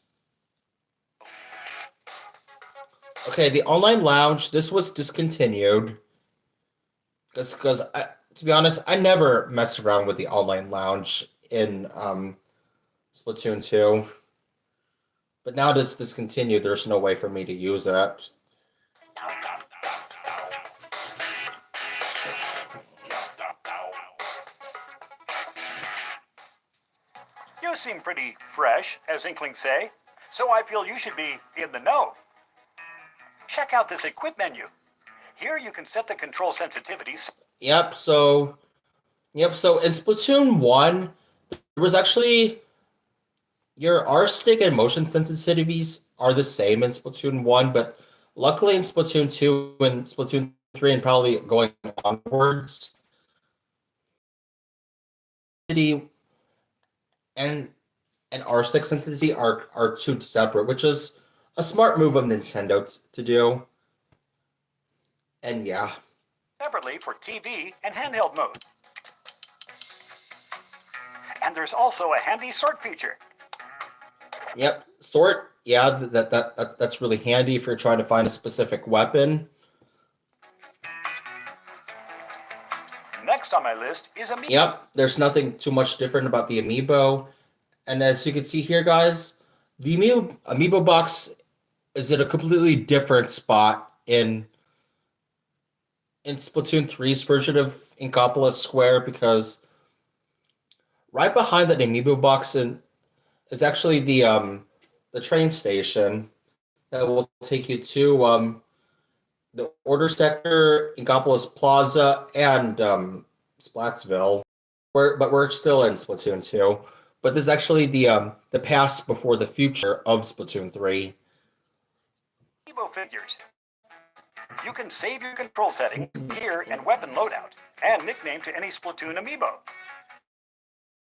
Okay, the online lounge, this was discontinued. Because to be honest, I never mess around with the online lounge in Splatoon 2. But now that it's discontinued, there's no way for me to use it. You seem pretty fresh, as Inklings say, so I feel you should be in the know. Check out this equip menu. Here you can set the control sensitivities. Yep, so in Splatoon 1, there was actually your R stick and motion sensitivities are the same in Splatoon 1, but luckily in Splatoon 2 and Splatoon 3 and probably going onwards, and and R stick sensitivity are two separate, which is a smart move of Nintendo to do. And yeah. Separately for TV and handheld mode. And there's also a handy sort feature. Yep, sort. Yeah, that's really handy if you're trying to find a specific weapon. Next on my list is Amiibo. Yep, there's nothing too much different about the Amiibo. And as you can see here, guys, the Amiibo box is at a completely different spot in Splatoon 3's version of Inkopolis Square, because right behind that Amiibo box is actually the train station that will take you to the Order Sector, Inkopolis Plaza, and Splatsville. But we're still in Splatoon 2. But this is actually the past before the future of Splatoon 3. Amiibo figures. You can save your control settings, gear, and weapon loadout, and nickname to any Splatoon Amiibo.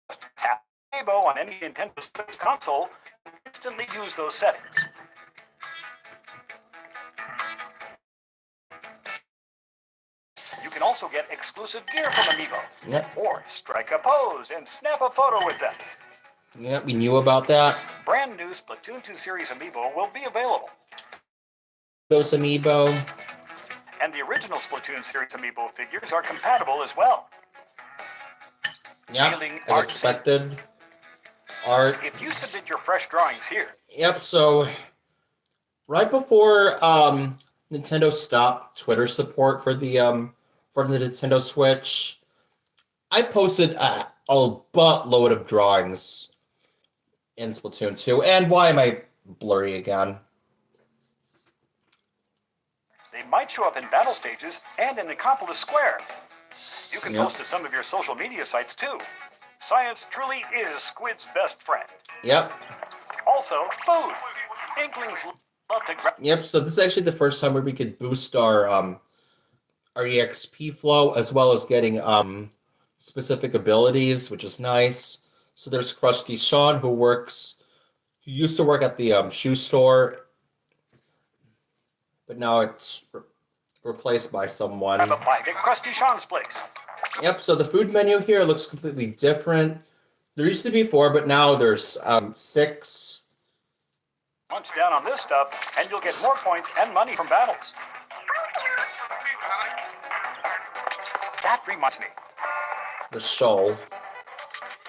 Just tap Amiibo on any Nintendo Switch console to instantly use those settings. You can also get exclusive gear from Amiibo. Yep. Or strike a pose and snap a photo with them. Yep, we knew about that. Brand new Splatoon 2 Series Amiibo will be available. Those Amiibo. And the original Splatoon Series Amiibo figures are compatible as well. Yep, Feeling as artsy? expected. Art. If you submit your fresh drawings here. Yep, so right before Nintendo stopped Twitter support for the Nintendo Switch, I posted a buttload of drawings in Splatoon 2. And why am I blurry again? They might show up in battle stages and in Inkopolis Square. You can post to some of your social media sites too. Science truly is Squid's best friend. Yep. Also, food. Inklings love to grab. Yep, so this is actually the first time where we could boost our EXP flow, as well as getting specific abilities, which is nice. So there's Krusty Sean, who used to work at the shoe store, but now it's replaced by someone. Grab a bite at Krusty Sean's place. Yep, so the food menu here looks completely different. There used to be 4, but now there's 6. Punch down on this stuff, and you'll get more points and money from battles. That reminds me. The shoal.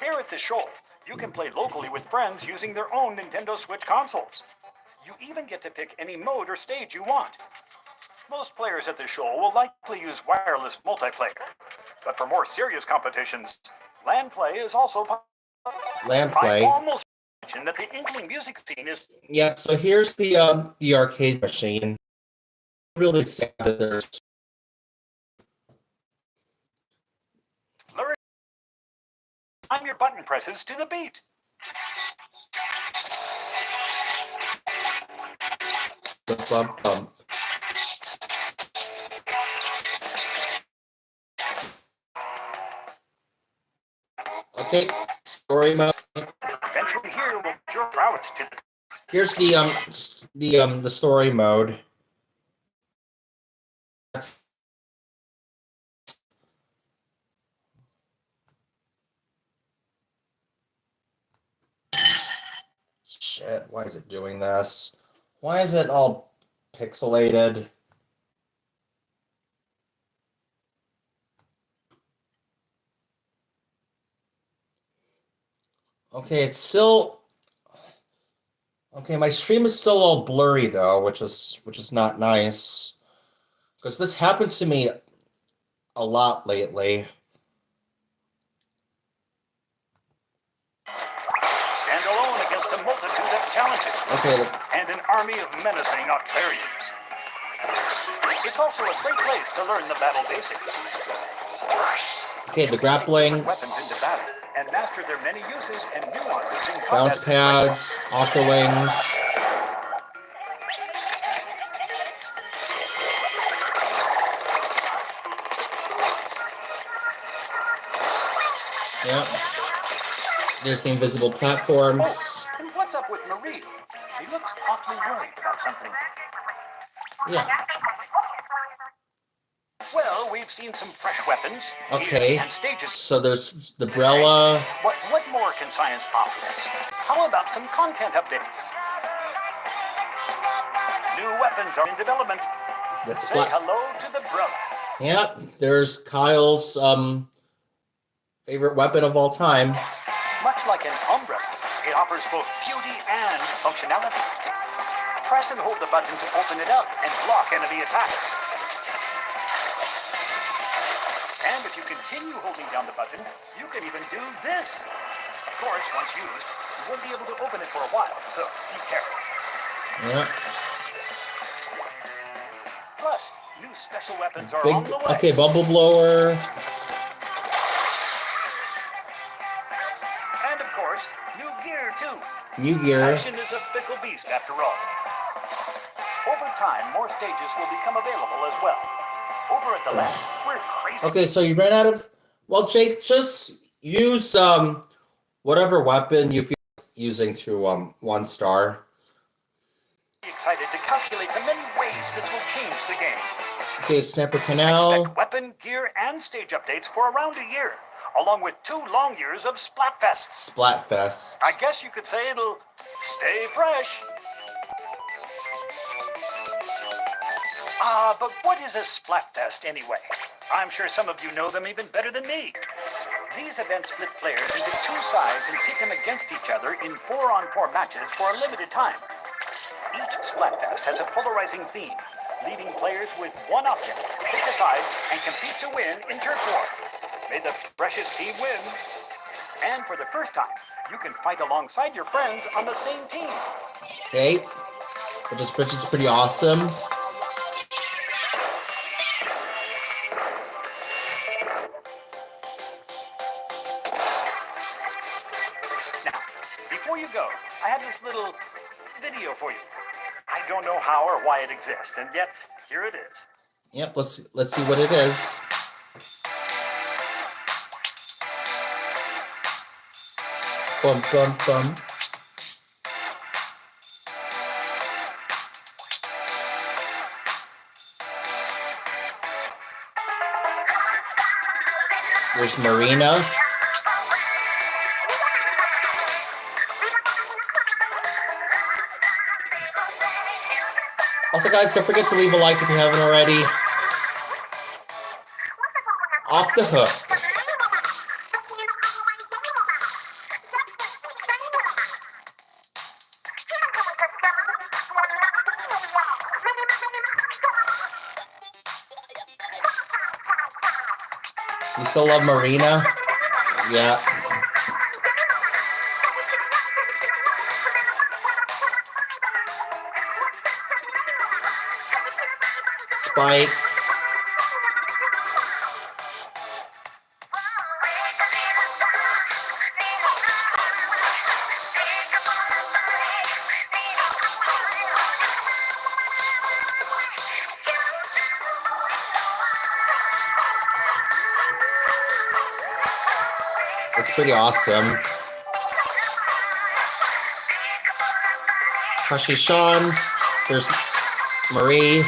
Here at the show, you can play locally with friends using their own Nintendo Switch consoles. You even get to pick any mode or stage you want. Most players at the show will likely use wireless multiplayer. But for more serious competitions, LAN play is also possible. LAN play. I almost mentioned that the Inkling music scene is... Yeah, so here's the arcade machine. Really sad that there's... Time your button presses to the beat. Bump, bump. Okay, story mode. Eventually here will draw prowess to the... Here's the story mode. Shit, why is it doing this? Why is it all pixelated? Okay, it's still okay. My stream is still all blurry though, which is not nice because this happened to me a lot lately. Stand alone against a multitude of challenges. Okay. And an army of menacing Octarians. It's also a great place to learn the battle basics. Okay, the grappling, Weapons into battle and master their many uses and nuances in bounce combat pads, octolings. Yep. There's the invisible platforms. Oh, and what's up with Marie? She looks awfully worried about something. Yeah. Well, we've seen some fresh weapons, Okay. gear, and stages. So there's the Brella. What more can science offer us? How about some content updates? New weapons are in development. The Say hello to the Brella. Yep. There's Kyle's favorite weapon of all time. Much like an umbrella, it offers both beauty and functionality. Press and hold the button to open it up and block enemy attacks. And if you continue holding down the button, you can even do this. Of course, once used, you won't be able to open it for a while, so be careful. Yeah. Plus, new special weapons are on the way. Okay, bubble blower. And of course, new gear too. New gear. Fashion is a fickle beast after all. Over time, more stages will become available as well. Over at the lab, we're crazy. Okay, so you ran out of. Well, Jake, just use whatever weapon you feel like using to 1 star. Excited to calculate the many ways this will change the game. Okay, Sniper Canal. Expect weapon, gear, and stage updates for around a year, along with 2 long years of Splatfest. Splatfest. I guess you could say it'll stay fresh. But what is a Splatfest anyway? I'm sure some of you know them even better than me. These events split players into 2 sides and pit them against each other in 4-on-4 matches for a limited time. Each Splatfest has a polarizing theme, leaving players with one option: pick a side and compete to win in turf war. May the freshest team win. And for the first time, you can fight alongside your friends on the same team. Okay, which is pretty awesome. Now, before you go, I have this little video for you. I don't know how or why it exists, and yet here it is. Yep, let's see what it is. Bum bum bum. There's Marina. Also, guys, don't forget to leave a like if you haven't already. Off the hook. You still love Marina? Yeah. Spike. It's pretty awesome. Crushy Sean. There's Marie.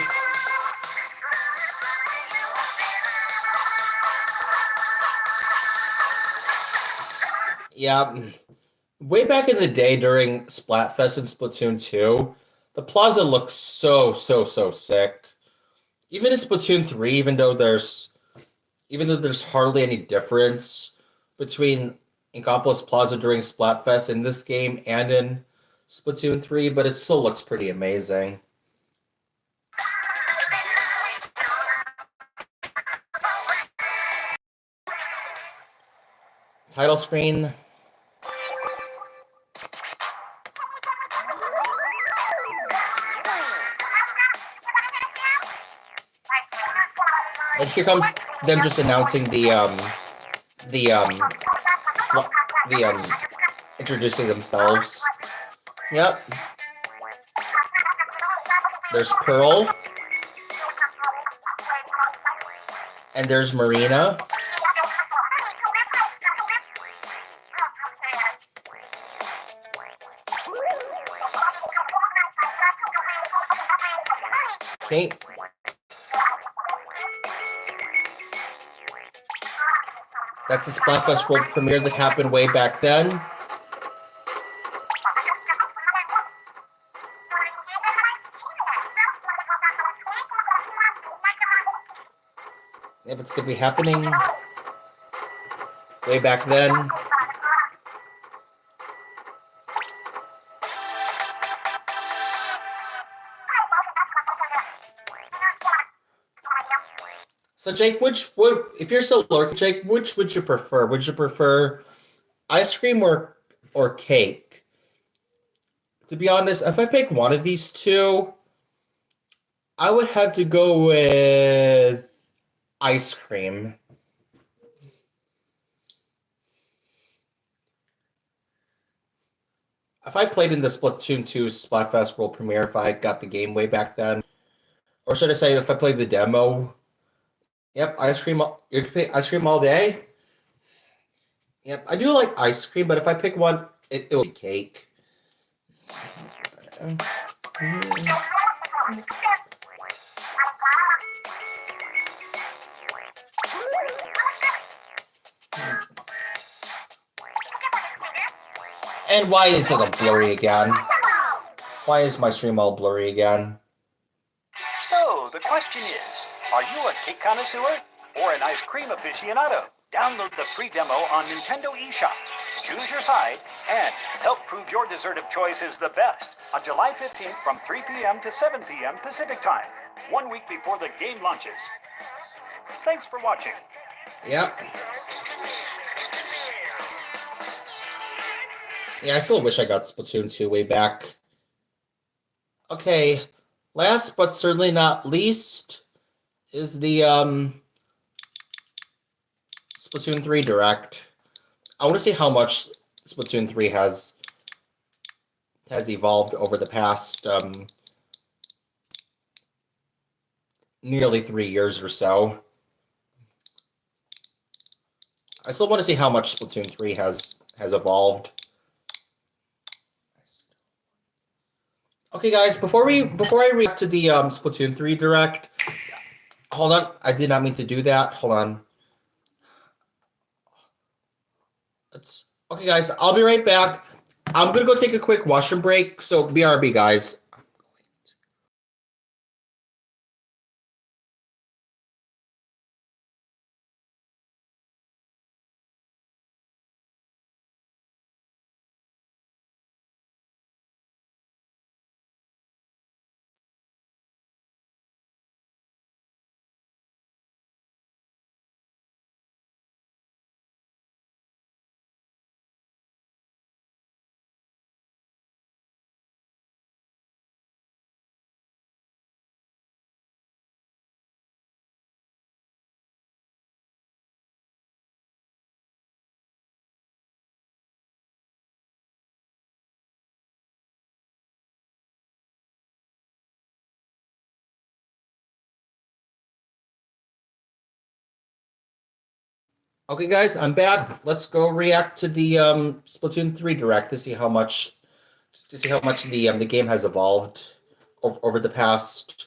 Yeah. Way back in the day during Splatfest and Splatoon 2, the plaza looks so sick. Even in Splatoon 3, even though there's hardly any difference between Inkopolis Plaza during Splatfest in this game and in Splatoon 3, but it still looks pretty amazing. Title screen. And here comes them just announcing introducing themselves. Yep. There's Pearl. And there's Marina. Okay. That's the Splatfest World premiere that happened way back then. Yep, it's gonna be happening way back then. So Jake, if you're still lurking, Jake, which would you prefer? Would you prefer ice cream or cake? To be honest, if I pick one of these two, I would have to go with ice cream. If I played in the Splatoon 2 Splatfest World Premiere, if I got the game way back then, or should I say if I played the demo, yep, ice cream. You can pick ice cream all day. Yep, I do like ice cream, but if I pick one, it will be cake. And why is it all blurry again? Why is my stream all blurry again? So, the question is, are you a cake connoisseur or an ice cream aficionado? Download the free demo on Nintendo eShop. Choose your side and help prove your dessert of choice is the best on July 15th from 3 p.m. to 7 p.m. Pacific Time, 1 week before the game launches. Thanks for watching. Yep. Yeah, I still wish I got Splatoon 2 way back. Okay, last but certainly not least is the Splatoon 3 Direct. I want to see how much Splatoon 3 has evolved over the past nearly 3 years or so. I still want to see how much Splatoon 3 has evolved. Okay, guys, before I react to the Splatoon 3 Direct, hold on, I did not mean to do that. Hold on. Okay, guys, I'll be right back. I'm gonna go take a quick washroom break, so BRB, guys. Okay, guys, I'm back. Let's go react to the Splatoon 3 Direct to see how much the game has evolved over the past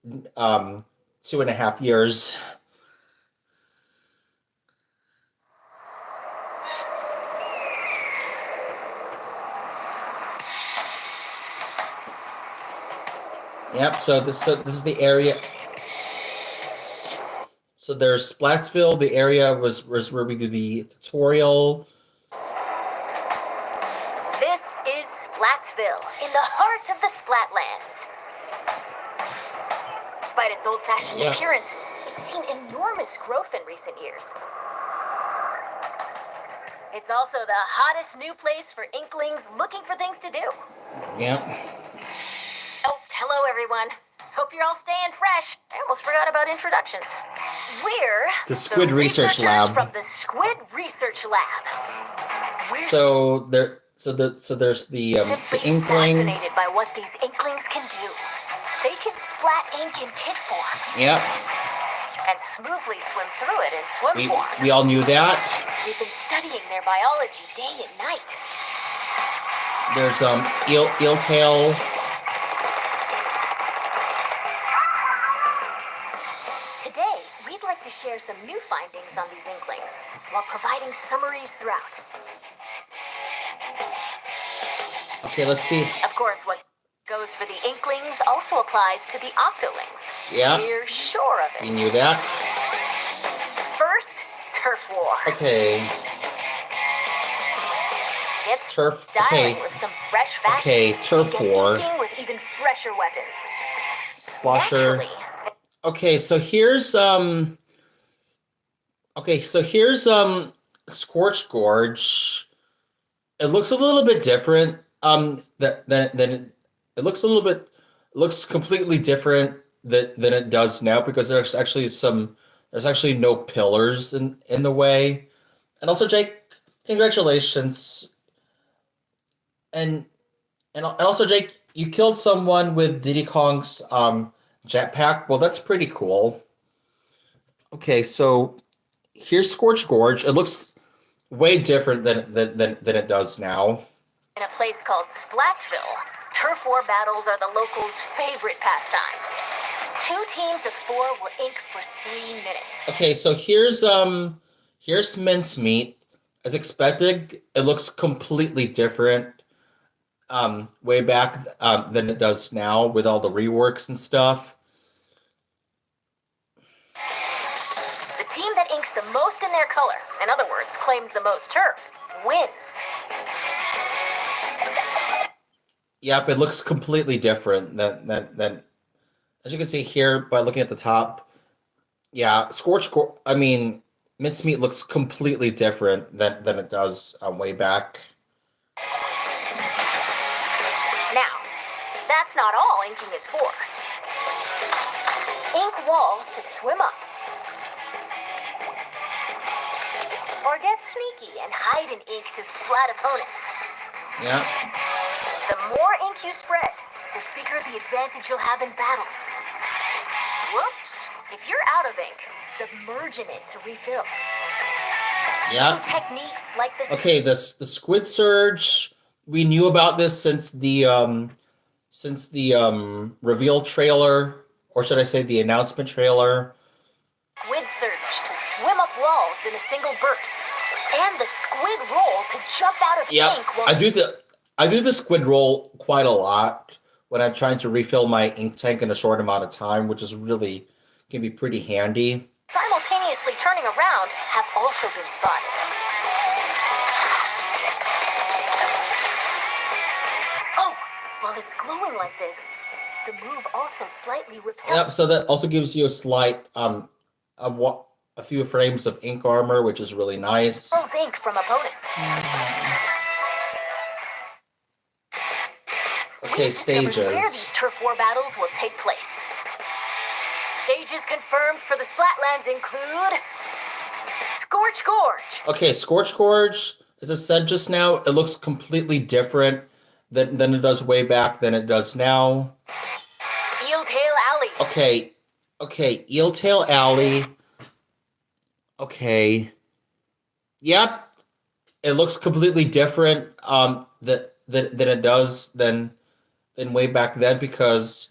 2.5 years. Yep. So this is the area. So there's Splatsville. The area was where we do the tutorial. This is Splatsville, in the heart of the Splatlands. Despite its old-fashioned appearance, it's seen enormous growth in recent years. It's also the hottest new place for Inklings looking for things to do. Yep. Oh, hello everyone. Hope you're all staying fresh. I almost forgot about introductions. We're the Squid Research researchers Lab. from the Squid Research Lab. So there's the Inkling. Fascinated by what these Inklings can do. They can splat ink in kit form. Yep. And smoothly swim through it in swim form. We all knew that. We've been studying their biology day and night. There's eel tail. Today, we'd like to share some new findings on these Inklings while providing summaries throughout. Okay, let's see. Of course, what goes for the Inklings also applies to the Octolings. Yeah. We're sure of We it. knew that. First, turf war. Okay. It's Turf. styling Okay. with some fresh fashion. Okay, turf and war. inking with even fresher weapons. Splasher. Naturally, Okay, so here's Scorched Gorge. It looks a little bit different. It looks completely different than it does now because there's actually no pillars in the way. And also, Jake, congratulations. And also, Jake, you killed someone with Diddy Kong's jetpack. Well, that's pretty cool. Okay, so here's Scorched Gorge. It looks way different than it does now. in a place called Splatsville, turf war battles are the locals' favorite pastime. 2 teams of 4 will ink for 3 minutes. Okay, so here's mincemeat. As expected, it looks completely different way back than it does now with all the reworks and stuff. The team that inks the most in their color, in other words, claims the most turf, wins. Yep, it looks completely different than as you can see here by looking at the top. Yeah, mincemeat looks completely different than it does way back. Now, that's not all inking is for. Ink walls to swim up. Or get sneaky and hide in ink to splat opponents. Yeah. The more ink you spread, the bigger the advantage you'll have in battles. Whoops! If you're out of ink, submerge in it to refill. Yeah. Techniques like this. Okay, the Squid Surge. We knew about this since the reveal trailer, or should I say the announcement trailer. Squid Surge to swim up walls in a single burst. And the squid roll to jump out of Yeah, ink while I do the squid roll quite a lot when I'm trying to refill my ink tank in a short amount of time, which is really can be pretty handy. simultaneously turning around have also been spotted. Oh, while it's glowing like this, the move also slightly repels. Yep. So that also gives you a slight a few frames of ink armor, which is really nice. Ink from opponents. Okay, We've discovered where these stages. turf war battles will take place. Stages confirmed for the Splatlands include Scorched Gorge. Okay, Scorched Gorge, as I said just now, it looks completely different than it does way back than it does now. Eeltail Alley. Okay, Eeltail Alley. Okay. Yep. It looks completely different than it does than way back then, because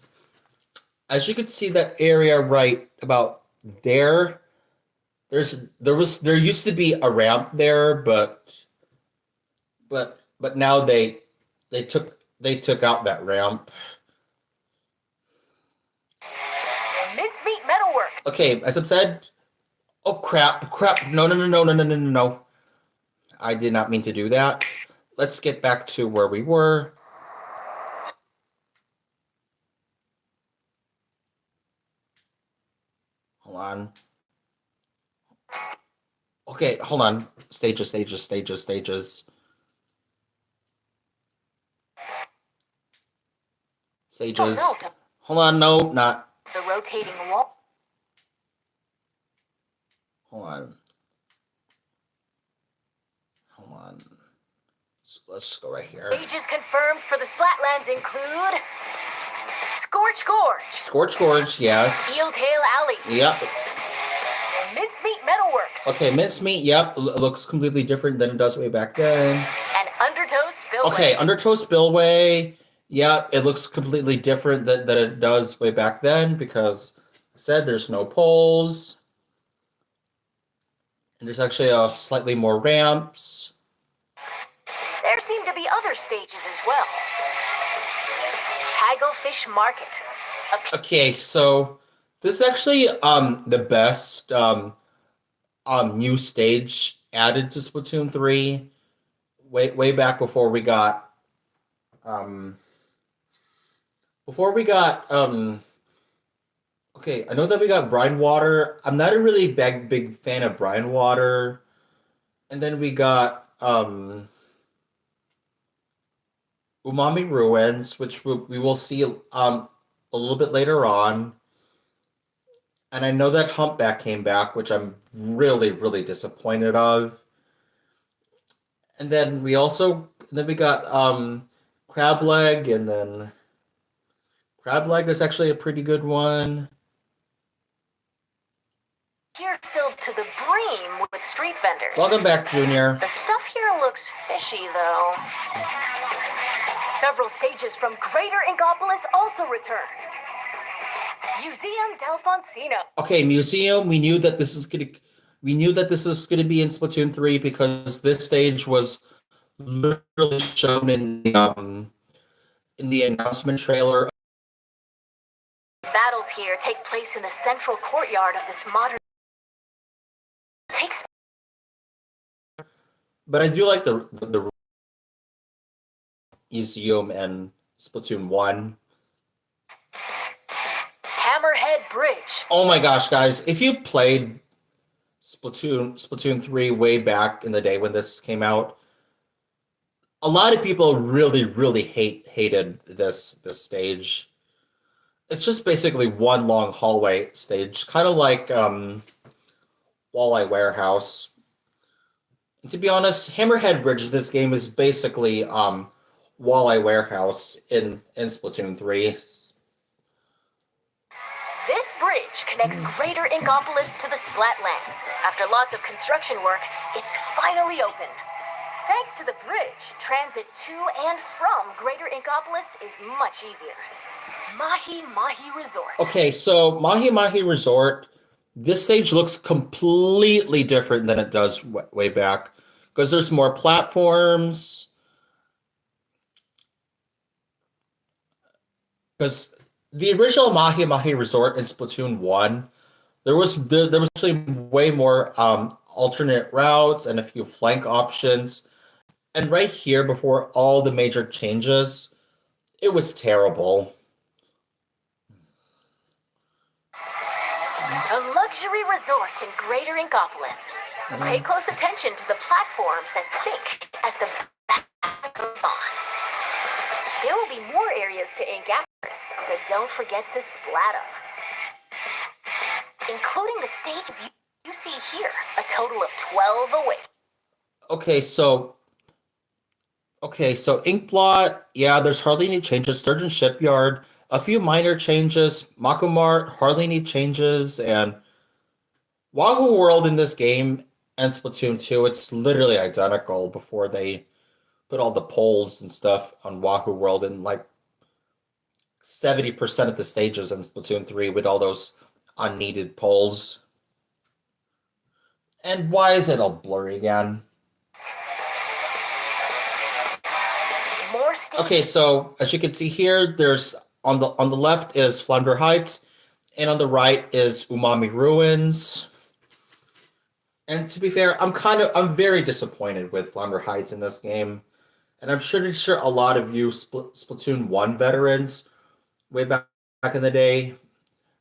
as you can see that area right about there, there used to be a ramp there, but now they took out that ramp. Mincemeat metalwork. Okay, as I've said, Oh, crap. No. I did not mean to do that. Let's get back to where we were. Hold on. Okay, hold on. Stages. Stages. Oh, no. Hold on, no, not. The rotating wall. Hold on. So let's go right here. Stages confirmed for the Splatlands include Scorch Gorge, Scorch Gorge, yes. Steel Tail Alley, Yep. Mincemeat Metalworks, Okay, Mincemeat, yep. Looks completely different than it does way back then. and Undertow Spillway. Okay, Undertow Spillway. Yep, it looks completely different than it does way back then because I said there's no poles. And there's actually slightly more ramps. There seem to be other stages as well. Hagglefish Market. Okay, so this is actually the best new stage added to Splatoon 3. Way back before we got okay, I know that we got Brine Water. I'm not a really big fan of Brine Water. And then we got Umami Ruins, which we will see a little bit later on. And I know that Humpback came back, which I'm really disappointed of. And then we got Crab Leg, and then Crab Leg is actually a pretty good one. Here filled to the brim with street vendors. Welcome back, Junior. The stuff here looks fishy, though. Several stages from Greater Inkopolis also return. Museum Delfonsino. Okay, Museum. We knew that this is gonna be in Splatoon 3 because this stage was literally shown in the announcement trailer. Battles here take place in the central courtyard of this modern. But I do like the museum and Splatoon 1. Hammerhead Bridge. Oh my gosh, guys, if you played Splatoon 3 way back in the day when this came out, a lot of people really hated this stage. It's just basically one long hallway stage, kind of like Walleye Warehouse. And to be honest, Hammerhead Bridge, this game is basically Walleye Warehouse in Splatoon 3. This bridge connects Greater Inkopolis to the Splatlands. After lots of construction work, it's finally open. Thanks to the bridge, transit to and from Greater Inkopolis is much easier. Mahi Mahi Resort. Okay, so Mahi Mahi Resort, this stage looks completely different than it does way back because there's more platforms. Because the original Mahi Mahi Resort in Splatoon 1, there was actually way more alternate routes and a few flank options. And right here, before all the major changes, it was terrible. A luxury resort in Greater Inkopolis. Pay close attention to the platforms that sink as the battle goes on. There will be more areas to ink after, so don't forget to splat up. Including the stages you see here, a total of 12 away. Okay, so Inkblot, yeah, there's hardly any changes. Sturgeon Shipyard, a few minor changes. Mako Mart, hardly any changes. And Wahoo World in this game and Splatoon 2, it's literally identical before they put all the polls and stuff on Wahoo World and like 70% of the stages in Splatoon 3 with all those unneeded polls. And why is it all blurry again? More stages. Okay, so as you can see here, there's on the left is Flounder Heights, and on the right is Umami Ruins. And to be fair, I'm very disappointed with Flounder Heights in this game. And I'm pretty sure a lot of you Splatoon 1 veterans way back in the day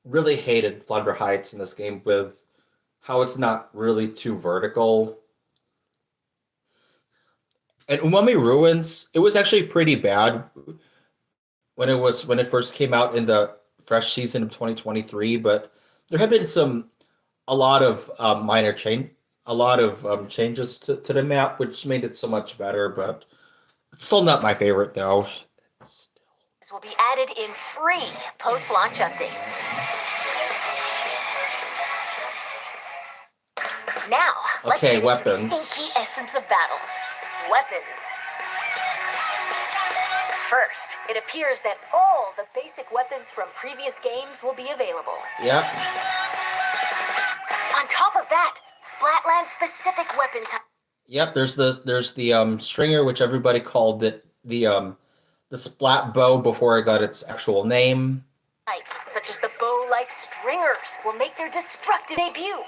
really hated Flounder Heights in this game with how it's not really too vertical. And Umami Ruins, it was actually pretty bad when it first came out in the fresh season of 2023, but there have been a lot of changes to the map, which made it so much better. But it's still not my favorite though. This will be added in free post-launch updates. Now, let's Okay, get into the weapons. inky essence of battles. Weapons. First, it appears that all the basic weapons from previous games will be available. Yep. On top of that, Splatland specific weapon types. Yep, there's the stringer, which everybody called it the splat bow before it got its actual name. Types, such as the bow-like stringers, will make their destructive debut.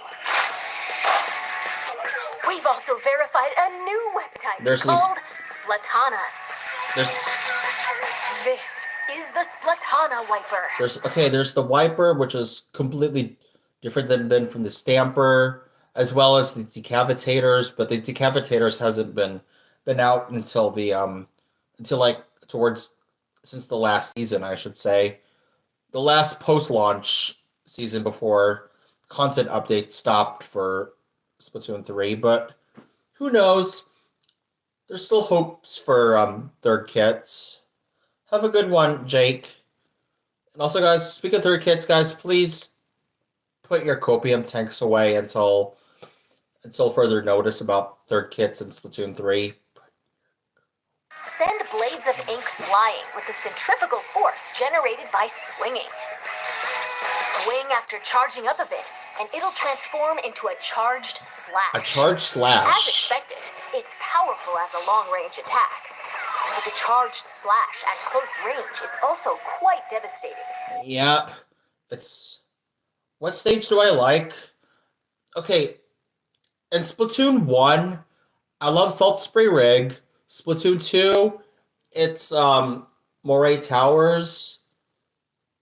We've also verified a new weapon type called Splatanas. This is the Splatana Wiper. There's the wiper, which is completely different than from the stamper, as well as the decavitators, but the decavitators hasn't been out until since the last season, I should say. The last post-launch season before content updates stopped for Splatoon 3, but who knows? There's still hopes for third kits. Have a good one, Jake. And also, guys, speaking of third kits, guys, please put your copium tanks away until further notice about third kits in Splatoon 3. Send blades of ink flying with the centrifugal force generated by swinging. Swing after charging up a bit, and it'll transform into a charged slash. A charged slash. As expected, it's powerful as a long-range attack. But the charged slash at close range is also quite devastating. Yep. What stage do I like? Okay, in Splatoon 1, I love Salt Spray Rig. Splatoon 2, it's Moray Towers.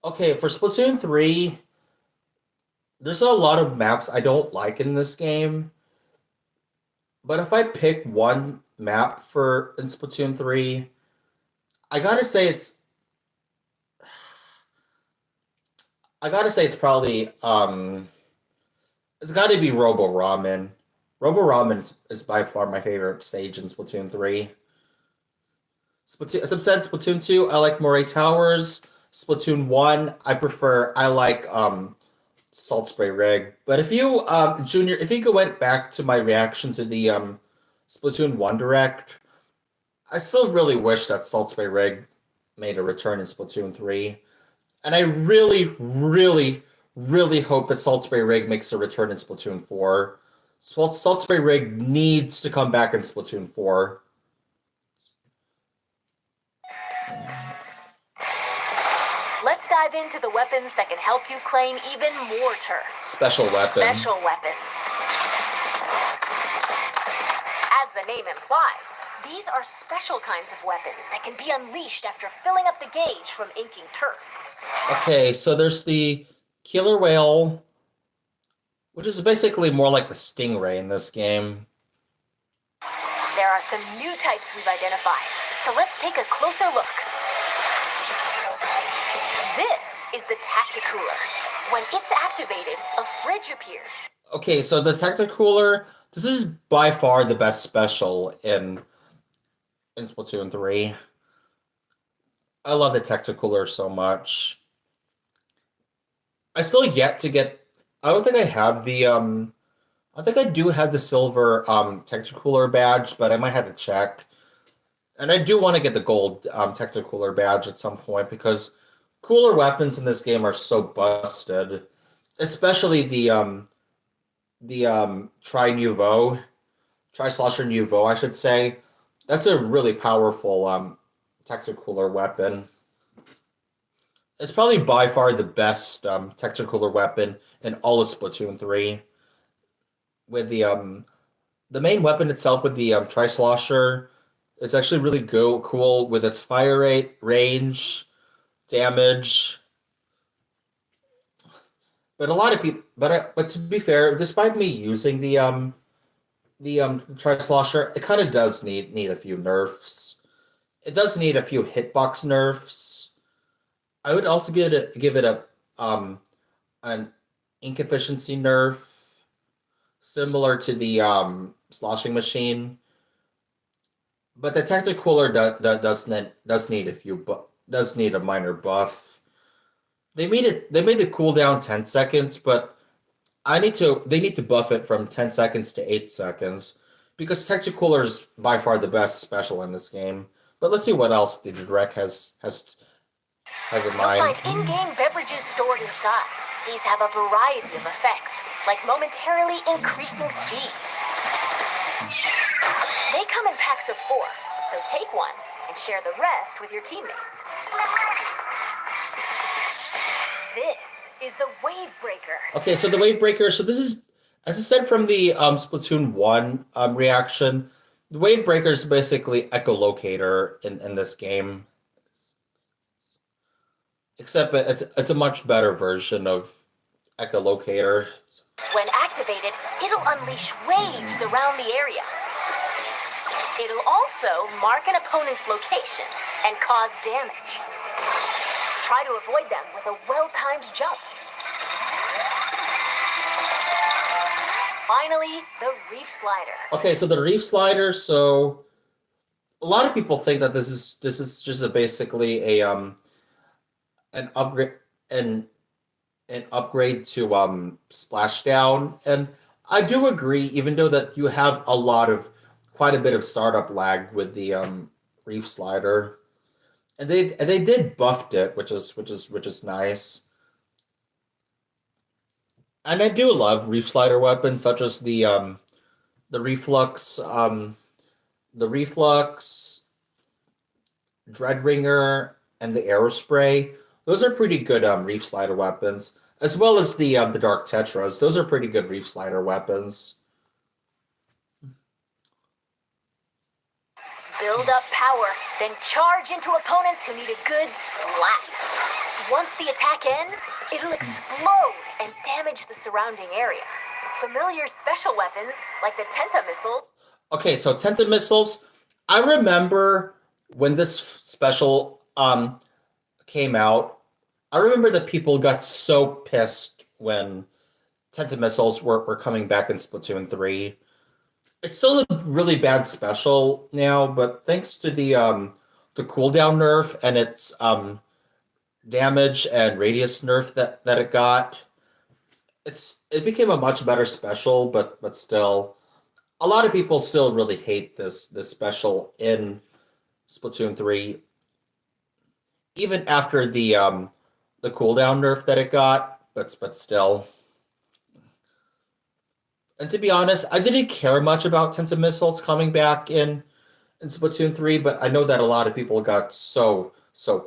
Okay, for Splatoon 3, there's a lot of maps I don't like in this game. But if I pick one map in Splatoon 3, I gotta say it's probably it's gotta be Robo Ramen. Robo Ramen is by far my favorite stage in Splatoon 3. As I've said, Splatoon 2, I like Moray Towers. Splatoon 1, I like Salt Spray Rig. But if you, Junior, if you went back to my reaction to the Splatoon 1 Direct, I still really wish that Salt Spray Rig made a return in Splatoon 3. And I really, really, really hope that Salt Spray Rig makes a return in Splatoon 4. Salt Spray Rig needs to come back in Splatoon 4. Let's dive into the weapons that can help you claim even more turf. Special weapons. Special weapons. As the name implies, these are special kinds of weapons that can be unleashed after filling up the gauge from inking turf. Okay, so there's the Killer Whale, which is basically more like the Stingray in this game. There are some new types we've identified, so let's take a closer look. This is the Tacticooler. When it's activated, a fridge appears. Okay, so the Tacticooler, this is by far the best special in Splatoon 3. I love the Tacticooler so much. I still yet to get... I don't think I have the... I think I do have the silver Tacticooler badge, but I might have to check. And I do want to get the gold Tacticooler badge at some point, because cooler weapons in this game are so busted. Especially the Tri-Slosher Nouveau, I should say. That's a really powerful Tacticooler weapon. It's probably by far the best Tacticooler weapon in all of Splatoon 3. with the main weapon itself with the tri-slosher. It's actually really cool with its fire rate, range, damage. But a lot of people, but to be fair, despite me using the tri-slosher, it kind of does need a few nerfs. It does need a few hitbox nerfs. I would also give it a an ink efficiency nerf, similar to the sloshing machine. But the tacticooler does need a does need a minor buff. They made the cooldown 10 seconds, but they need to buff it from 10 seconds to 8 seconds because Tacticooler is by far the best special in this game. But let's see what else the direct has in You'll mind. find in-game beverages stored inside. These have a variety of effects, like momentarily increasing speed. They come in packs of 4, so take one and share the rest with your teammates. This is the Wave Breaker. Okay, so the Wave Breaker. So this is, as I said from the Splatoon 1 reaction, the Wave Breaker is basically echolocator in this game. Except it's a much better version of echolocator. When activated, it'll unleash waves around the area. It'll also mark an opponent's location and cause damage. Try to avoid them with a well-timed jump. Finally, the Reef Slider. Okay, so the Reef Slider. So a lot of people think that this is just basically a an upgrade an upgrade to Splashdown, and I do agree. Even though that you have quite a bit of startup lag with the Reef Slider, and they did buffed it, which is nice. And I do love Reef Slider weapons such as the Reflux Dreadringer and the Aerospray. Those are pretty good Reef Slider weapons, as well as the Dark Tetras. Those are pretty good Reef Slider weapons. Build up power, then charge into opponents who need a good splat. Once the attack ends, it'll explode and damage the surrounding area. Familiar special weapons, like the Tenta Missile. Okay, so Tenta Missiles. I remember when this special came out. I remember that people got so pissed when Tenta Missiles were coming back in Splatoon 3. It's still a really bad special now, but thanks to the cooldown nerf and its damage and radius nerf that it got, it became a much better special, but still a lot of people still really hate this special in Splatoon 3, even after the cooldown nerf that it got, but still. And to be honest, I didn't care much about Tenta Missiles coming back in Splatoon 3, but I know that a lot of people got so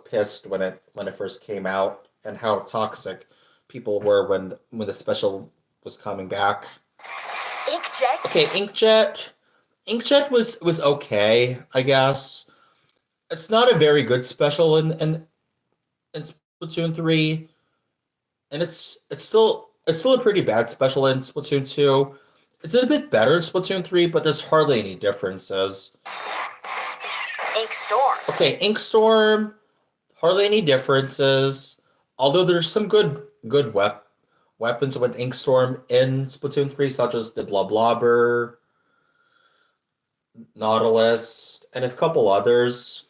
pissed when it first came out, and how toxic people were when the special was coming back. Inkjet. Okay, Inkjet. Inkjet was okay, I guess. It's not a very good special in Splatoon 3, and it's still a pretty bad special in Splatoon 2. It's a bit better in Splatoon 3, but there's hardly any differences. Inkstorm. Okay, Inkstorm, hardly any differences. Although there's some good weapons with Inkstorm in Splatoon 3, such as the Blobber, Nautilus, and a couple others,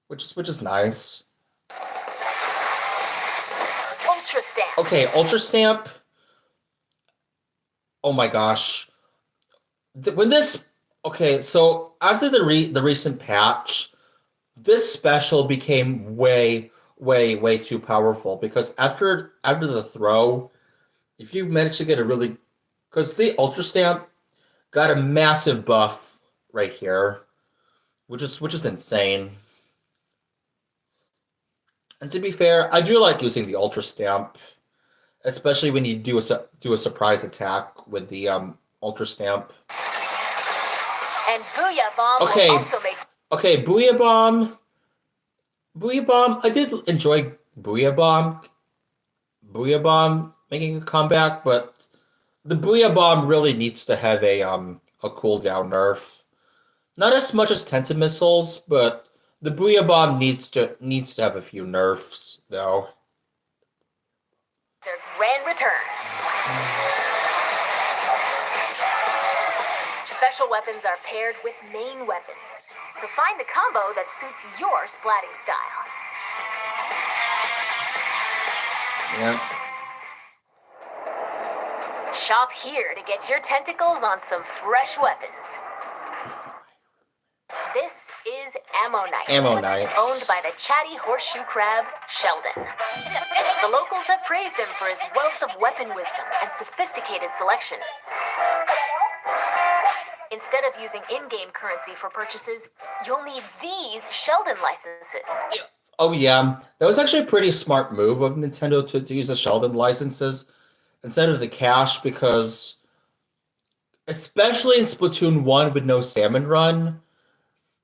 which is nice. Ultra Stamp. Okay, Ultra Stamp. Oh my gosh. So after the recent patch, this special became way too powerful, because after the throw, if you manage to get because the Ultra Stamp got a massive buff right here, which is insane. And to be fair, I do like using the Ultra Stamp, especially when you do a surprise attack with the Ultra Stamp. And Booyah Bomb Okay. will also make... Okay, Booyah Bomb. Booyah Bomb. I did enjoy Booyah Bomb. Booyah Bomb making a comeback, but the Booyah Bomb really needs to have a cooldown nerf. Not as much as Tenta Missiles, but the Booyah Bomb needs to have a few nerfs, though. their grand return. Special weapons are paired with main weapons, so find the combo that suits your splatting style. Yeah. Shop here to get your tentacles on some fresh weapons. This is Ammo Knights, owned by the chatty horseshoe crab, Sheldon. The locals have praised him for his wealth of weapon wisdom and sophisticated selection. Instead of using in-game currency for purchases, you'll need these Sheldon licenses. Oh yeah, that was actually a pretty smart move of Nintendo to use the Sheldon licenses instead of the cash, because especially in Splatoon 1 with no Salmon Run,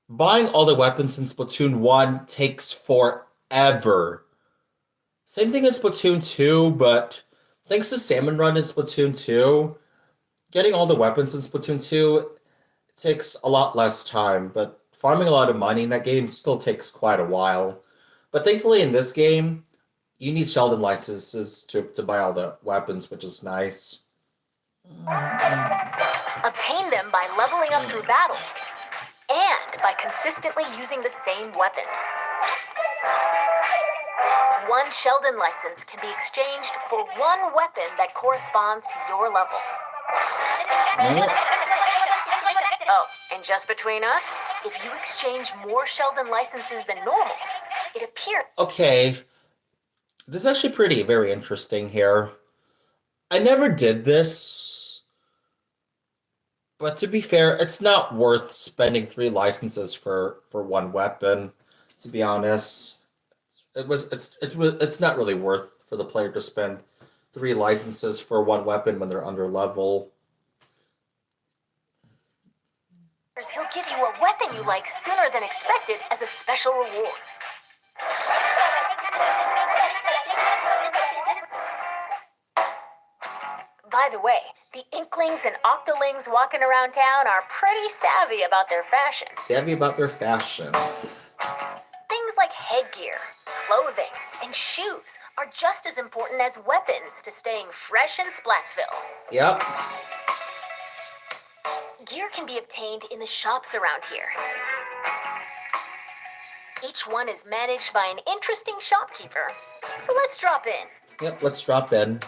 buying all the weapons in Splatoon 1 takes forever. Same thing in Splatoon 2, but thanks to Salmon Run in Splatoon 2, getting all the weapons in Splatoon 2 takes a lot less time, but farming a lot of money in that game still takes quite a while. But thankfully in this game, you need Sheldon licenses to buy all the weapons, which is nice. Obtain them by leveling up through battles, and by consistently using the same weapons. One Sheldon license can be exchanged for one weapon that corresponds to your level. Oh, and just between us, if you exchange more Sheldon licenses than normal, it appears... Okay, this is actually very interesting here. I never did this, but to be fair, it's not worth spending 3 licenses for one weapon, to be honest. It's not really worth for the player to spend 3 licenses for one weapon when they're under level. He'll give you a weapon you like sooner than expected as a special reward. By the way, the Inklings and Octolings walking around town are pretty savvy about their fashion. Savvy about their fashion. Things like headgear, clothing, and shoes are just as important as weapons to staying fresh in Splatsville. Yep. Gear can be obtained in the shops around here. Each one is managed by an interesting shopkeeper. So let's drop in. Yep, let's drop in.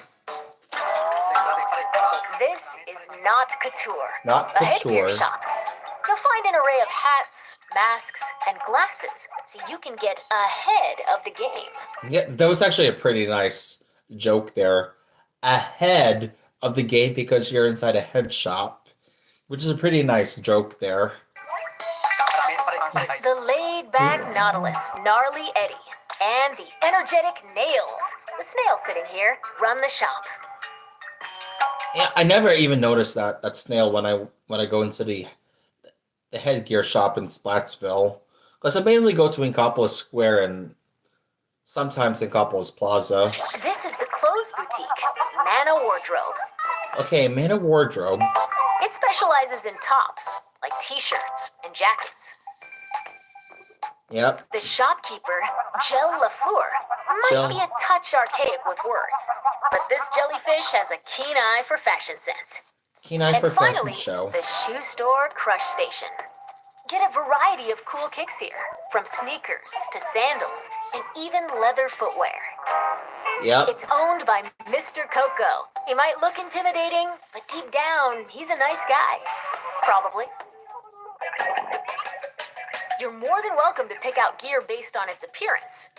This is not couture. Not a headgear couture. shop. You'll find an array of hats, masks, and glasses, so you can get ahead of the game. Yeah, that was actually a pretty nice joke there. Ahead of the game because you're inside a head shop, which is a pretty nice joke there. The laid-back Nautilus, Gnarly Eddie, and the energetic Nails, the snail sitting here, run the shop. Yeah, I never even noticed that snail when I go into the headgear shop in Splatsville, because I mainly go to Inkopolis Square and sometimes Inkopolis Plaza. This is the clothes boutique, Mana Wardrobe. Okay, Mana Wardrobe. It specializes in tops, like t-shirts and jackets. Yep. The shopkeeper, Gel Lafleur, might be a touch archaic with words, but this jellyfish has a keen eye for fashion sense. Keen eye for And finally, fashion show. the shoe store Crush Station. Get a variety of cool kicks here, from sneakers to sandals and even leather footwear. Yep. It's owned by Mr. Coco. He might look intimidating, but deep down, he's a nice guy. Probably. You're more than welcome to pick out gear based on its appearance,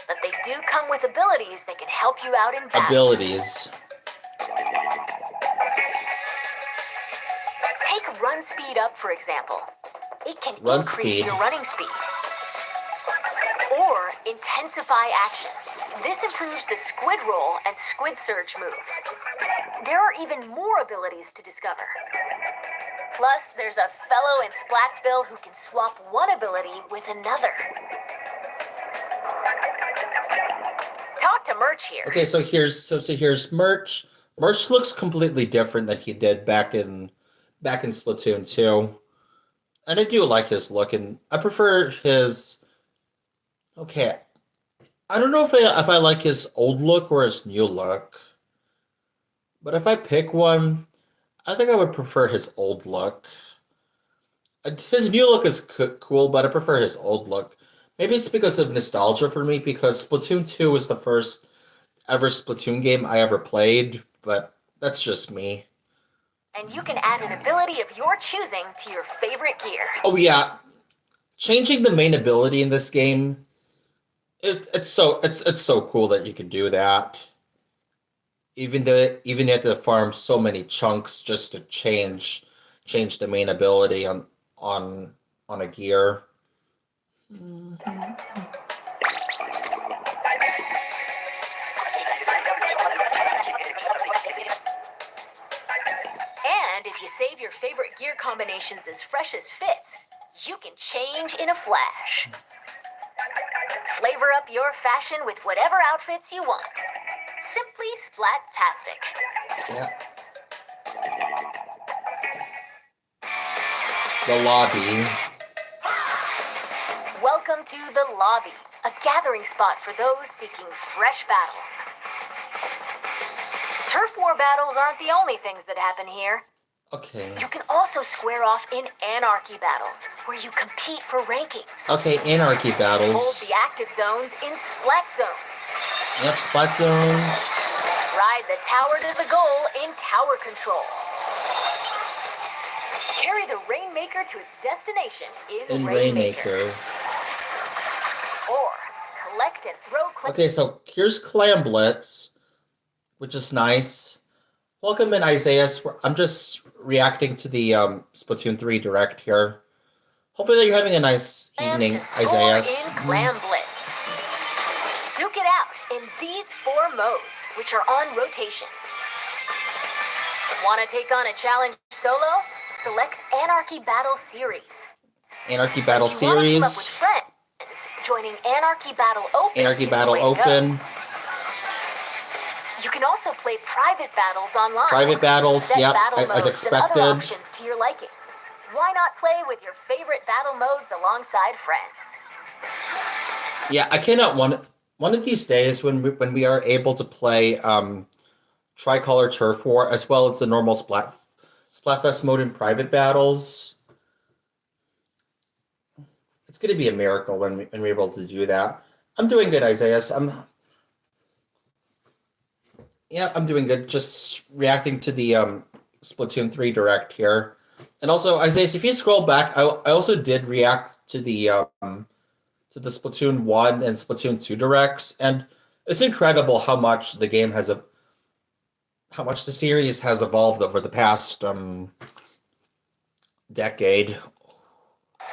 but they do come with abilities that can help you out in battle. Abilities. Take run speed up, for example. It can Run increase speed. your running speed. or intensify action. This improves the squid roll and squid surge moves. There are even more abilities to discover. Plus, there's a fellow in Splatsville who can swap one ability with another. Talk to Merch here. Okay, so here's Merch. Merch looks completely different than he did back in Splatoon 2. And I do like his look, and I prefer his. Okay, I don't know if I like his old look or his new look. But if I pick one, I think I would prefer his old look. His new look is cool, but I prefer his old look. Maybe it's because of nostalgia for me, because Splatoon 2 was the first ever Splatoon game I ever played, but that's just me. And you can add an ability of your choosing to your favorite gear. Oh yeah, changing the main ability in this game, it's so cool that you can do that. Even you have to farm so many chunks just to change the main ability on a gear. And if you save your favorite gear combinations as fresh as fits, you can change in a flash. Flavor up your fashion with whatever outfits you want. Simply splat-tastic. Yeah. The lobby. Welcome to the Lobby, a gathering spot for those seeking fresh battles. Turf war battles aren't the only things that happen here. Okay. You can also square off in anarchy battles, where you compete for rankings. Okay, anarchy Hold battles. the active zones in splat zones. Yep, spot zones. Ride the tower to the goal in tower control. Carry the Rainmaker to its destination in Rainmaker. Or collect and throw Okay, so here's Clam Blitz, which is nice. Welcome in, Isaiah. I'm just reacting to the Splatoon 3 Direct here. Hopefully you're having a nice evening, Isaiah. in Clam Blitz. Duke it out in these 4 modes, which are on rotation. Want to take on a challenge solo? Select Anarchy Battle Series. Anarchy Battle If you want to team up with Series. friends, joining Anarchy Battle Open. Anarchy is the Battle way to go. Open. You can also play private battles online. Private battles, Set yep, battle as modes and expected. other options to your liking. Why not play with your favorite battle modes alongside friends? Yeah, I cannot one of these days when we are able to play Tricolor Turf War as well as the normal Splatfest mode in private battles. It's going to be a miracle when we're able to do that. I'm doing good, Isaiah. I'm doing good. Just reacting to the Splatoon 3 Direct here. And also, Isaiah, if you scroll back, I also did react to the Splatoon 1 and Splatoon 2 Directs, and it's incredible how much the game how much the series has evolved over the past decade.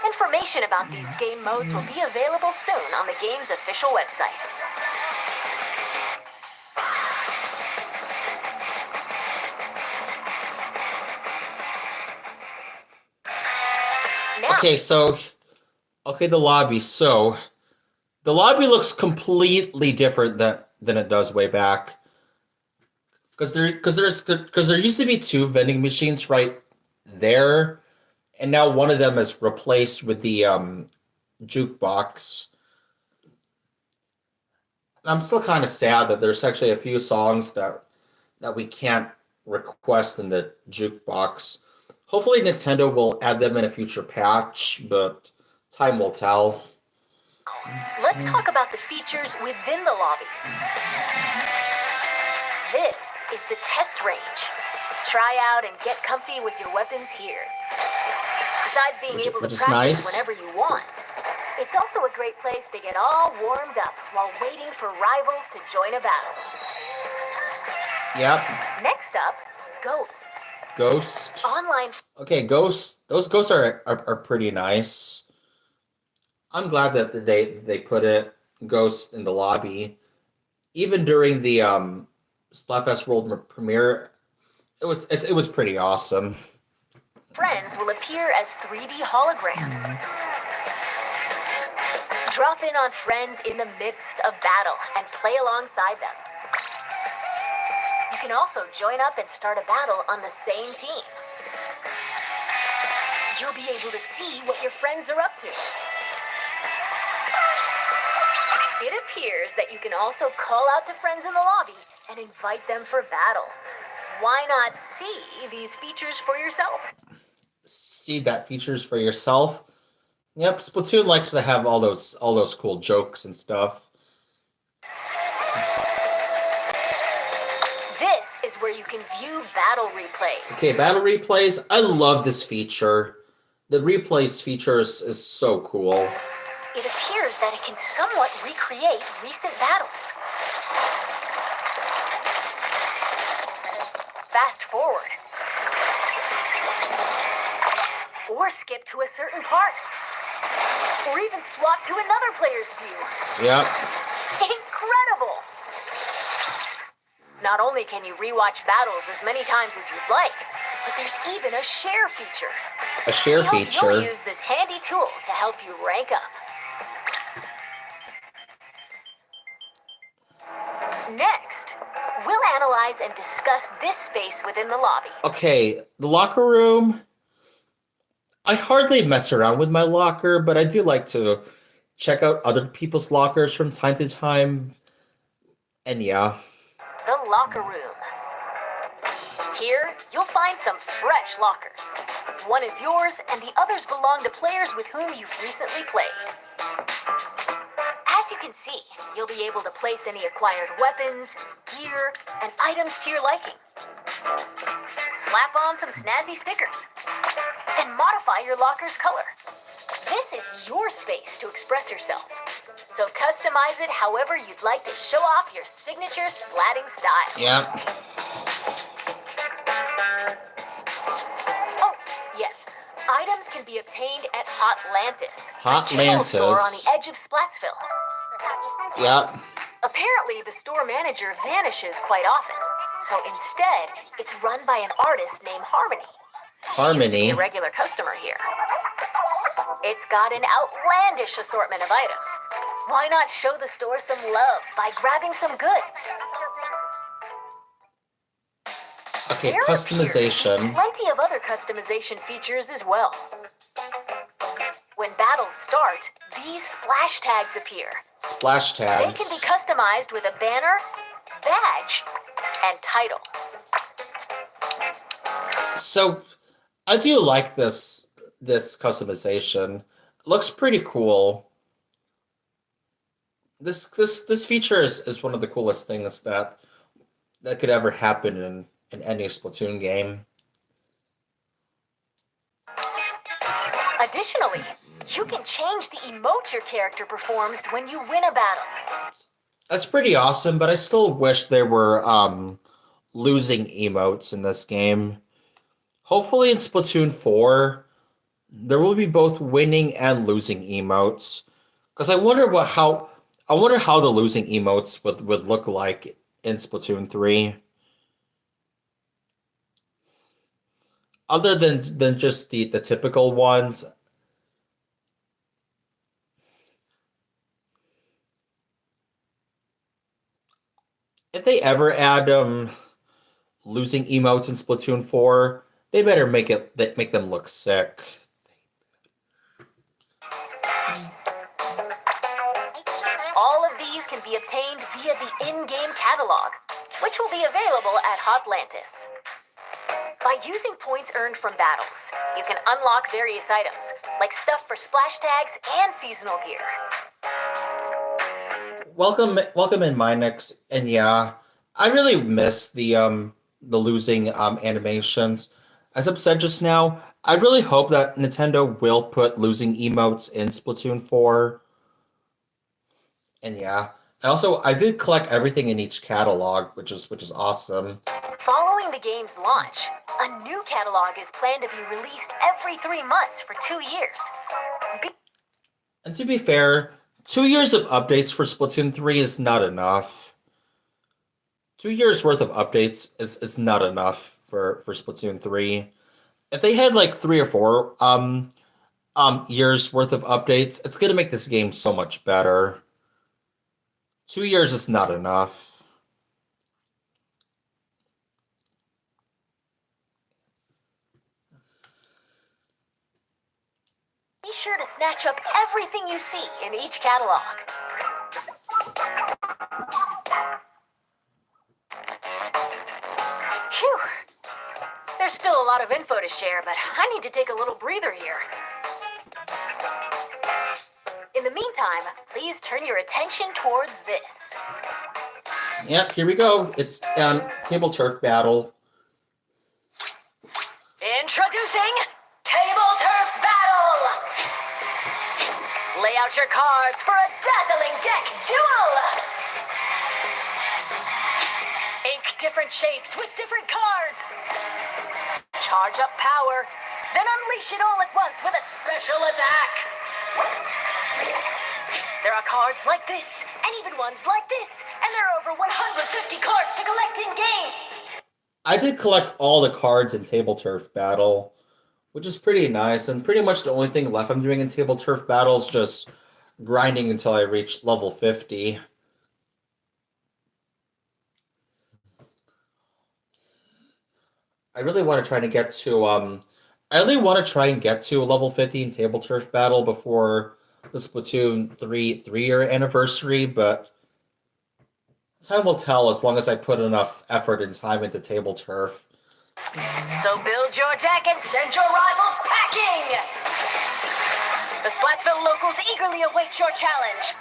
Information about these game modes will be available soon on the game's official website. Now, The lobby. So, the lobby looks completely different than it does way back. Because there used to be 2 vending machines right there, and now one of them is replaced with the jukebox. And I'm still kind of sad that there's actually a few songs that we can't request in the jukebox. Hopefully Nintendo will add them in a future patch, but time will tell. let's talk about the features within the lobby. This is the test range. Try out and get comfy with your weapons here. Besides being able to Which is practice nice. whenever you want, it's also a great place to get all warmed up while waiting for rivals to join a battle. Yep. Next up, ghosts. Ghost. Online Okay, ghosts. Those ghosts are pretty nice. I'm glad that they put it Ghost in the lobby. Even during the Splatfest World premiere, it was pretty awesome. Friends will appear as 3D holograms. Drop in on friends in the midst of battle and play alongside them. You can also join up and start a battle on the same team. You'll be able to see what your friends are up to. It appears that you can also call out to friends in the lobby and invite them for battles. Why not see these features for yourself? See that features for yourself. Yep, Splatoon likes to have all those cool jokes and stuff. This is where you can view battle replays. Okay, battle replays. I love this feature. The replays feature is so cool. It appears that it can somewhat recreate recent battles. Fast forward. Or skip to a certain part. Or even swap to another player's view. Yep. Incredible! Not only can you rewatch battles as many times as you'd like, but there's even a share feature. A share We hope feature. You'll use this handy tool to help you rank up. Next, we'll analyze and discuss this space within the lobby. Okay, the locker room. I hardly mess around with my locker, but I do like to check out other people's lockers from time to time. And yeah. The locker room. Here, you'll find some fresh lockers. One is yours, and the others belong to players with whom you've recently played. As you can see, you'll be able to place any acquired weapons, gear, and items to your liking. Slap on some snazzy stickers, and modify your locker's color. This is your space to express yourself, so customize it however you'd like to show off your signature splatting style. Yep. Oh, yes. Items can be obtained at Hotlantis, a general store on the edge of Splatsville. Yep. Apparently, the store manager vanishes quite often, so instead, it's run by an artist named Harmony. She used to be a regular customer here. It's got an outlandish assortment of items. Why not show the store some love by grabbing some goods? Okay, There customization. appear to be plenty of other customization features as well. When battles start, these splash tags appear. Splash They can be tags. customized with a banner, badge, and title. So I do like this customization. Looks pretty cool. This feature is one of the coolest things that could ever happen in any Splatoon game. Additionally, you can change the emote your character performs when you win a battle. That's pretty awesome, but I still wish there were losing emotes in this game. Hopefully in Splatoon 4, there will be both winning and losing emotes. Because I wonder how the losing emotes would look like in Splatoon 3. Other than just the typical ones. If they ever add losing emotes in Splatoon 4, they better make them look sick. All of these can be obtained via the in-game catalog, which will be available at Hotlantis. By using points earned from battles, you can unlock various items, like stuff for splash tags and seasonal gear. Welcome in Minix, and yeah, I really miss the losing animations. As I've said just now, I really hope that Nintendo will put losing emotes in Splatoon 4. And yeah, and also I did collect everything in each catalog, which is awesome. Following the game's launch, a new catalog is planned to be released every 3 months for 2 years. And to be fair, 2 years of updates for Splatoon 3 is not enough. 2 years worth of updates is not enough for Splatoon 3. If they had like 3 or 4 years worth of updates, it's gonna make this game so much better. 2 years is not enough. Be sure to snatch up everything you see in each catalog. Phew. There's still a lot of info to share, but I need to take a little breather here. In the meantime, please turn your attention towards this. Yep, here we go. It's Table Turf Battle. Introducing Table Turf Battle! Lay out your cards for a dazzling deck duel! Ink different shapes with different cards! Charge up power, then unleash it all at once with a special attack! There are cards like this, and even ones like this, and there are over 150 cards to collect in-game! I did collect all the cards in Table Turf Battle, which is pretty nice, and pretty much the only thing left I'm doing in Table Turf Battle is just grinding until I reach level 50. I really want to try to get to level 50 in Table Turf Battle before the Splatoon 3-year anniversary, but time will tell as long as I put enough effort and time into Table Turf. So build your deck and send your rivals packing! The Splatsville locals eagerly await your challenge.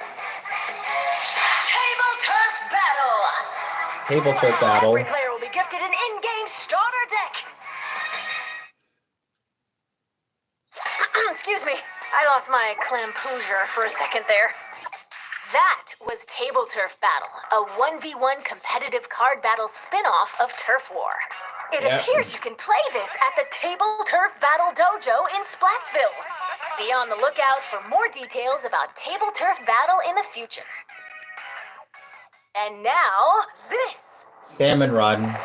Table Turf Battle! Table Turf Battle. Every player will be gifted an in-game starter deck. Excuse me, I lost my clampoosier for a second there. That was Table Turf Battle, a 1v1 competitive card battle spin-off of Turf War. It appears you can play this at the Table Turf Battle Dojo in Splatsville. Be on the lookout for more details about Table Turf Battle in the future. And now, this! Salmon Run.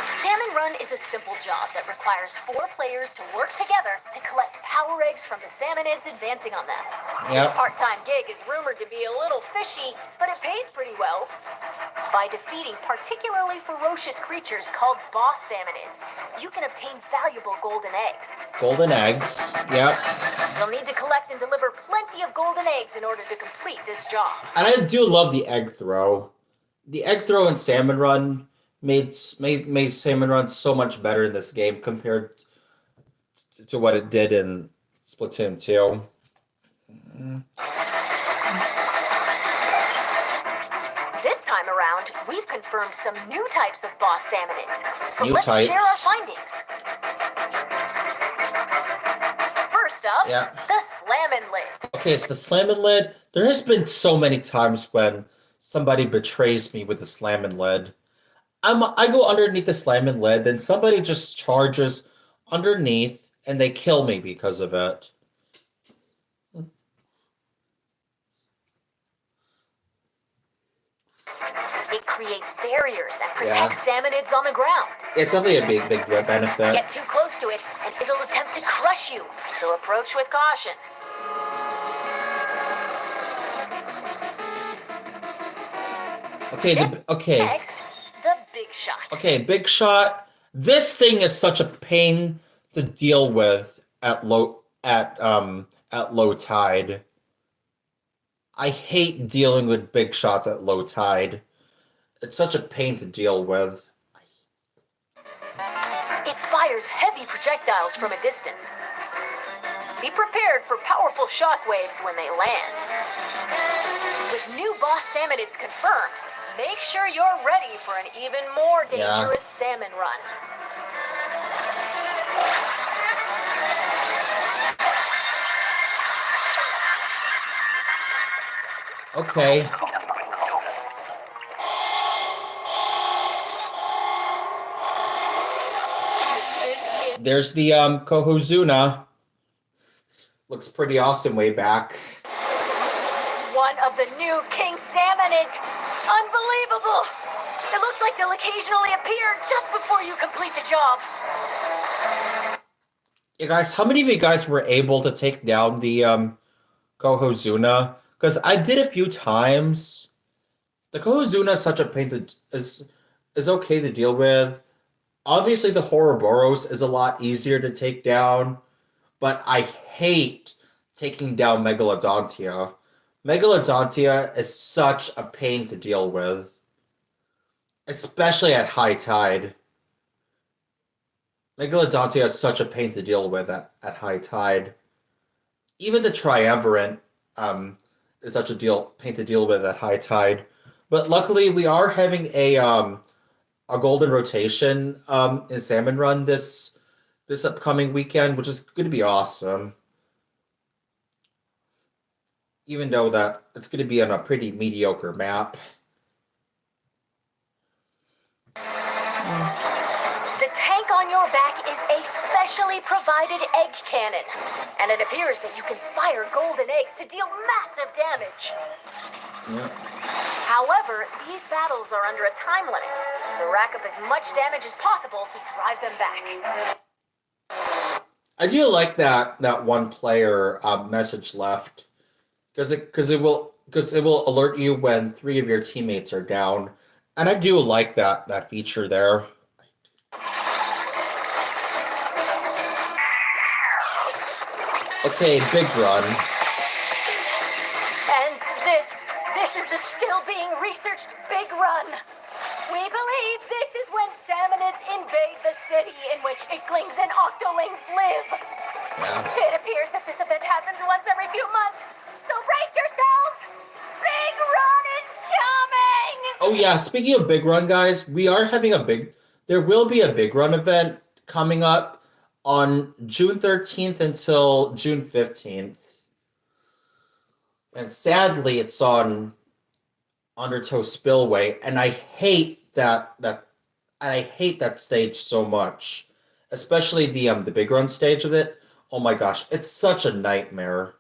Salmon Run is a simple job that requires 4 players to work together to collect power eggs from the salmonids advancing on them. This part-time gig is rumored to be a little fishy, but it pays pretty well. By defeating particularly ferocious creatures called boss salmonids, you can obtain valuable golden eggs. Golden eggs, yep. You'll need to collect and deliver plenty of golden eggs in order to complete this job. And I do love the egg throw. The egg throw in Salmon Run made Salmon Run so much better in this game compared to what it did in Splatoon 2. This time around, we've confirmed some new types of boss salmonids. So let's share our findings. First up, the Slammin' Lid. Okay, it's the Slammin' Lid. There has been so many times when somebody betrays me with the Slammin' Lid. I go underneath the Slammin' Lid, then somebody just charges underneath, and they kill me because of it. It creates barriers and protects salmonids on the ground. It's definitely a big benefit. Get too close to it, and it'll attempt to crush you. So approach with caution. Next, the Big Shot. Okay, Big Shot. This thing is such a pain to deal with at low tide. I hate dealing with big shots at low tide. It's such a pain to deal with. It fires heavy projectiles from a distance. Be prepared for powerful shockwaves when they land. With new boss salmonids confirmed, make sure you're ready for an even more dangerous salmon run. Okay. there's the Kohozuna. Looks pretty awesome way back. One of the new King Salmon is unbelievable. It looks like they'll occasionally appear just before you complete the job. Yeah, guys, how many of you guys were able to take down the Kohozuna? Because I did a few times. The Kohozuna is such a pain to is okay to deal with. Obviously, the Ouroboros is a lot easier to take down, but I hate taking down Megalodontia. Megalodontia is such a pain to deal with, especially at high tide. Megalodontia is such a pain to deal with at high tide. Even the Triumvirate is such a pain to deal with at high tide. But luckily, we are having a golden rotation in Salmon Run this upcoming weekend, which is going to be awesome. Even though that it's going to be on a pretty mediocre map. The tank on your back is a specially provided egg cannon, and it appears that you can fire golden eggs to deal massive damage. Yeah. However, these battles are under a time limit, so rack up as much damage as possible to drive them back. I do like that one player message left, because it will alert you when 3 of your teammates are down, and I do like that feature there. Okay, big run. And this is the still being researched big run. We believe this is when salmonids invade the city in which Inklings and Octolings live. Yeah. It appears that this event happens once every few months, so brace yourselves! Big run is coming! Oh yeah, speaking of big run, guys, there will be a big run event coming up on June 13th until June 15th. And sadly, it's on Undertow Spillway, and I hate that stage so much. Especially the big run stage of it. Oh my gosh, it's such a nightmare.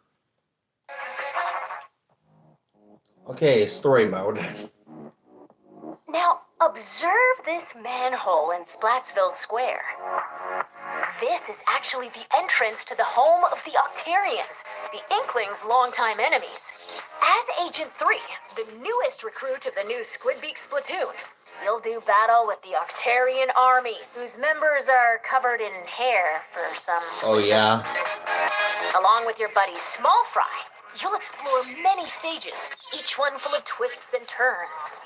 Okay, story mode. Now, observe this manhole in Splatsville Square. This is actually the entrance to the home of the Octarians, the Inklings' longtime enemies. As Agent 3, the newest recruit of the new Squidbeak Splatoon, you'll do battle with the Octarian army, whose members are covered in hair for some Oh yeah. Along with your buddy Small Fry, you'll explore many stages, each one full of twists and turns.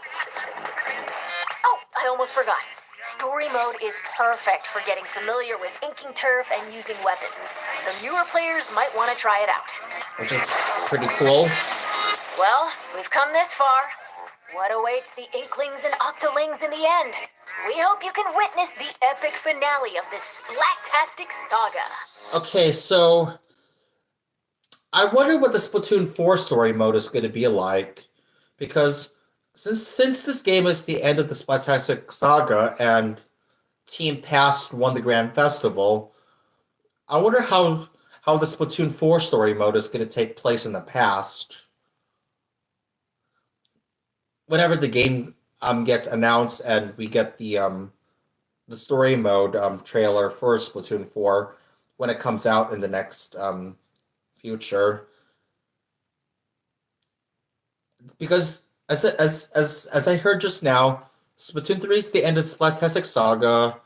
Oh, I almost forgot. Story mode is perfect for getting familiar with inking turf and using weapons, so newer players might want to try it out. Which is pretty cool. Well, we've come this far. What awaits the Inklings and Octolings in the end? We hope you can witness the epic finale of this splattastic saga. Okay, so I wonder what the Splatoon 4 story mode is going to be like, because since this game is the end of the Splattastic saga and Team Past won the Grand Festival, I wonder how the Splatoon 4 story mode is going to take place in the past. Whenever the game gets announced and we get the story mode trailer for Splatoon 4 when it comes out in the next future, because as I heard just now, Splatoon 3 is the end of the Splattastic saga.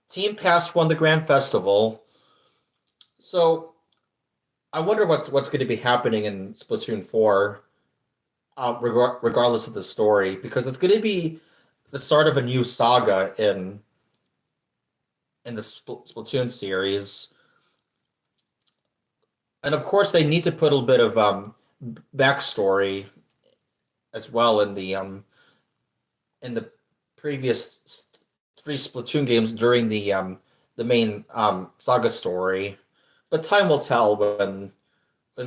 Team Past won the Grand Festival, so I wonder what's going to be happening in Splatoon 4. Regardless of the story, because it's going to be the start of a new saga in the Splatoon series, and of course they need to put a little bit of backstory as well in the previous 3 Splatoon games during the main saga story. But time will tell when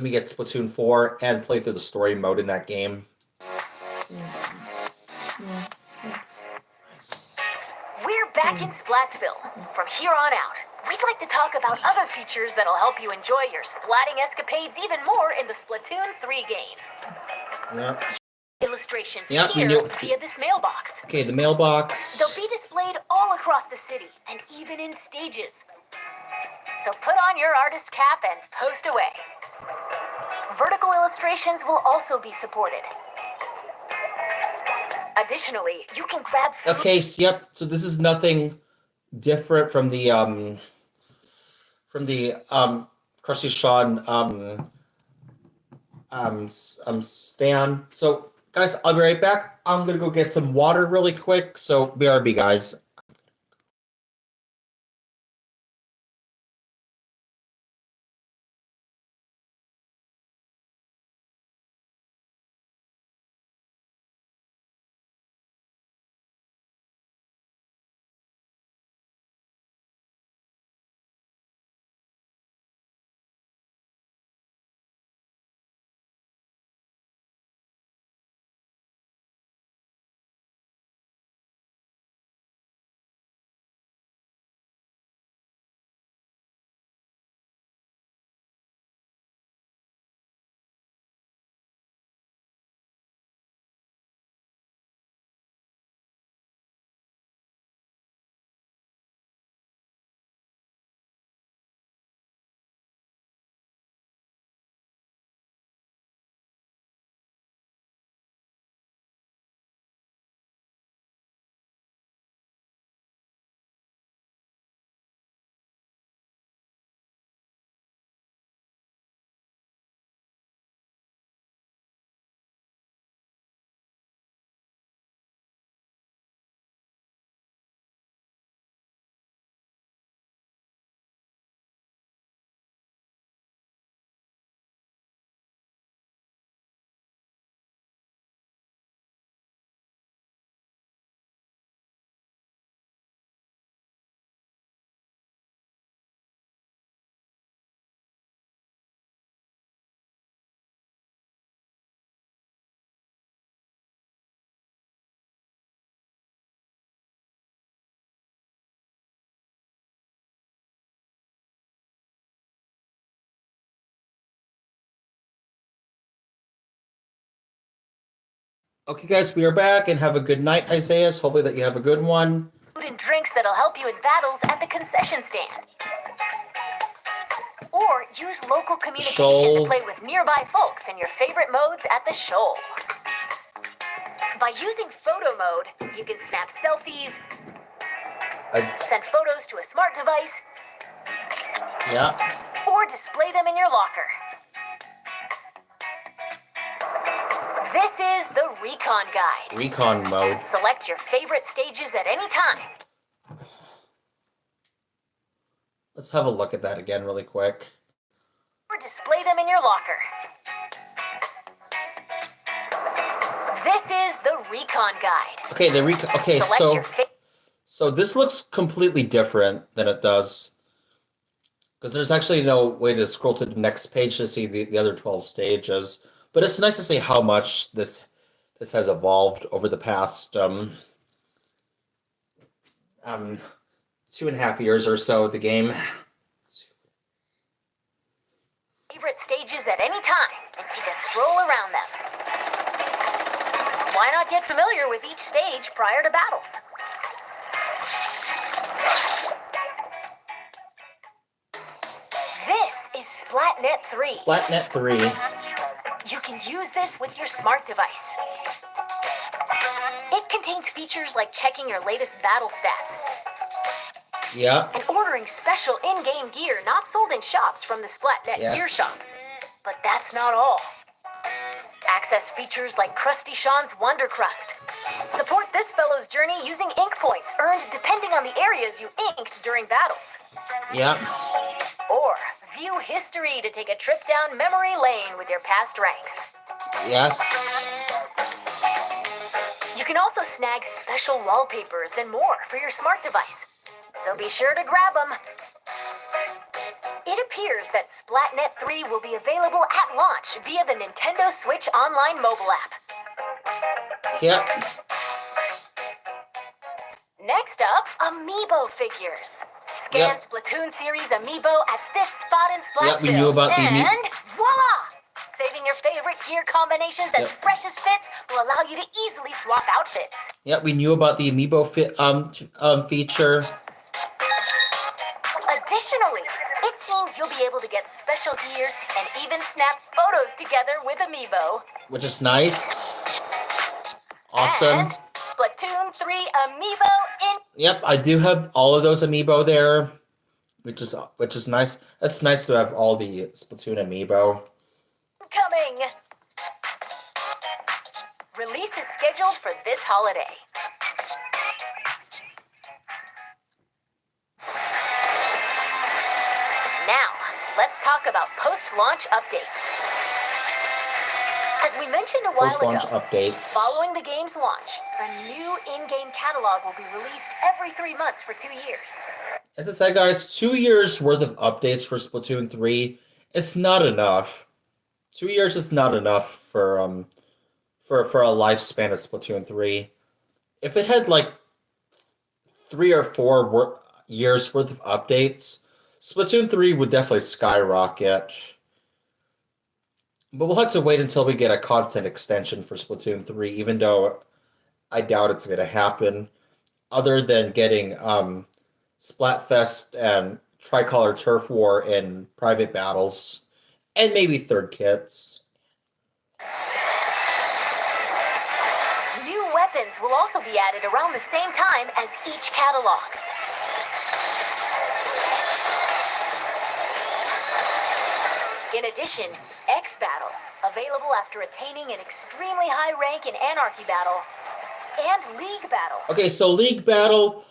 we get Splatoon 4 and play through the story mode in that game. We're back in Splatsville. From here on out, we'd like to talk about other features that'll help you enjoy your splatting escapades even more in the Splatoon 3 game. Yeah. Illustrations Yeah, here via this mailbox. Okay, the mailbox. They'll be displayed all across the city and even in stages. So put on your artist cap and post away. Vertical illustrations will also be supported. Additionally, you can grab... Okay, yep. So this is nothing different from the Krusty Sean stand. So guys, I'll be right back. I'm gonna go get some water really quick. So BRB, guys. Okay, guys, we are back, and have a good night, Isaiah. Hopefully that you have a good one. Food and drinks that'll help you in battles at the concession stand. Or use local communication to play with nearby folks in your favorite modes at the shoal. By using photo mode, you can snap selfies, send photos to a smart device, Yeah. or display them in your locker. This is the Recon Guide. Recon mode. Select your favorite stages at any time. Let's have a look at that again really quick. Or display them in your locker. This is the Recon Guide. Okay, okay, so this looks completely different than it does, because there's actually no way to scroll to the next page to see the other 12 stages. But it's nice to see how much this has evolved over the past 2.5 years or so. The game. Favorite stages at any time and take a stroll around them. Why not get familiar with each stage prior to battles? This is Splatnet 3. Splatnet 3. You can use this with your smart device. It contains features like checking your latest battle stats. Yeah. And ordering special in-game gear not sold in shops from the Splatnet Gear Shop. But that's not all. Access features like Krusty Sean's Wonder Crust. Support this fellow's journey using ink points earned depending on the areas you inked during battles. Yeah. Or view history to take a trip down memory lane with your past ranks. Yes. You can also snag special wallpapers and more for your smart device. So be sure to grab them. It appears that Splatnet 3 will be available at launch via the Nintendo Switch Online mobile app. Yep. Next up, Amiibo figures. Scan Yep. Splatoon series amiibo at this spot in Splatsville. Yep, we knew about the And voila! Saving your favorite gear combinations as Yep. fresh as fits will allow you to easily swap outfits. Yep, we knew about the amiibo feature. Additionally, it seems you'll be able to get special gear and even snap photos together with amiibo. Which is nice. Awesome. And Splatoon 3 amiibo in. Yep, I do have all of those amiibo there, which is nice. It's nice to have all the Splatoon amiibo. Coming. Release is scheduled for this holiday. Now, let's talk about post-launch updates. As we mentioned a while Post-launch ago, updates. following the game's launch, a new in-game catalog will be released every 3 months for 2 years. As I said, guys, 2 years worth of updates for Splatoon 3. It's not enough. 2 years is not enough for a lifespan of Splatoon 3. If it had like 3 or 4 years worth of updates, Splatoon 3 would definitely skyrocket. But we'll have to wait until we get a content extension for Splatoon 3, even though I doubt it's going to happen. Other than getting Splatfest and Tricolor Turf War in private battles, and maybe third kits. New weapons will also be added around the same time as each catalog. In addition, X Battle, available after attaining an extremely high rank in Anarchy Battle, and League Battle. Okay, so League Battle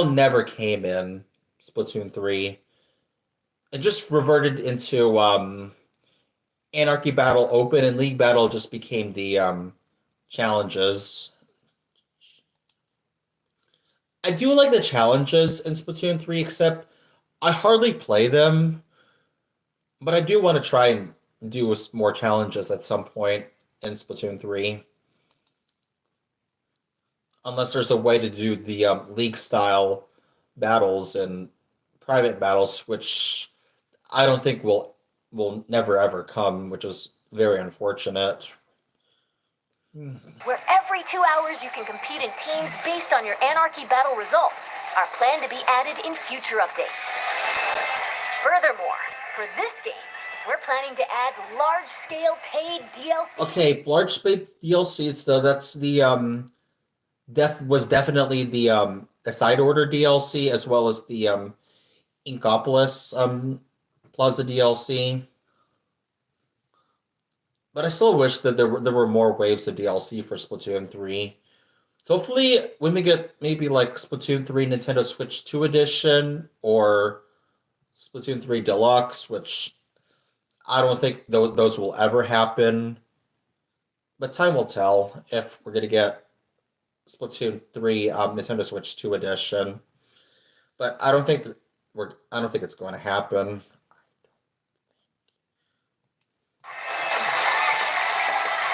never came in Splatoon 3. It just reverted into Anarchy Battle Open, and League Battle just became the challenges. I do like the challenges in Splatoon 3, except I hardly play them. But I do want to try and do more challenges at some point in Splatoon 3. Unless there's a way to do the league-style battles and private battles, which I don't think will never ever come, which is very unfortunate. Where every 2 hours you can compete in teams based on your Anarchy Battle results are planned to be added in future updates. Furthermore, for this game, we're planning to add large-scale paid DLC. Okay, large-scale DLC, so that's the was definitely the side order DLC, as well as the Inkopolis Plaza DLC. But I still wish that there were more waves of DLC for Splatoon 3. Hopefully, when we get maybe like Splatoon 3 Nintendo Switch 2 Edition or Splatoon 3 Deluxe, which I don't think those will ever happen. But time will tell if we're going to get Splatoon 3 Nintendo Switch 2 Edition. But I don't think it's going to happen.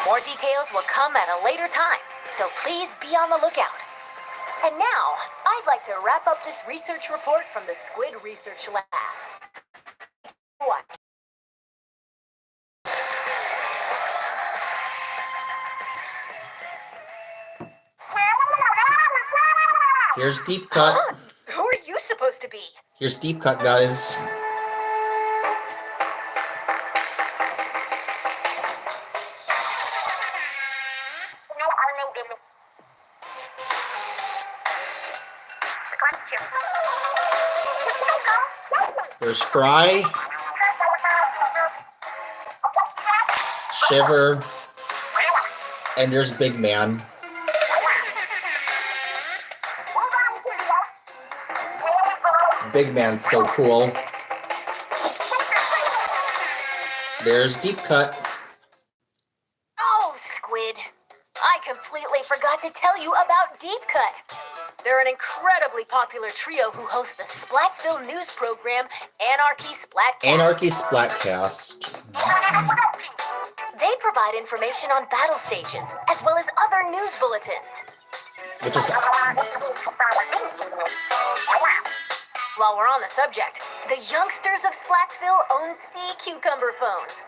More details will come at a later time, so please be on the lookout. And now, I'd like to wrap up this research report from the Squid Research Lab. What? Here's Deep Cut. Huh? Who are you supposed to be? Here's Deep Cut, guys. There's Fry, Shiver, and there's Big Man. Big Man's so cool. There's Deep Cut. Oh, Squid. I completely forgot to tell you about Deep Cut. They're an incredibly popular trio who host the Splatsville news program, Anarchy Splatcast. Anarchy Splatcast. They provide information on battle stages, as well as other news bulletins. Which is... While we're on the subject, the youngsters of Splatsville own sea cucumber phones.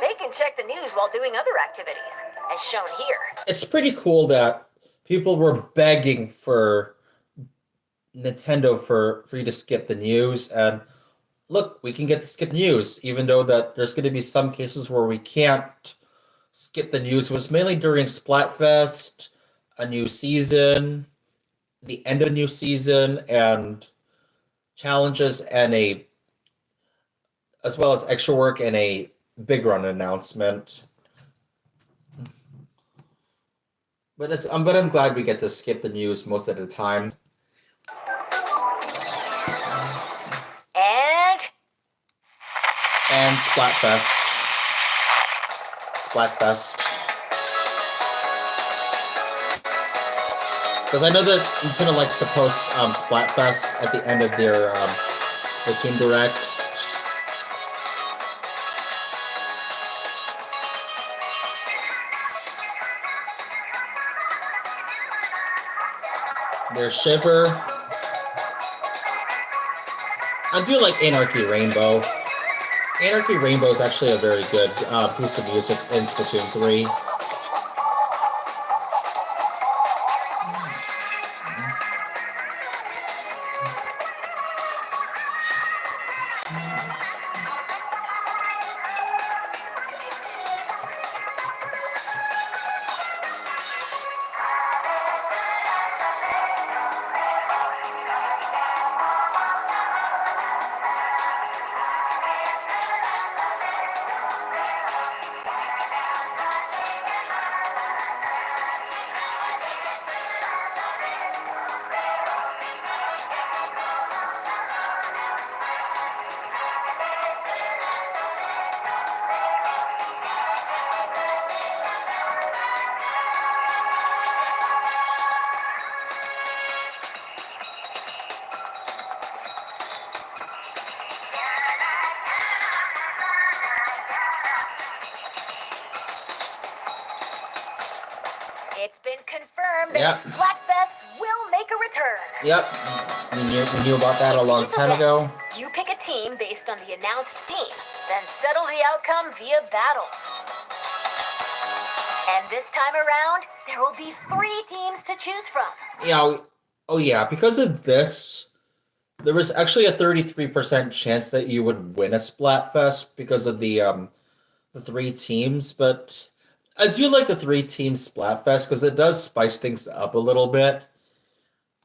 They can check the news while doing other activities, as shown here. It's pretty cool that people were begging for Nintendo for you to skip the news, and look, we can get to skip news, even though that there's going to be some cases where we can't skip the news. It was mainly during Splatfest, a new season, the end of a new season, and challenges, and as well as extra work and a big run announcement. But I'm glad we get to skip the news most of the time. And Splatfest. Because I know that Nintendo likes to post Splatfest at the end of their Splatoon Directs. There's Shiver. I do like Anarchy Rainbow. Anarchy Rainbow is actually a very good piece of music in Splatoon 3. It's been confirmed that Splatfest will make a return. Yep. We knew about that a long time ago. You pick a team based on the announced theme, then settle the outcome via battle. And this time around, there will be 3 teams to choose from. Yeah. Oh yeah, because of this, there was actually a 33% chance that you would win a Splatfest because of the 3 teams, but I do like the 3-team Splatfest because it does spice things up a little bit.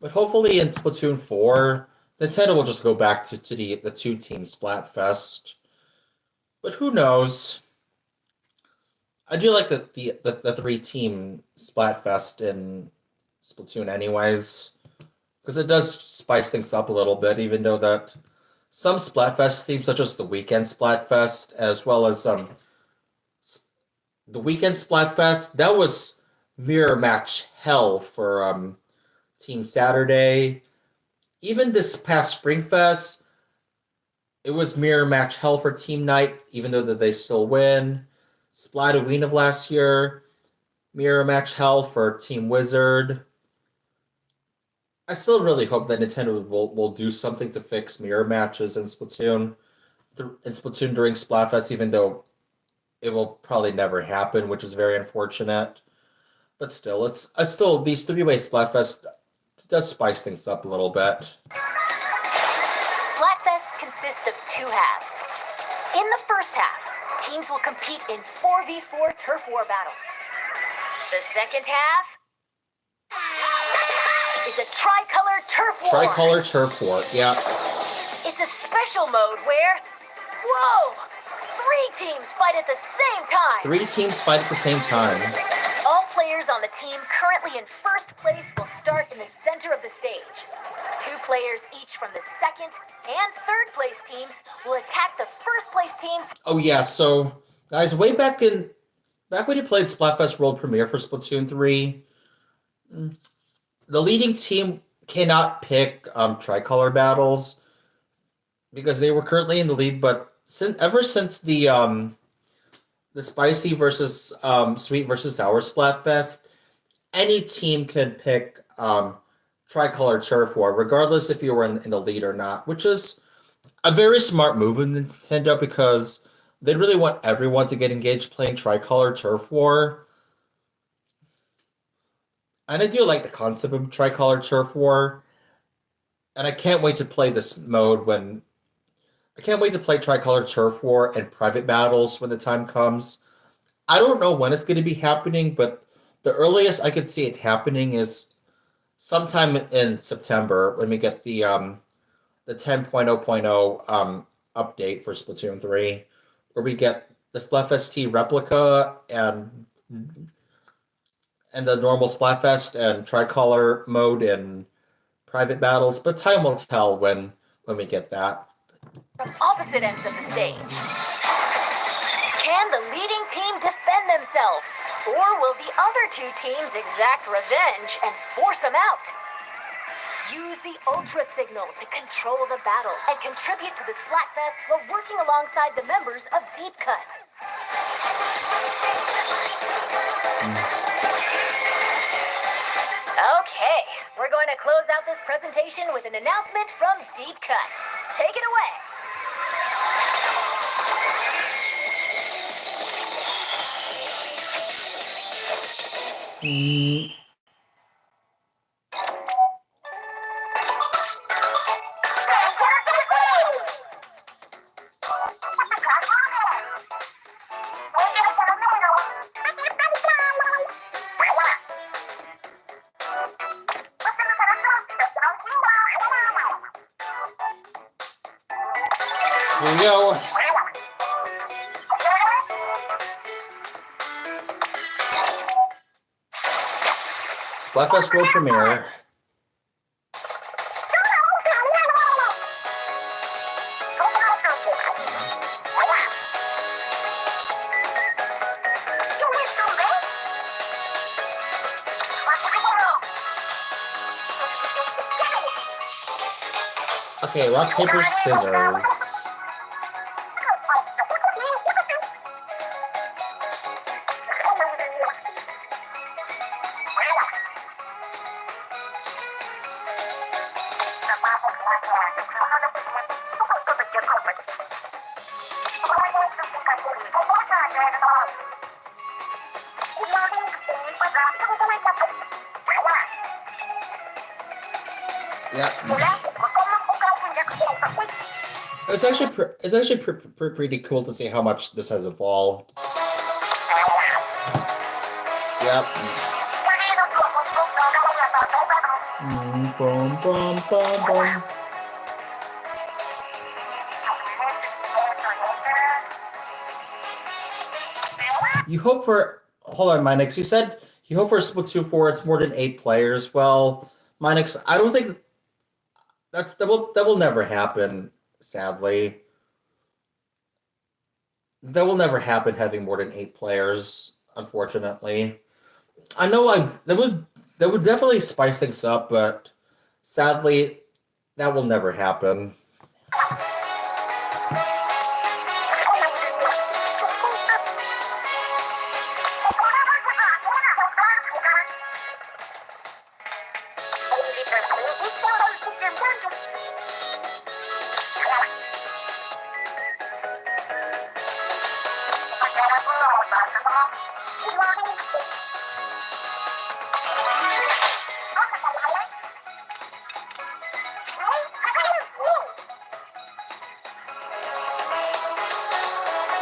But hopefully in Splatoon 4, Nintendo will just go back to the 2-team Splatfest. But who knows? I do like the 3-team Splatfest in Splatoon anyways, because it does spice things up a little bit, even though that some Splatfest themes, such as the Weekend Splatfest, as well as the Weekend Splatfest, that was mirror match hell for Team Saturday. Even this past Springfest, it was mirror match hell for Team Night, even though that they still win. Splatoon of last year, mirror match hell for Team Wizard. I still really hope that Nintendo will do something to fix mirror matches in Splatoon during Splatfest, even though it will probably never happen, which is very unfortunate. But still, these 3-way Splatfest does spice things up a little bit. Splatfest consists of 2 halves. In the first half, teams will compete in 4v4 turf war battles. The second half is a tricolor turf war. Tricolor turf war, yeah. It's a special mode where, whoa, 3 teams fight at the same time. 3 teams fight at the same time. All players on the team currently in first place will start in the center of the stage. 2 players each from the second and third place teams will attack the first place team. Oh yeah, so guys, back when you played Splatfest World Premiere for Splatoon 3, the leading team cannot pick tricolor battles because they were currently in the lead, but ever since the spicy versus sweet versus sour Splatfest, any team can pick Tricolor Turf War, regardless if you were in the lead or not, which is a very smart move in Nintendo because they really want everyone to get engaged playing Tricolor Turf War. And I do like the concept of Tricolor Turf War. And I can't wait to play this mode when I can't wait to play Tricolor Turf War and private battles when the time comes. I don't know when it's going to be happening, but the earliest I could see it happening is sometime in September when we get the 10.0.0 update for Splatoon 3, where we get the Splatfest T replica and the normal Splatfest and Tricolor mode and private battles, but time will tell when we get that. From opposite ends of the stage. Can the leading team defend themselves? Or will the other two teams exact revenge and force them out? Use the Ultra Signal to control the battle and contribute to the Splatfest while working alongside the members of Deep Cut. Okay, we're going to close out this presentation with an announcement from Deep Cut. Take it away. Here we go. Splatfest World Premiere. Okay, rock, paper, scissors. Yeah. It's actually pretty cool to see how much this has evolved. Yep. Boom, boom, boom, boom. You hope for... Hold on, Minix. You said you hope for Splatoon 4 it's more than 8 players. Well, Minix, I don't think... That will never happen, sadly. That will never happen having more than 8 players, unfortunately. I know that would definitely spice things up, but sadly, that will never happen.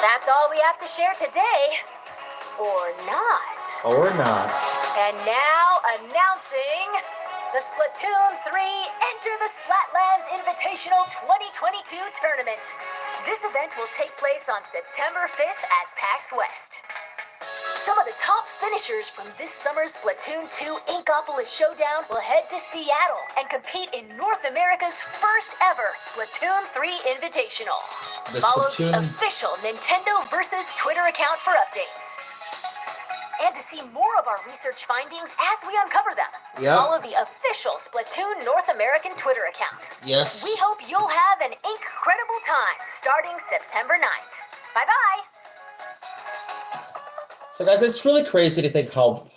That's all we have to share today. Or not. Or not. And now, announcing the Splatoon 3 Enter the Splatlands Invitational 2022 Tournament. This event will take place on September 5th at PAX West. Some of the top finishers from this summer's Splatoon 2 Inkopolis Showdown will head to Seattle and compete in North America's first ever Splatoon 3 Invitational. Follow the official Nintendo versus Twitter account for updates. And to see more of our research findings as we uncover them, follow the official Splatoon North American Twitter account. Yes. We hope you'll have an incredible time starting September 9th. Bye-bye. So guys, it's really crazy to think how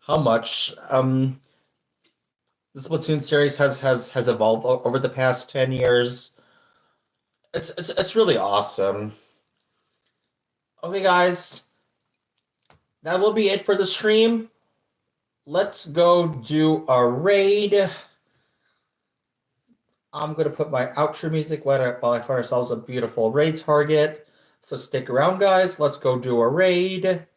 how much the Splatoon series has evolved over the past 10 years. It's really awesome. Okay, guys, that will be it for the stream. Let's go do a raid. I'm gonna put my outro music while I find ourselves a beautiful raid target. So stick around, guys. Let's go do a raid.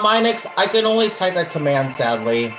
Minix, I can only type that command, sadly.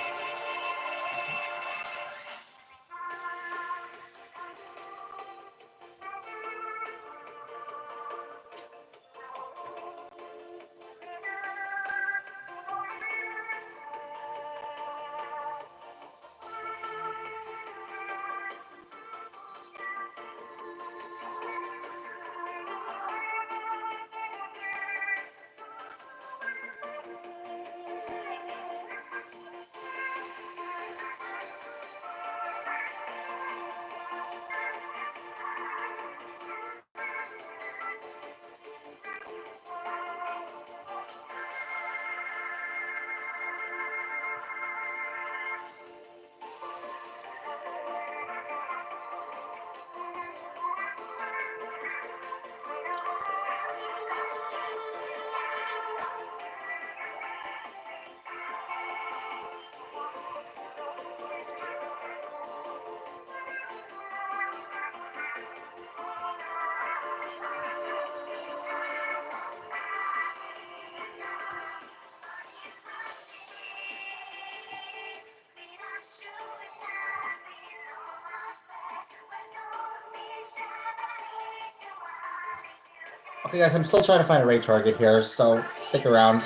Okay, guys, I'm still trying to find a raid target here, so stick around.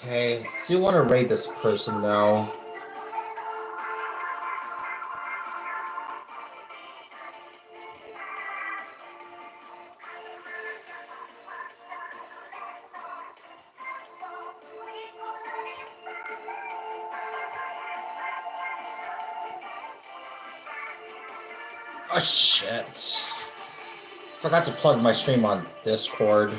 Okay, do want to raid this person, though. Oh, shit. Forgot to plug my stream on Discord.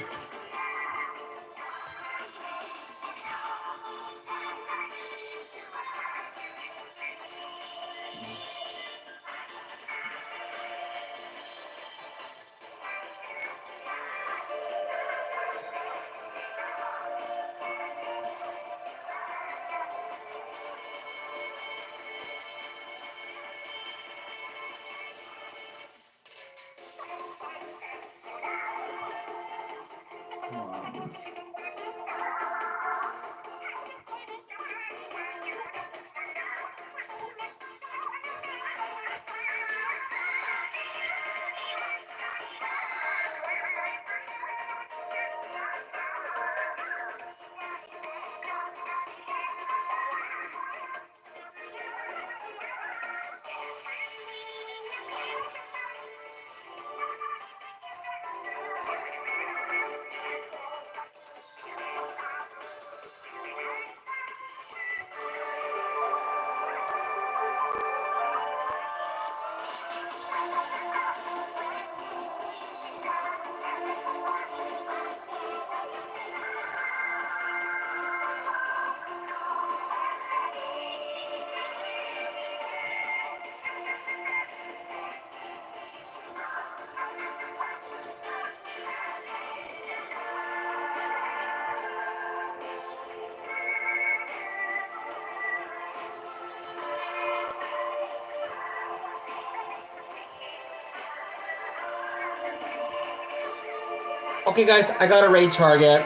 Okay, guys, I got a raid target.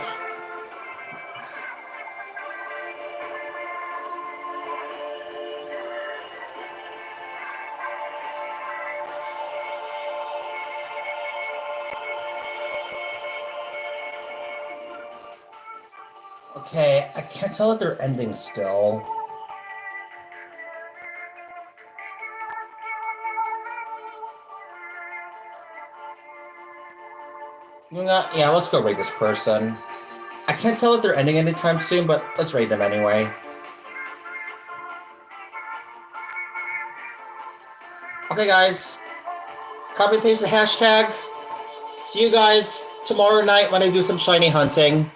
Okay, I can't tell if they're ending still. Yeah, let's go raid this person. I can't tell if they're ending anytime soon, but let's raid them anyway. Okay, guys. Copy and paste the hashtag. See you guys tomorrow night when I do some shiny hunting.